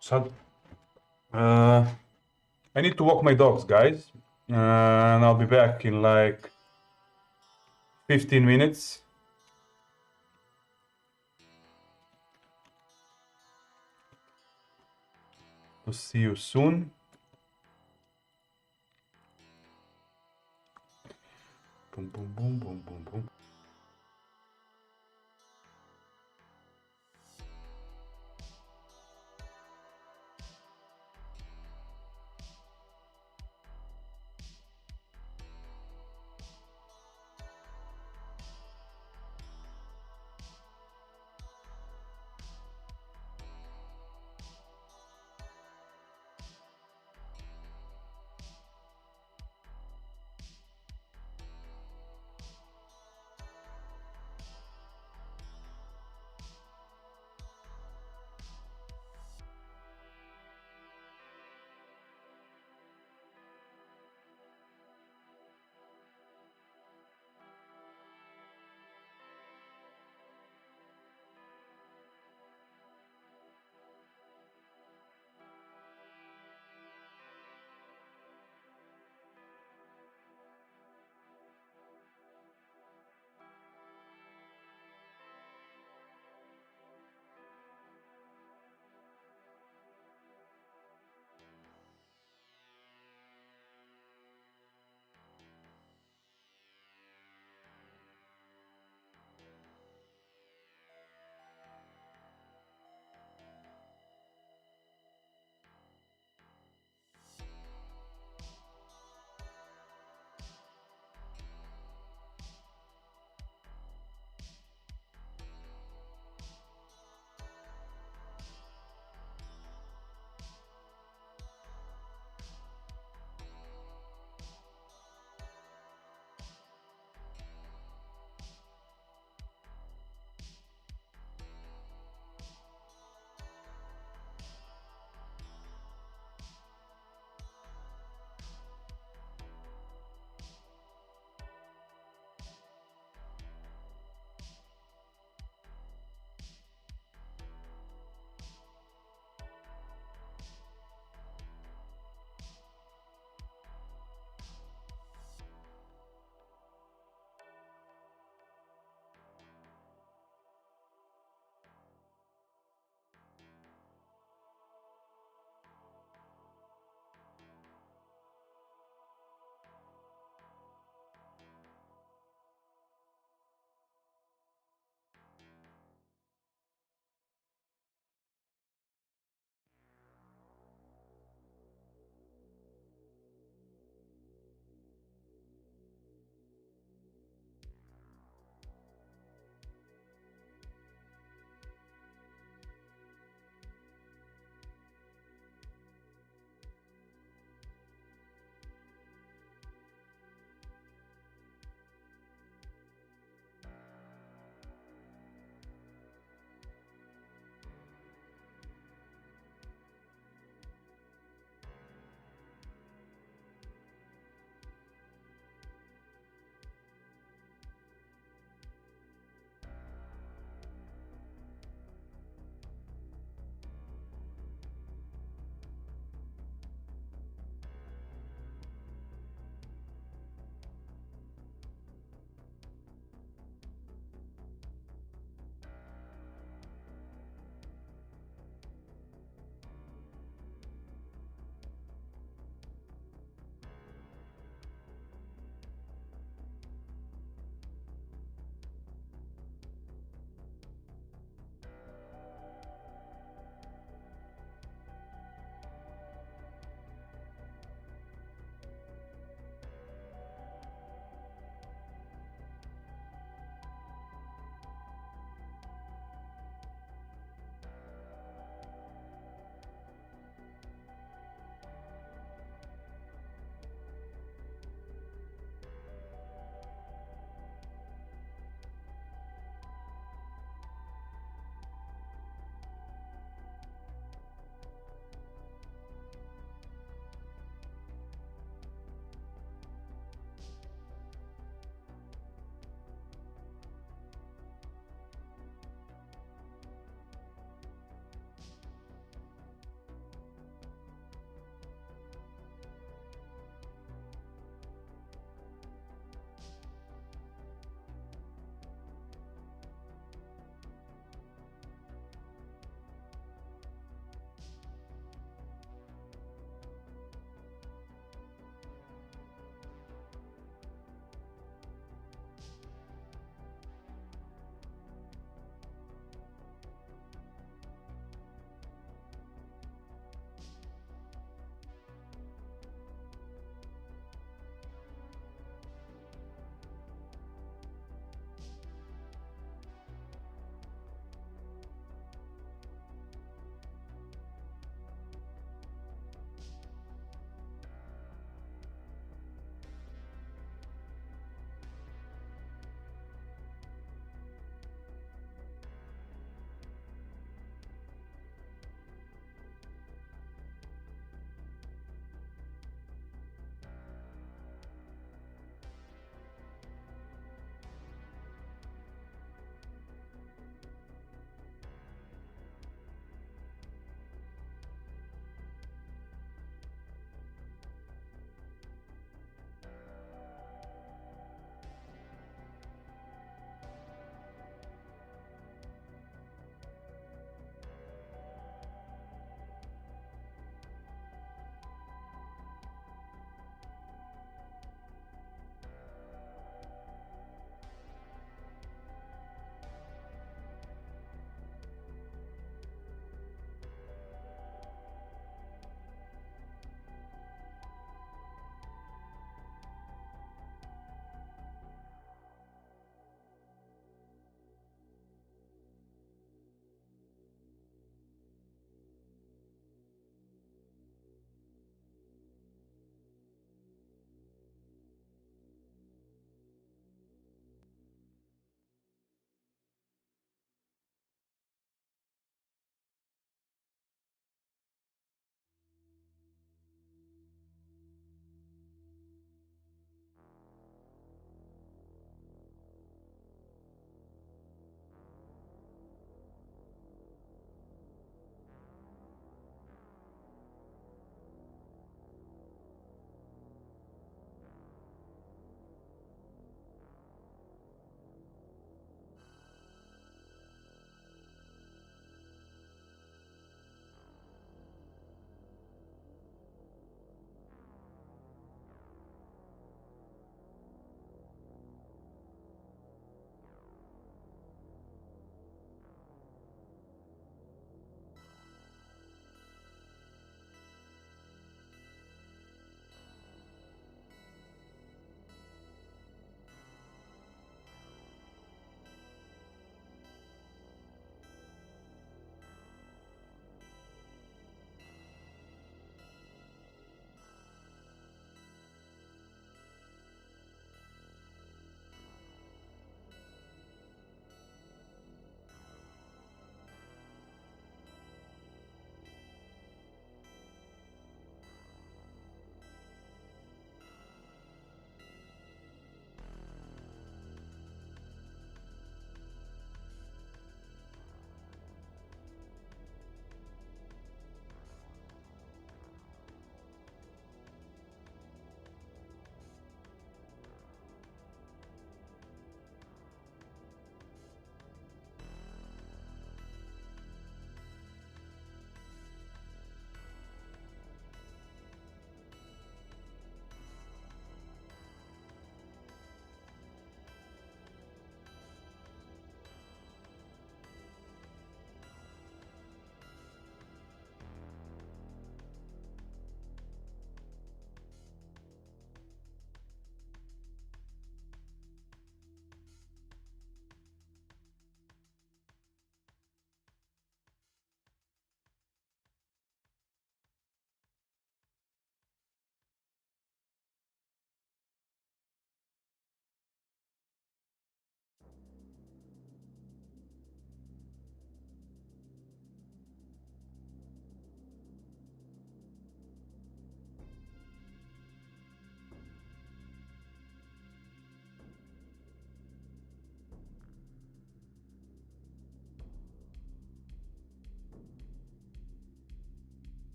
So, I need to walk my dogs, guys, and I'll be back in like 15 minutes. To see you soon. Boom, boom, boom, boom, boom, boom.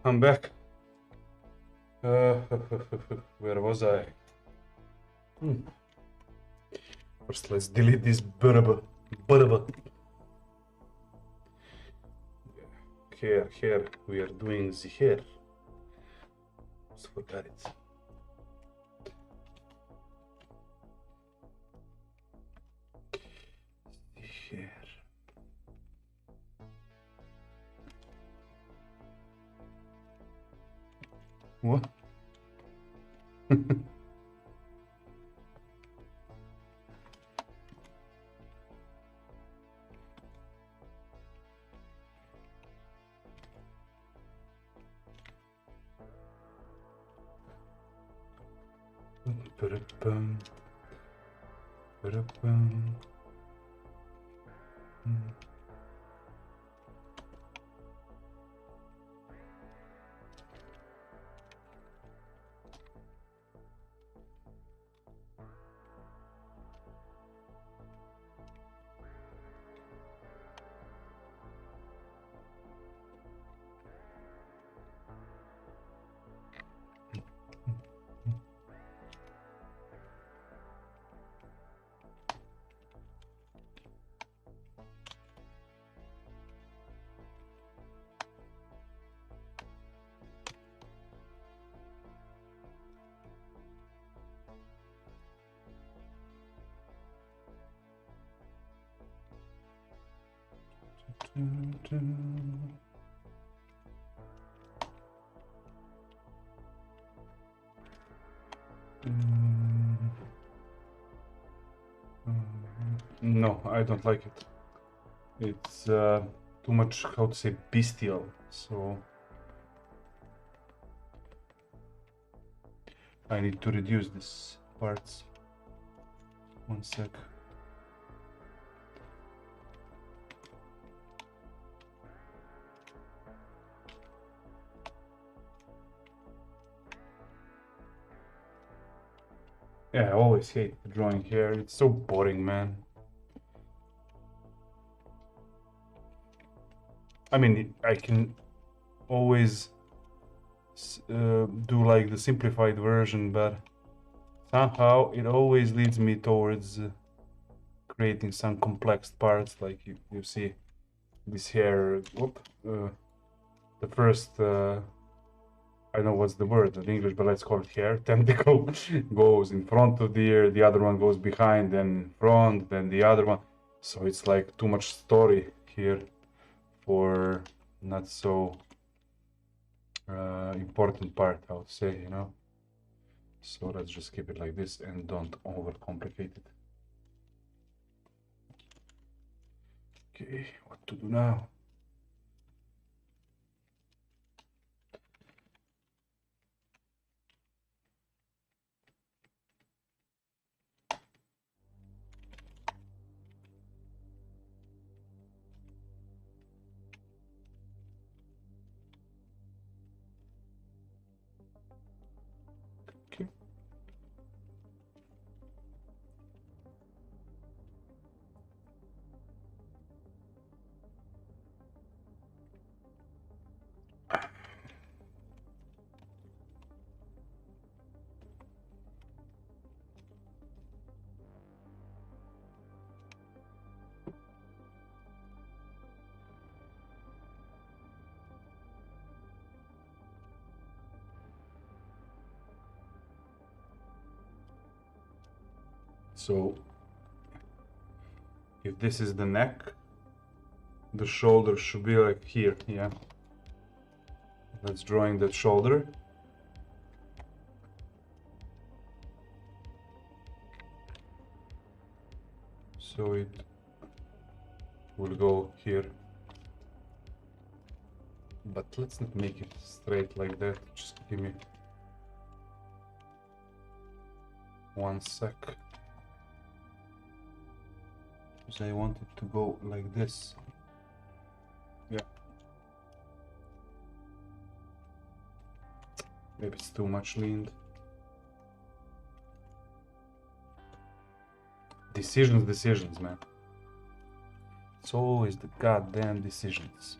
I'm back. Where was I? First, let's delete this burba. Here, we are doing the hair. Just forgot it. The hair. What? Ba-da-bum. Ba-da-bum. No, I don't like it. It's too much, how to say, bestial. So I need to reduce these parts. One sec. Yeah, I always hate drawing hair. It's so boring, man. I mean, I can always do like the simplified version, but somehow it always leads me towards creating some complex parts. Like you see this hair. The first I know what's the word in English, but let's call it hair. Tentacle goes in front of the ear, the other one goes behind, then front, then the other one. So it's like too much story here for not so important part, I would say, you know. So let's just keep it like this and don't overcomplicate it. Okay, what to do now? Okay. So if this is the neck, the shoulder should be like here, yeah. Let's drawing that shoulder. So it will go here. But let's not make it straight like that. Just give me 1 sec. Because I want it to go like this. Yeah. Maybe it's too much leaned. Decisions, man. It's always the goddamn decisions.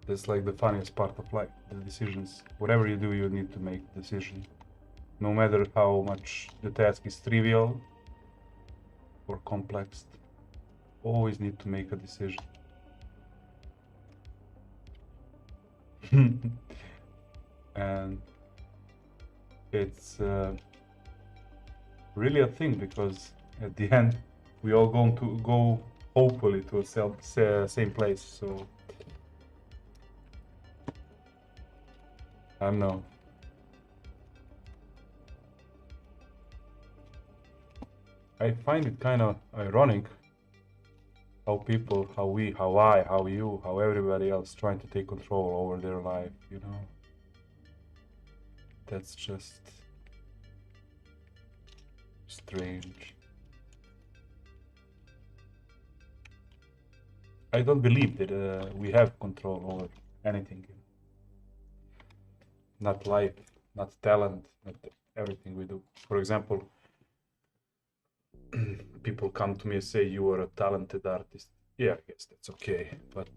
That's like the funniest part of life, the decisions. Whatever you do, you need to make a decision. No matter how much the task is trivial or complex, always need to make a decision. And it's really a thing, because at the end we all going to go hopefully to a same place. So I don't know. I find it kind of ironic how people, how we, how I, how you, how everybody else trying to take control over their life, you know? That's just strange. I don't believe that we have control over anything. Not life, not talent, not everything we do. For example, people come to me and say, you are a talented artist. Yeah, I guess that's okay. But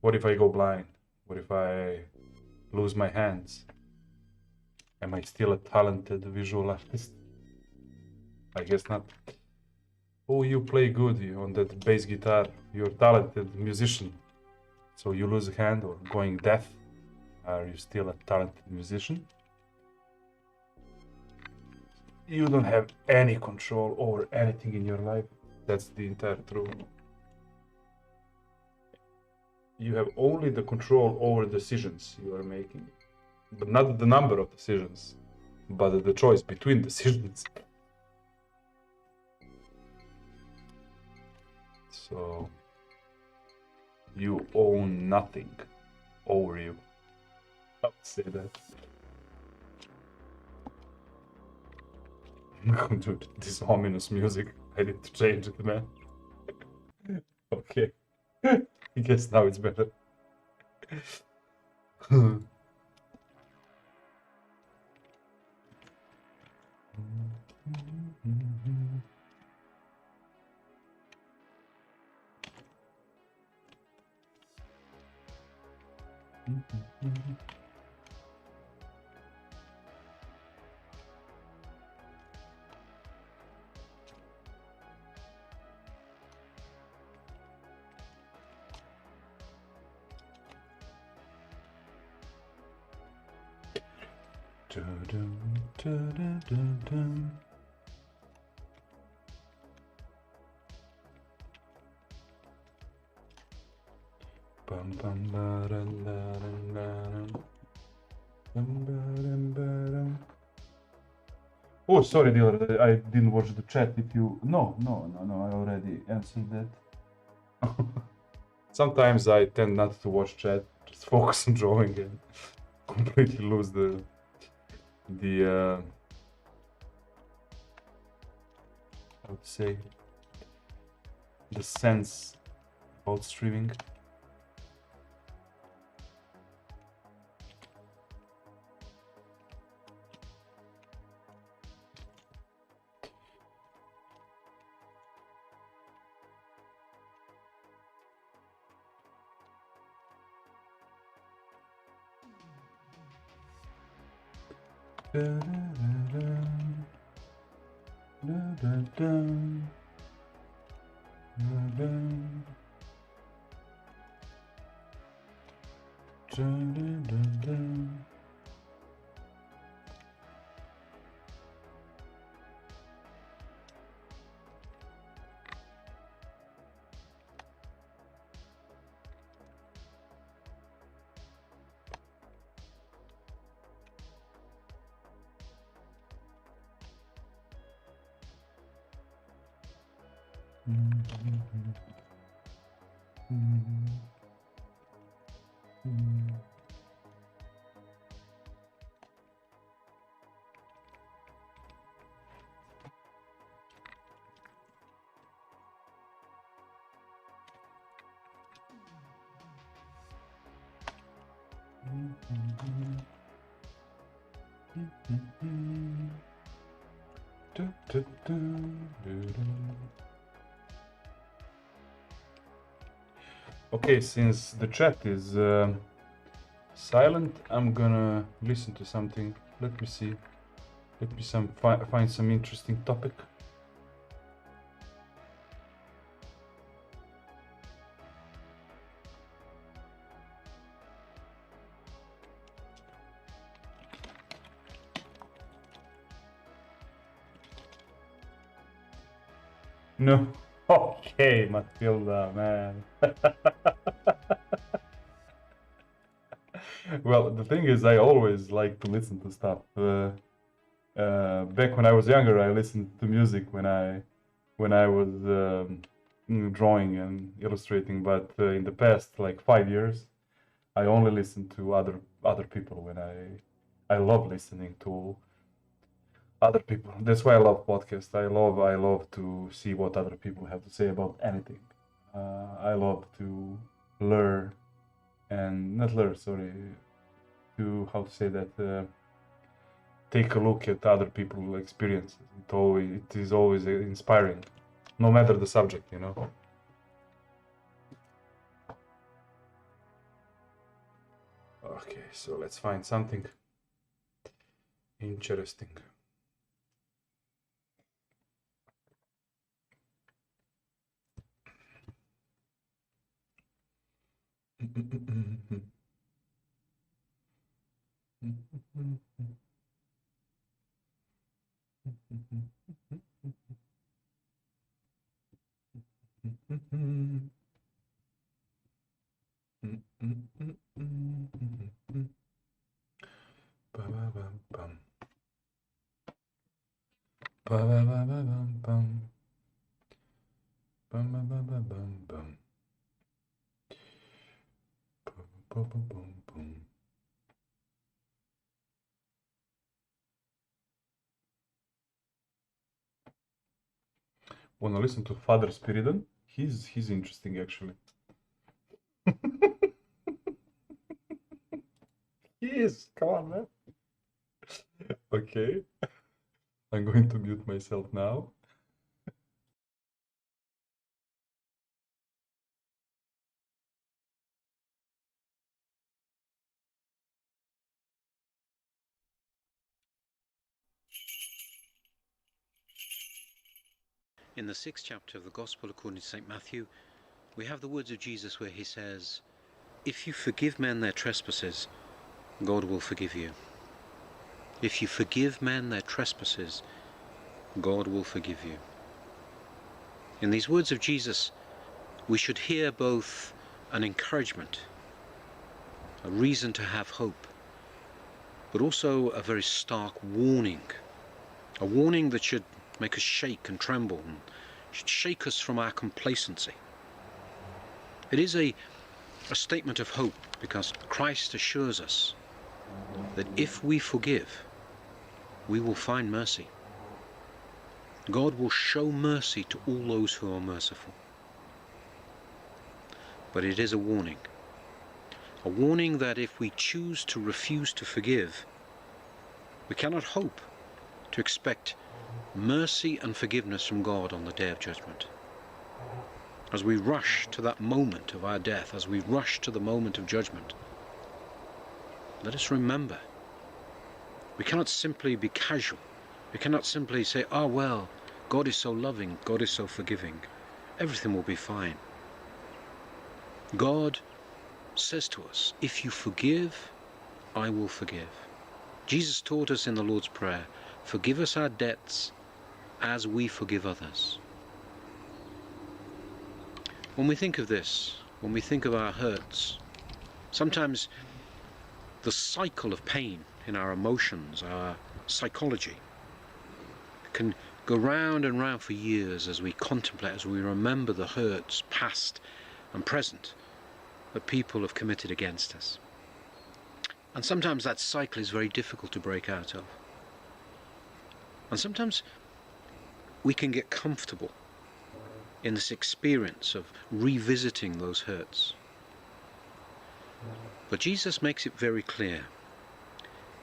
what if I go blind? What if I lose my hands? Am I still a talented visual artist? I guess not. Oh, you play good on that bass guitar. You're a talented musician. So you lose a hand or going deaf. Are you still a talented musician? You don't have any control over anything in your life. That's the entire truth. You have only the control over decisions you are making, but not the number of decisions, but the choice between decisions. So you own nothing over you. I would say that. Dude, this ominous music, I need to change it, man. Okay. I guess now it's better. Oh, sorry, dealer. I didn't watch the chat. If you no, I already answered that. Sometimes I tend not to watch chat, just focus on drawing and completely lose the I would say the sense about streaming. Okay, since the chat is silent, I'm gonna listen to something. Let me see. Let me find some interesting topic. No. Okay, Matilda, man. Well, the thing is, I always like to listen to stuff. Back when I was younger, I listened to music when I was drawing and illustrating. But in the past, like 5 years, I only listen to other people when I love listening to other people. That's why I love podcasts. I love to see what other people have to say about anything. I love to learn and not learn, sorry, to how to say that. Take a look at other people's experiences. It is always inspiring, no matter the subject, you know. Okay, so let's find something interesting. Wanna listen to Father Spiridon? He's interesting actually. He is. Come on, man. Okay. I'm going to mute myself now. In the 6th chapter of the Gospel according to St. Matthew, we have the words of Jesus where he says, "If you forgive men their trespasses, God will forgive you. If you forgive men their trespasses, God will forgive you." In these words of Jesus, we should hear both an encouragement, a reason to have hope, but also a very stark warning, a warning that should make us shake and tremble and should shake us from our complacency. It is a statement of hope because Christ assures us that if we forgive, we will find mercy. God will show mercy to all those who are merciful. But it is a warning that if we choose to refuse to forgive, we cannot hope to expect mercy and forgiveness from God on the day of judgment. As we rush to that moment of our death, as we rush to the moment of judgment, let us remember, we cannot simply be casual. We cannot simply say, "Oh well, God is so loving, God is so forgiving, everything will be fine." God says to us, "If you forgive, I will forgive." Jesus taught us in the Lord's Prayer, "Forgive us our debts as we forgive others." When we think of this, when we think of our hurts, sometimes the cycle of pain in our emotions, our psychology, can go round and round for years as we contemplate, as we remember the hurts, past and present, that people have committed against us. And sometimes that cycle is very difficult to break out of. And sometimes we can get comfortable in this experience of revisiting those hurts. But Jesus makes it very clear,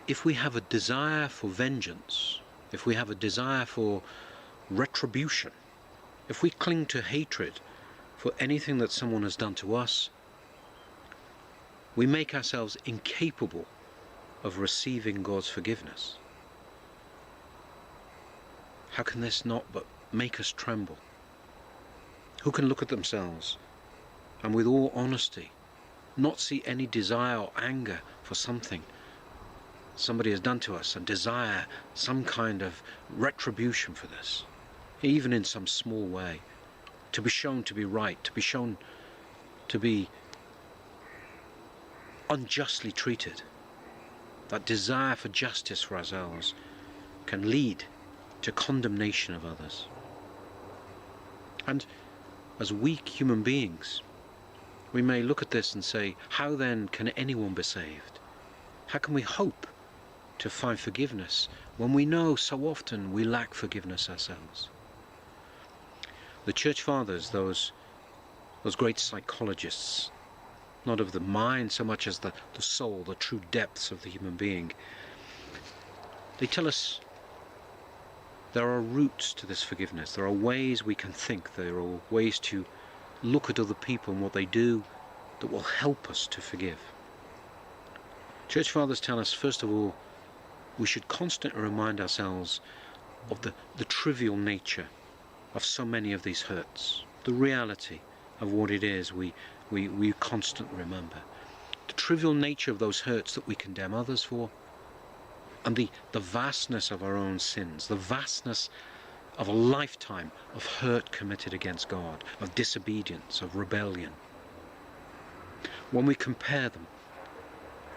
if we have a desire for vengeance, if we have a desire for retribution, if we cling to hatred for anything that someone has done to us, we make ourselves incapable of receiving God's forgiveness, how can this not but make us tremble? Who can look at themselves and with all honesty not see any desire or anger for something somebody has done to us and desire some kind of retribution for this, even in some small way, to be shown to be right, to be shown to be unjustly treated? That desire for justice for ourselves can lead to condemnation of others. And as weak human beings, we may look at this and say, how then can anyone be saved? How can we hope to find forgiveness when we know so often we lack forgiveness ourselves? The Church Fathers, those great psychologists, not of the mind so much as the soul, the true depths of the human being, they tell us there are routes to this forgiveness. There are ways we can think. There are ways to look at other people and what they do that will help us to forgive. Church Fathers tell us, first of all, we should constantly remind ourselves of the trivial nature of so many of these hurts, the reality of what it is we constantly remember, the trivial nature of those hurts that we condemn others for, and the vastness of our own sins, the vastness of a lifetime of hurt committed against God, of disobedience, of rebellion. When we compare them,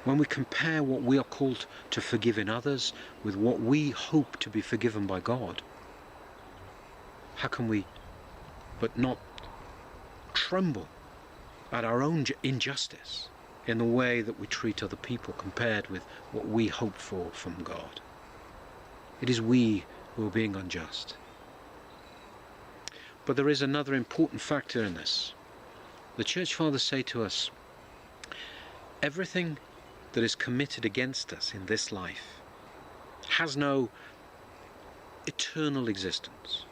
when we compare what we are called to forgive in others with what we hope to be forgiven by God, how can we but not tremble at our own injustice in the way that we treat other people compared with what we hope for from God? It is we who are being unjust. But there is another important factor in this. The Church Fathers say to us, everything that is committed against us in this life has no eternal existence.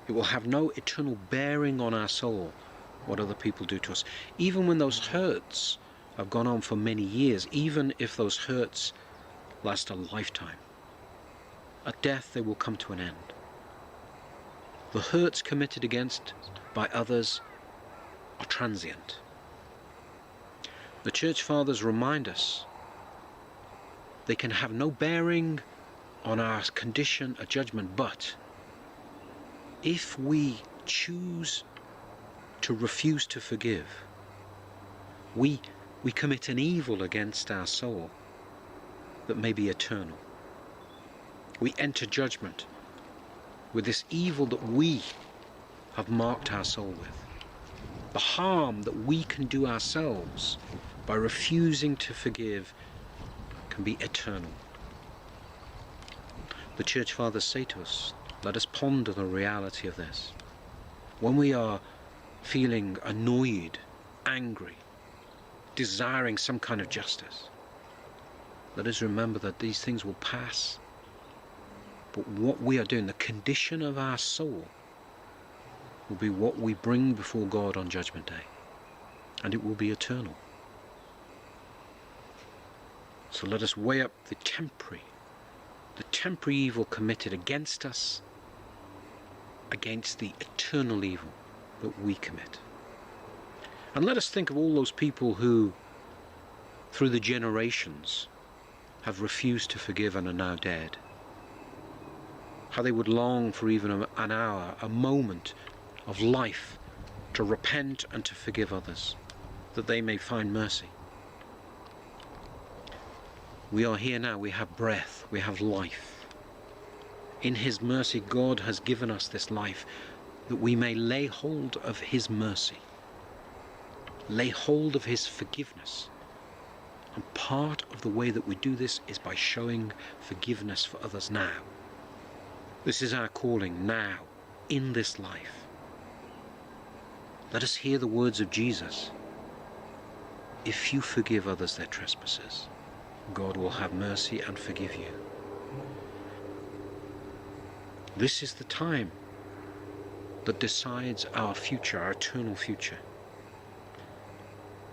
It will have no eternal bearing on our soul, what other people do to us. Even when those hurts have gone on for many years, even if those hurts last a lifetime, at death they will come to an end. The hurts committed against by others are transient. The Church Fathers remind us they can have no bearing on our condition at judgment, but if we choose to refuse to forgive, we commit an evil against our soul that may be eternal. We enter judgment with this evil that we have marked our soul with. The harm that we can do ourselves by refusing to forgive can be eternal. The Church Fathers say to us, let us ponder the reality of this. When we are feeling annoyed, angry, desiring some kind of justice, let us remember that these things will pass. But what we are doing, the condition of our soul, will be what we bring before God on Judgment Day. And it will be eternal. So let us weigh up the temporary evil committed against us against the eternal evil that we commit. And let us think of all those people who, through the generations, have refused to forgive and are now dead. How they would long for even an hour, a moment of life to repent and to forgive others, that they may find mercy. We are here now, we have breath, we have life. In His mercy, God has given us this life that we may lay hold of His mercy, lay hold of His forgiveness. And part of the way that we do this is by showing forgiveness for others now. This is our calling now, in this life. Let us hear the words of Jesus. If you forgive others their trespasses, God will have mercy and forgive you. This is the time that decides our future, our eternal future.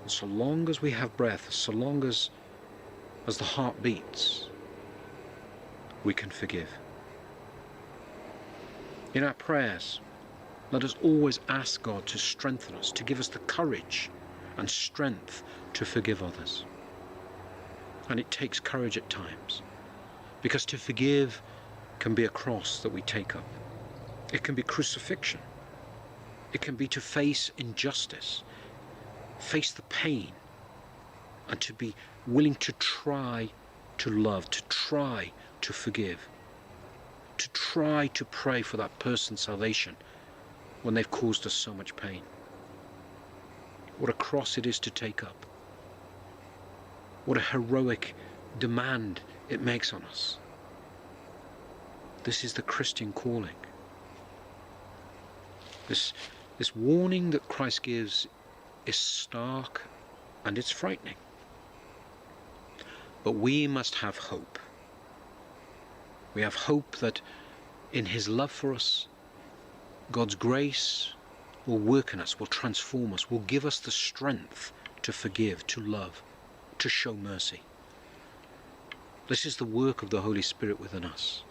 And so long as we have breath, so long as the heart beats, we can forgive. In our prayers, let us always ask God to strengthen us, to give us the courage and strength to forgive others. And it takes courage at times, because to forgive can be a cross that we take up. It can be crucifixion. It can be to face injustice, face the pain, and to be willing to try to love, to try to forgive, to try to pray for that person's salvation when they've caused us so much pain. What a cross it is to take up. What a heroic demand it makes on us. This is the Christian calling. This warning that Christ gives is stark and it's frightening. But we must have hope. We have hope that in His love for us, God's grace will work in us, will transform us, will give us the strength to forgive, to love, to show mercy. This is the work of the Holy Spirit within us.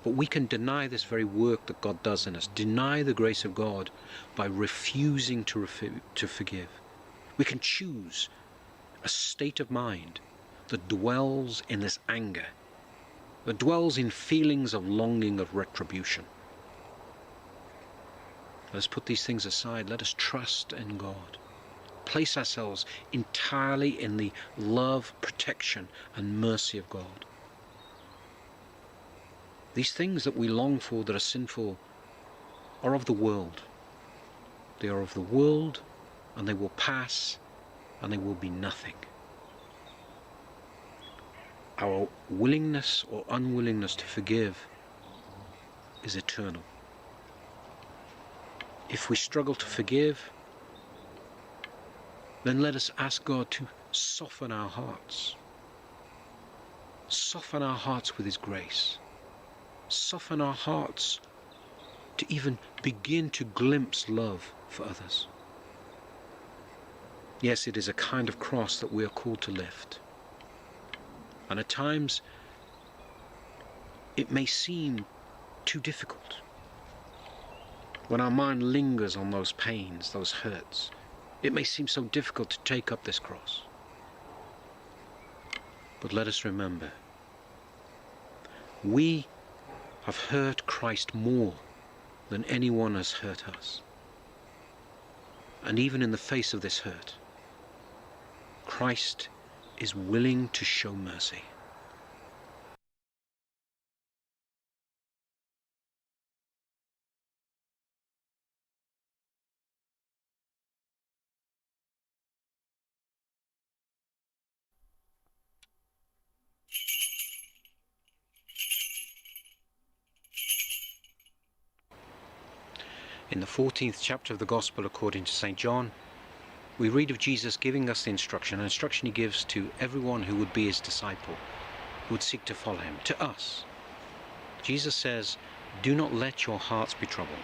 But we can deny this very work that God does in us, deny the grace of God by refusing to forgive. We can choose a state of mind that dwells in this anger, that dwells in feelings of longing, of retribution. Let us put these things aside. Let us trust in God. Place ourselves entirely in the love, protection, and mercy of God. These things that we long for that are sinful are of the world. They are of the world, and they will pass, and they will be nothing. Our willingness or unwillingness to forgive is eternal. If we struggle to forgive, then let us ask God to soften our hearts. Soften our hearts with His grace. Soften our hearts to even begin to glimpse love for others. Yes, it is a kind of cross that we are called to lift. And at times, it may seem too difficult. When our mind lingers on those pains, those hurts, it may seem so difficult to take up this cross. But let us remember, we have hurt Christ more than anyone has hurt us. And even in the face of this hurt, Christ is willing to show mercy. In the 14th chapter of the Gospel according to St. John, we read of Jesus giving us the instruction, an instruction He gives to everyone who would be His disciple, who would seek to follow Him, to us. Jesus says, "Do not let your hearts be troubled.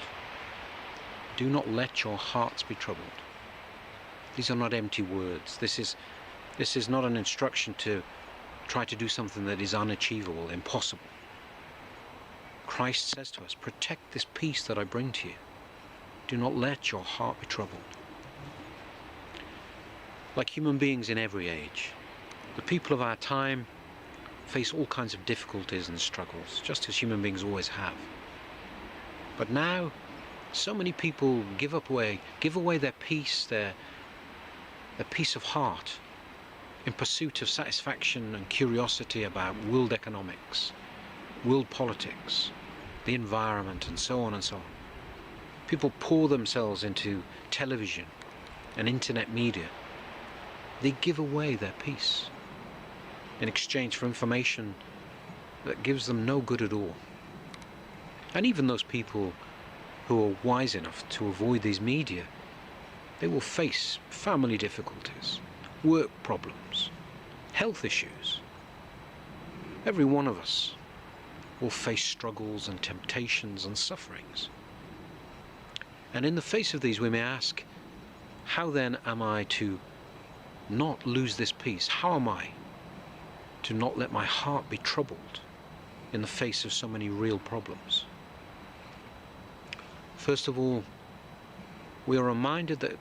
Do not let your hearts be troubled." These are not empty words. This is not an instruction to try to do something that is unachievable, impossible. Christ says to us, protect this peace that I bring to you. Do not let your heart be troubled. Like human beings in every age, the people of our time face all kinds of difficulties and struggles, just as human beings always have. But now, so many people give away their peace, their peace of heart, in pursuit of satisfaction and curiosity about world economics, world politics, the environment, and so on and so on. People pour themselves into television and internet media. They give away their peace in exchange for information that gives them no good at all. And even those people who are wise enough to avoid these media, they will face family difficulties, work problems, health issues. Every one of us will face struggles and temptations and sufferings. And in the face of these, we may ask, how then am I to not lose this peace? How am I to not let my heart be troubled in the face of so many real problems? First of all, we are reminded that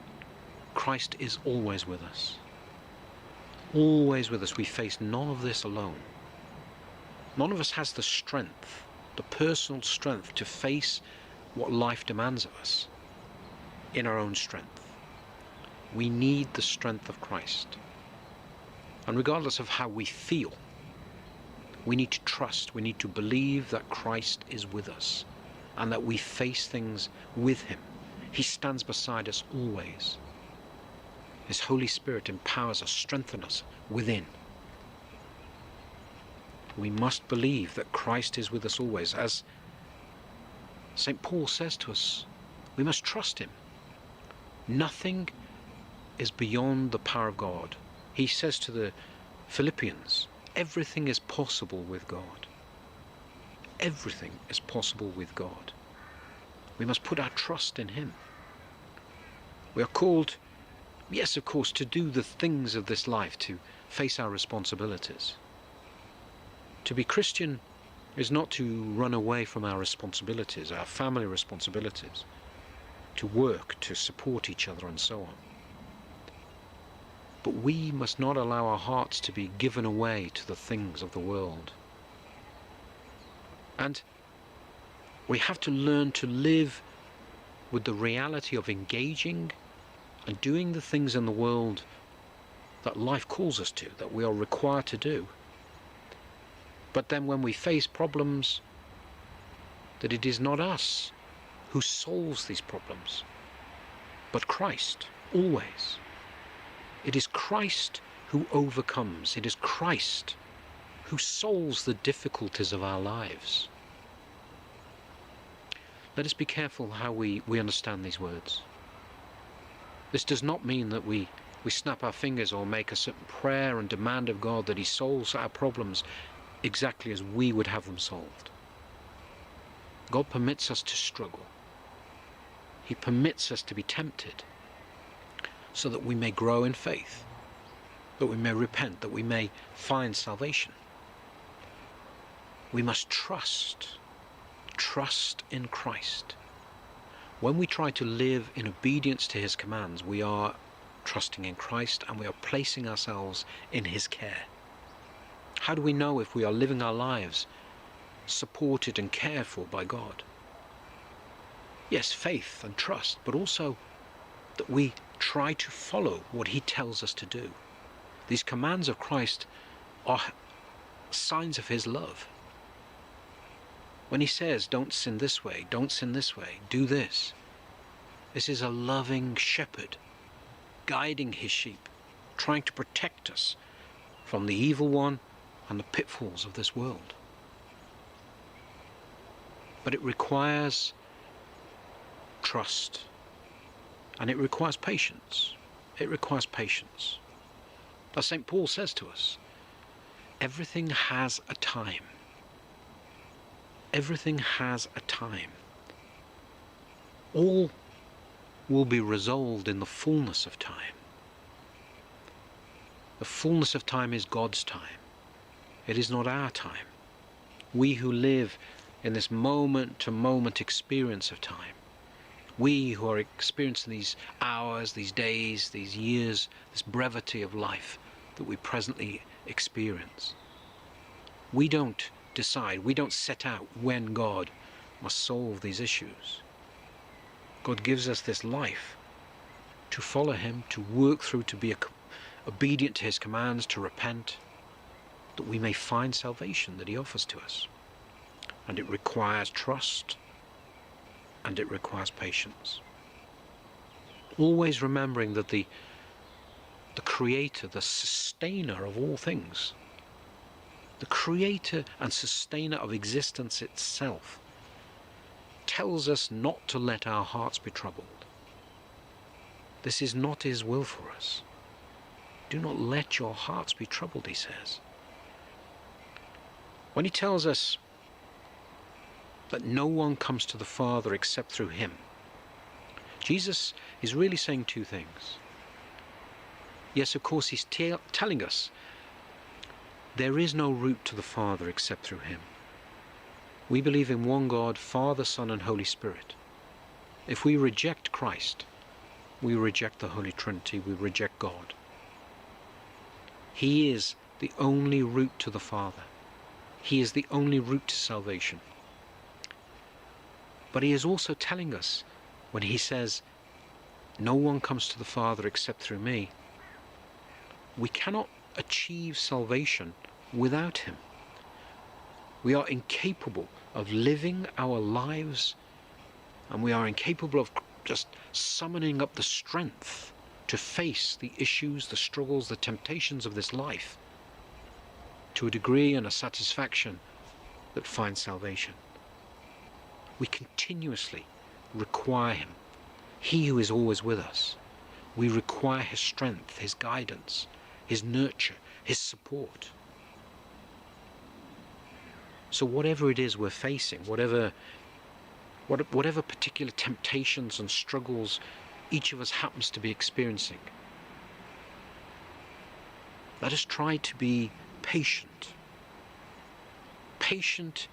Christ is always with us. Always with us. We face none of this alone. None of us has the strength, the personal strength to face what life demands of us in our own strength. We need the strength of Christ. And regardless of how we feel, we need to trust, we need to believe that Christ is with us and that we face things with him. He stands beside us always. His Holy Spirit empowers us, strengthens us within. We must believe that Christ is with us always. As St. Paul says to us, we must trust him. Nothing is beyond the power of God. He says to the Philippians, everything is possible with God. Everything is possible with God. We must put our trust in him. We are called, yes, of course, to do the things of this life, to face our responsibilities. To be Christian is not to run away from our responsibilities, our family responsibilities, to work, to support each other and so on. But we must not allow our hearts to be given away to the things of the world. And we have to learn to live with the reality of engaging and doing the things in the world that life calls us to, that we are required to do. But then when we face problems, that it is not us who solves these problems, but Christ, always. It is Christ who overcomes. It is Christ who solves the difficulties of our lives. Let us be careful how we understand these words. This does not mean that we snap our fingers or make a certain prayer and demand of God that he solves our problems exactly as we would have them solved. God permits us to struggle. He permits us to be tempted so that we may grow in faith, that we may repent, that we may find salvation. We must trust in Christ. When we try to live in obedience to his commands, we are trusting in Christ and we are placing ourselves in his care. How do we know if we are living our lives supported and cared for by God? Yes, faith and trust, but also that we try to follow what he tells us to do. These commands of Christ are signs of his love. When he says, don't sin this way, don't sin this way, do this. This is a loving shepherd guiding his sheep, trying to protect us from the evil one and the pitfalls of this world. But it requires trust, and it requires patience. It requires patience. As St. Paul says to us, everything has a time. Everything has a time. All will be resolved in the fullness of time. The fullness of time is God's time. It is not our time. We who live in this moment-to-moment experience of time, we who are experiencing these hours, these days, these years, this brevity of life that we presently experience, we don't decide, we don't set out when God must solve these issues. God gives us this life to follow him, to work through, to be obedient to his commands, to repent, that we may find salvation that he offers to us. And it requires trust, and it requires patience. Always remembering that the creator, the sustainer of all things, the creator and sustainer of existence itself, tells us not to let our hearts be troubled. This is not his will for us. Do not let your hearts be troubled, he says. When he tells us that no one comes to the Father except through him, Jesus is really saying two things. Yes, of course, he's telling us there is no route to the Father except through him. We believe in one God, Father, Son, and Holy Spirit. If we reject Christ, we reject the Holy Trinity, we reject God. He is the only route to the Father. He is the only route to salvation. But he is also telling us, when he says, no one comes to the Father except through me, we cannot achieve salvation without him. We are incapable of living our lives, and we are incapable of just summoning up the strength to face the issues, the struggles, the temptations of this life to a degree and a satisfaction that finds salvation. We continuously require him, he who is always with us. We require his strength, his guidance, his nurture, his support. So whatever it is we're facing, whatever particular temptations and struggles each of us happens to be experiencing, let us try to be patient. Patient,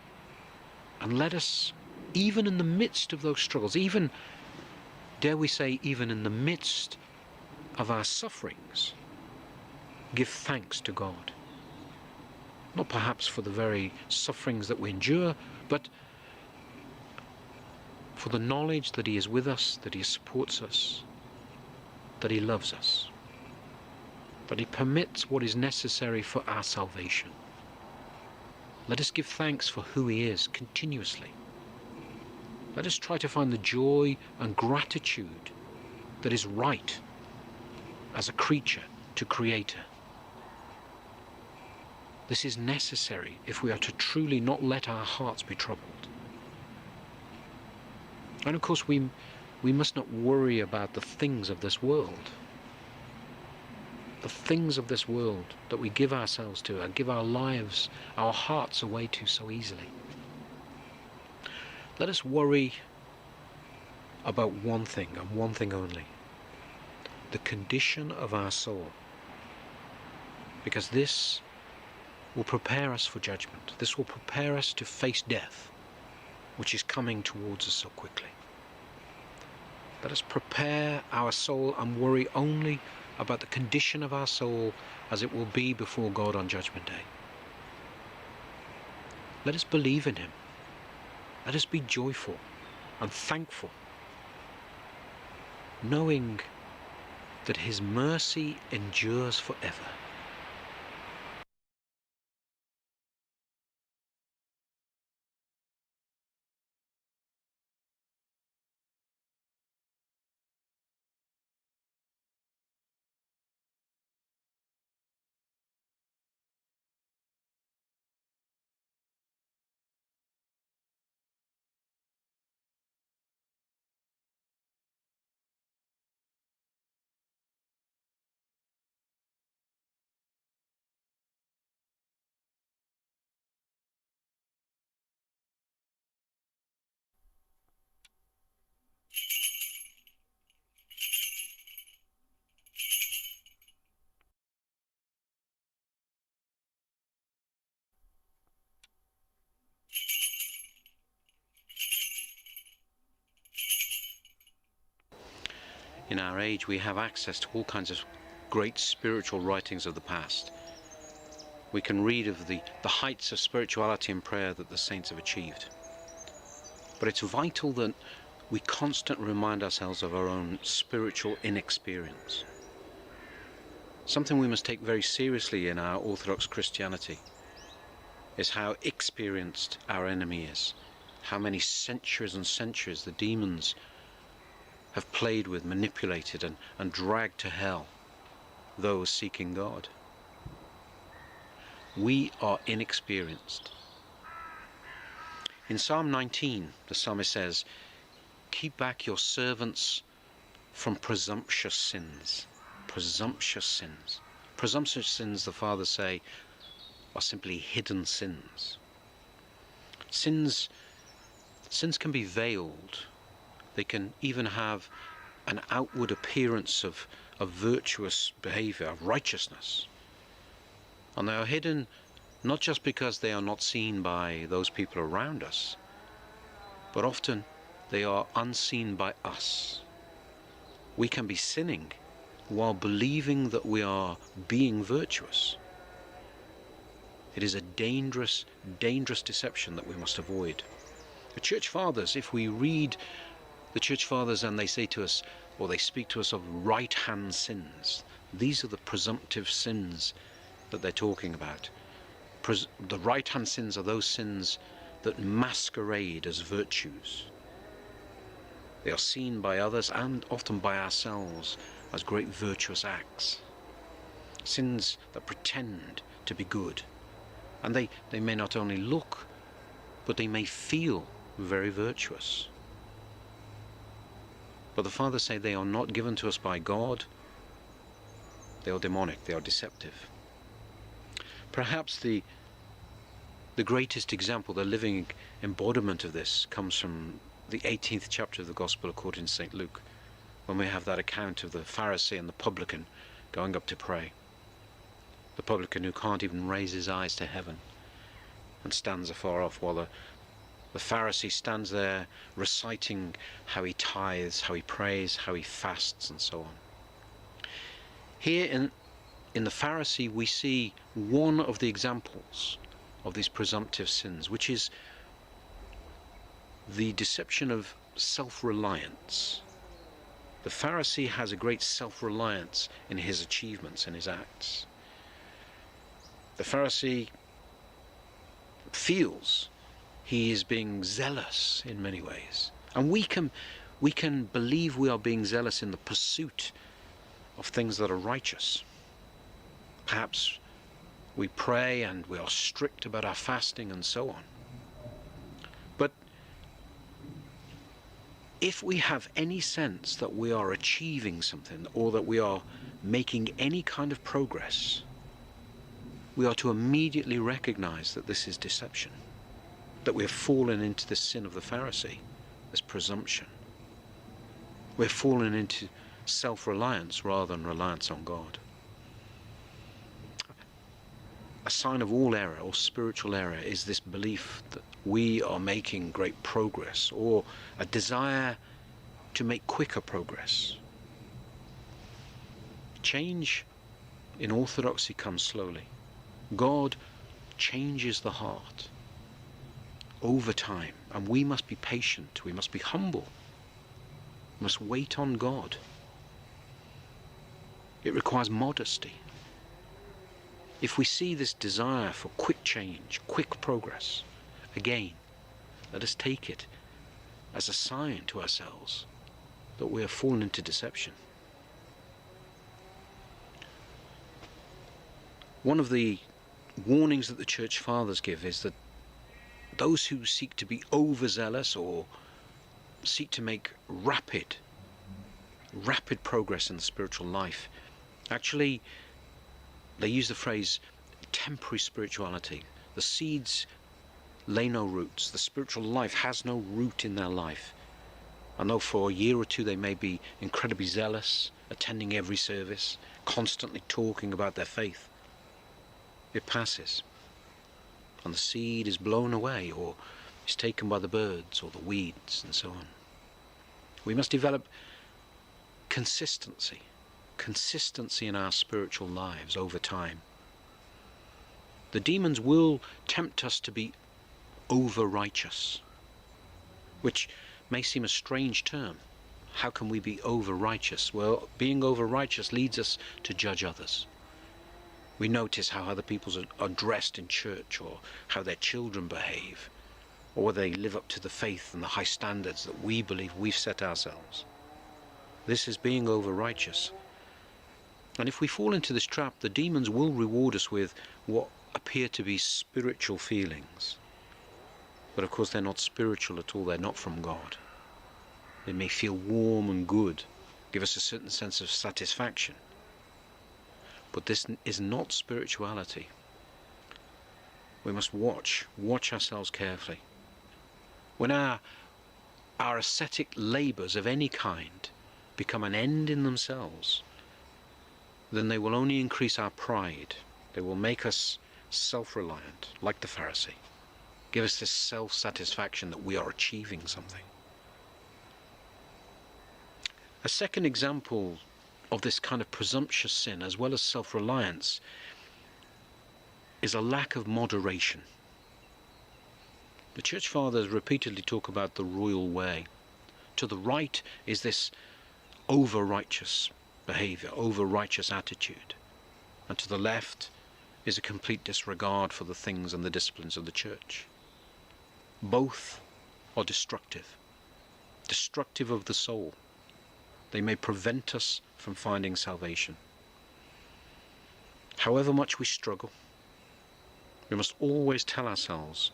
and let us, even in the midst of those struggles, even, dare we say, even in the midst of our sufferings, give thanks to God. Not perhaps for the very sufferings that we endure, but for the knowledge that he is with us, that he supports us, that he loves us, that he permits what is necessary for our salvation. Let us give thanks for who he is continuously. Let us try to find the joy and gratitude that is right as a creature to Creator. This is necessary if we are to truly not let our hearts be troubled. And of course we must not worry about the things of this world. The things of this world that we give ourselves to and give our lives, our hearts away to so easily. Let us worry about one thing and one thing only: the condition of our soul. Because this will prepare us for judgment. This will prepare us to face death, which is coming towards us so quickly. Let us prepare our soul and worry only about the condition of our soul as it will be before God on Judgment Day. Let us believe in him. Let us be joyful and thankful, knowing that his mercy endures forever. In our age, we have access to all kinds of great spiritual writings of the past. We can read of the heights of spirituality and prayer that the saints have achieved. But it's vital that we constantly remind ourselves of our own spiritual inexperience. Something we must take very seriously in our Orthodox Christianity is how experienced our enemy is, how many centuries and centuries the demons have played with, manipulated and dragged to hell those seeking God. We are inexperienced. In Psalm 19, the psalmist says, "Keep back your servants from presumptuous sins." Presumptuous sins. Presumptuous sins, the fathers say, are simply hidden sins. Sins can be veiled. They can even have an outward appearance of of virtuous behavior, of righteousness. And they are hidden not just because they are not seen by those people around us, but often they are unseen by us. We can be sinning while believing that we are being virtuous. It is a dangerous, dangerous deception that we must avoid. The Church Fathers, if we read the Church Fathers and they say to us, or they speak to us of right-hand sins, these are the presumptive sins that they're talking about. The right-hand sins are those sins that masquerade as virtues. They are seen by others and often by ourselves as great virtuous acts. Sins that pretend to be good. And they may not only look, but they may feel very virtuous. But the Fathers say they are not given to us by God. They are demonic, they are deceptive. Perhaps the greatest example, the living embodiment of this, comes from the 18th chapter of the Gospel according to St. Luke, when we have that account of the Pharisee and the publican going up to pray. The publican who can't even raise his eyes to heaven and stands afar off, while the Pharisee stands there reciting how he tithes, how he prays, how he fasts, and so on. Here in the Pharisee we see one of the examples of these presumptive sins, which is the deception of self-reliance. The Pharisee has a great self-reliance in his achievements, in his acts. The Pharisee feels he is being zealous in many ways. And we can believe we are being zealous in the pursuit of things that are righteous. Perhaps we pray and we are strict about our fasting and so on. But if we have any sense that we are achieving something or that we are making any kind of progress, we are to immediately recognize that this is deception, that we have fallen into the sin of the Pharisee, this presumption. We've fallen into self-reliance rather than reliance on God. A sign of all error or spiritual error is this belief that we are making great progress, or a desire to make quicker progress. Change in orthodoxy comes slowly. God changes the heart over time, and we must be patient, we must be humble, we must wait on God. It requires modesty. If we see this desire for quick change, quick progress, again, let us take it as a sign to ourselves that we have fallen into deception. One of the warnings that the Church Fathers give is that those who seek to be overzealous or seek to make rapid progress in the spiritual life, actually, they use the phrase temporary spirituality. The seeds lay no roots. The spiritual life has no root in their life. And though for a year or two they may be incredibly zealous, attending every service, constantly talking about their faith, it passes. And the seed is blown away or is taken by the birds or the weeds and so on. We must develop consistency in our spiritual lives over time. The demons will tempt us to be over-righteous, which may seem a strange term. How can we be over-righteous? Well, being over-righteous leads us to judge others. We notice how other people are dressed in church, or how their children behave, or whether they live up to the faith and the high standards that we believe we've set ourselves. This is being over-righteous. And if we fall into this trap, the demons will reward us with what appear to be spiritual feelings. But of course they're not spiritual at all, they're not from God. They may feel warm and good, give us a certain sense of satisfaction. But this is not spirituality. We must watch ourselves carefully. When our ascetic labours of any kind become an end in themselves, then they will only increase our pride. They will make us self-reliant, like the Pharisee. Give us this self-satisfaction that we are achieving something. A second example of this kind of presumptuous sin, as well as self-reliance, is a lack of moderation. The Church Fathers repeatedly talk about the royal way. To the right is this over-righteous behavior, over-righteous attitude. And to the left is a complete disregard for the things and the disciplines of the Church. Both are destructive of the soul. They may prevent us from finding salvation. However much we struggle, we must always tell ourselves,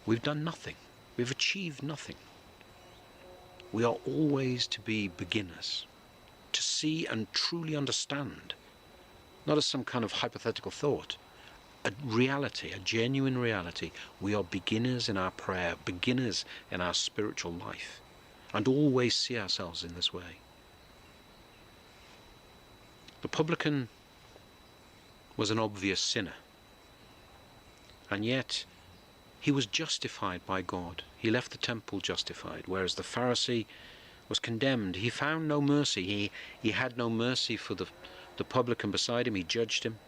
we've done nothing, we've achieved nothing. We are always to be beginners, to see and truly understand, not as some kind of hypothetical thought, a reality, a genuine reality. We are beginners in our prayer, beginners in our spiritual life, and always see ourselves in this way. The publican was an obvious sinner, and yet he was justified by God. He left the temple justified, whereas the Pharisee was condemned. He found no mercy. He had no mercy for the publican beside him. He judged him,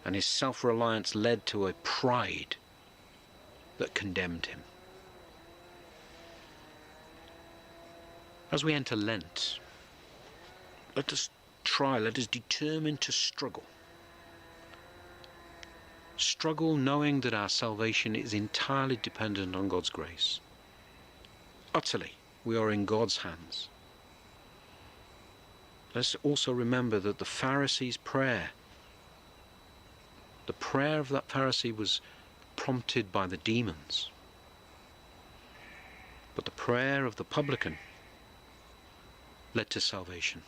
and his self-reliance led to a pride that condemned him. As we enter Lent, let us determine to struggle. Struggle knowing that our salvation is entirely dependent on God's grace. Utterly, we are in God's hands. Let's also remember that the Pharisee's prayer, the prayer of that Pharisee was prompted by the demons. But the prayer of the publican led to salvation.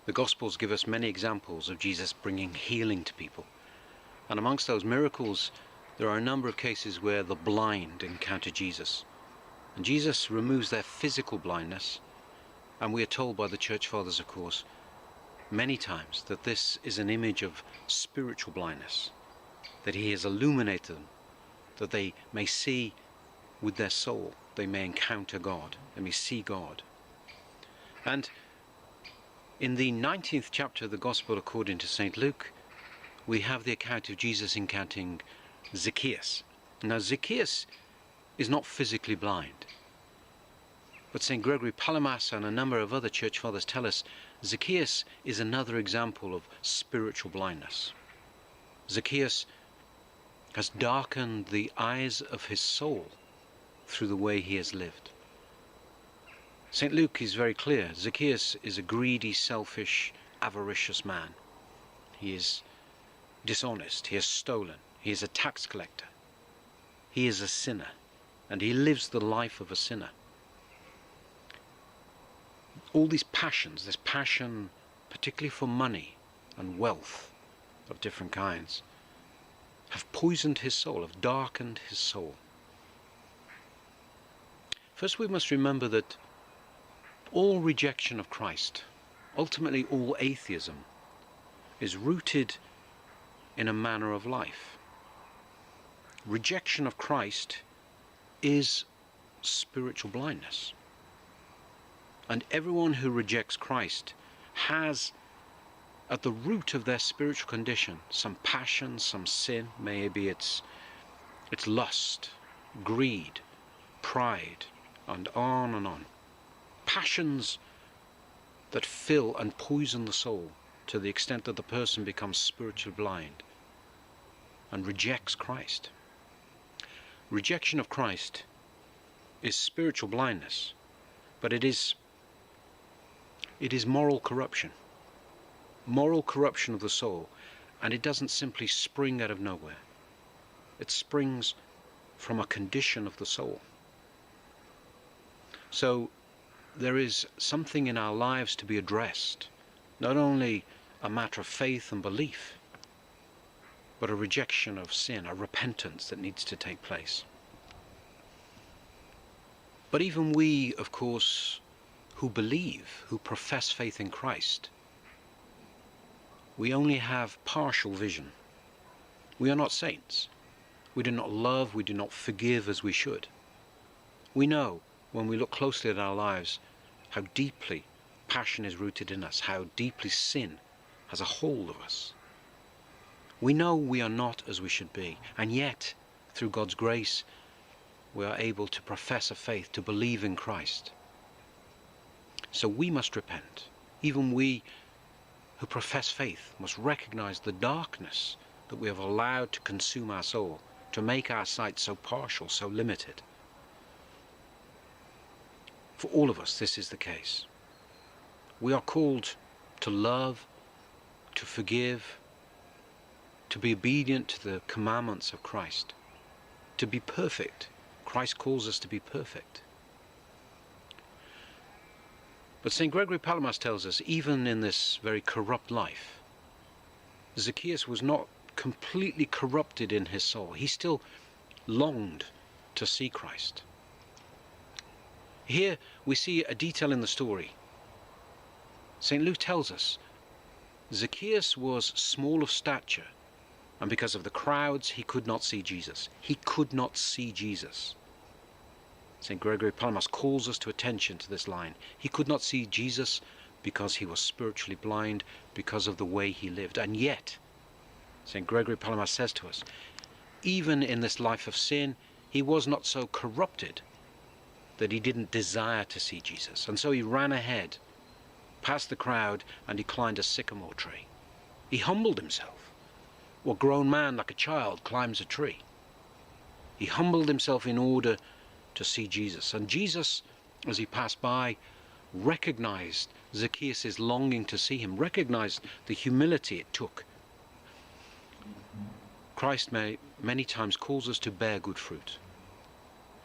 The Gospels give us many examples of Jesus bringing healing to people. And amongst those miracles, there are a number of cases where the blind encounter Jesus. And Jesus removes their physical blindness. And we are told by the Church Fathers, of course, many times that this is an image of spiritual blindness, that he has illuminated them, that they may see with their soul, they may encounter God, they may see God. And in the 19th chapter of the Gospel according to St. Luke, we have the account of Jesus encountering Zacchaeus. Now, Zacchaeus is not physically blind, but St. Gregory Palamas and a number of other church fathers tell us Zacchaeus is another example of spiritual blindness. Zacchaeus has darkened the eyes of his soul through the way he has lived. St. Luke is very clear. Zacchaeus is a greedy, selfish, avaricious man. He is dishonest. He has stolen. He is a tax collector. He is a sinner, and he lives the life of a sinner. All these passions, this passion particularly for money and wealth of different kinds, have poisoned his soul, have darkened his soul. First, we must remember that all rejection of Christ, ultimately all atheism, is rooted in a manner of life. Rejection of Christ is spiritual blindness. And everyone who rejects Christ has at the root of their spiritual condition some passion, some sin. Maybe it's lust, greed, pride, and on and on. Passions that fill and poison the soul to the extent that the person becomes spiritually blind and rejects Christ. Rejection of Christ is spiritual blindness, but it is moral corruption of the soul. And it doesn't simply spring out of nowhere. It springs from a condition of the soul. So there is something in our lives to be addressed, not only a matter of faith and belief, but a rejection of sin, a repentance that needs to take place. But even we, of course, who believe, who profess faith in Christ, we only have partial vision. We are not saints. We do not love, we do not forgive as we should. We know, when we look closely at our lives, how deeply passion is rooted in us, how deeply sin has a hold of us. We know we are not as we should be, and yet, through God's grace, we are able to profess a faith, to believe in Christ. So we must repent. Even we who profess faith must recognize the darkness that we have allowed to consume our soul, to make our sight so partial, so limited. For all of us, this is the case. We are called to love, to forgive, to be obedient to the commandments of Christ, to be perfect. Christ calls us to be perfect. But St. Gregory Palamas tells us, even in this very corrupt life, Zacchaeus was not completely corrupted in his soul. He still longed to see Christ. Here we see a detail in the story. St. Luke tells us Zacchaeus was small of stature, and because of the crowds he could not see Jesus. He could not see Jesus. St. Gregory Palamas calls us to attention to this line. He could not see Jesus because he was spiritually blind, because of the way he lived. And yet, St. Gregory Palamas says to us, even in this life of sin, he was not so corrupted that he didn't desire to see Jesus. And so he ran ahead, past the crowd, and he climbed a sycamore tree. He humbled himself. What grown man like a child climbs a tree? He humbled himself in order to see Jesus. And Jesus, as he passed by, recognized Zacchaeus' longing to see him, recognized the humility it took. Christ many times calls us to bear good fruit.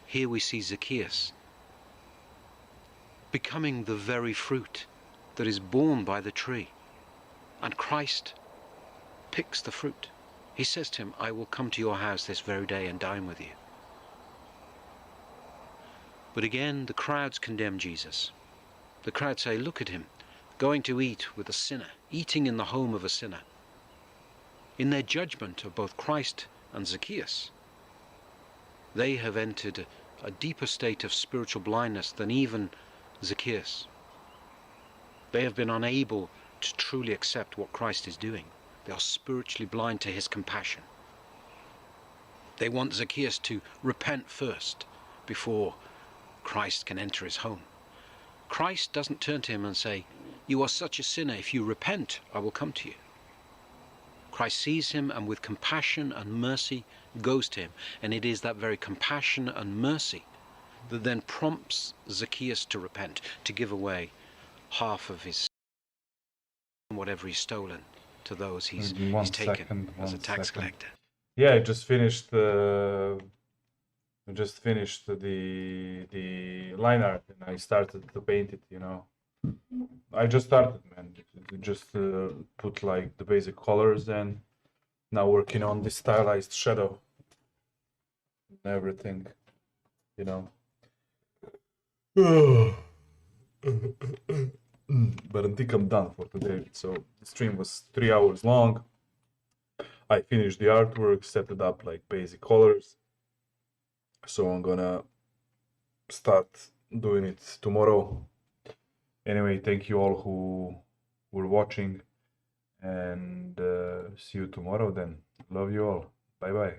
Here we see Zacchaeus becoming the very fruit that is borne by the tree. And Christ picks the fruit. He says to him, I will come to your house this very day and dine with you. But again, the crowds condemn Jesus. The crowd say, look at him, going to eat with a sinner, eating in the home of a sinner. In their judgment of both Christ and Zacchaeus, they have entered a deeper state of spiritual blindness than even Zacchaeus. They have been unable to truly accept what Christ is doing. They are spiritually blind to his compassion. They want Zacchaeus to repent first before Christ can enter his home. Christ doesn't turn to him and say, you are such a sinner, if you repent, I will come to you. Christ sees him and with compassion and mercy goes to him. And it is that very compassion and mercy that then prompts Zacchaeus to repent, to give away half of his whatever he's stolen to those he's taken as a tax collector. Yeah, I just finished the line art and I started to paint it. I just started, man. Just put like the basic colors and now working on the stylized shadow and everything. But I think I'm done for today. So the stream was 3 hours long. I finished the artwork, set it up like basic colors. So I'm gonna start doing it tomorrow. Anyway, thank you all who were watching and see you tomorrow then. Love you all. Bye bye.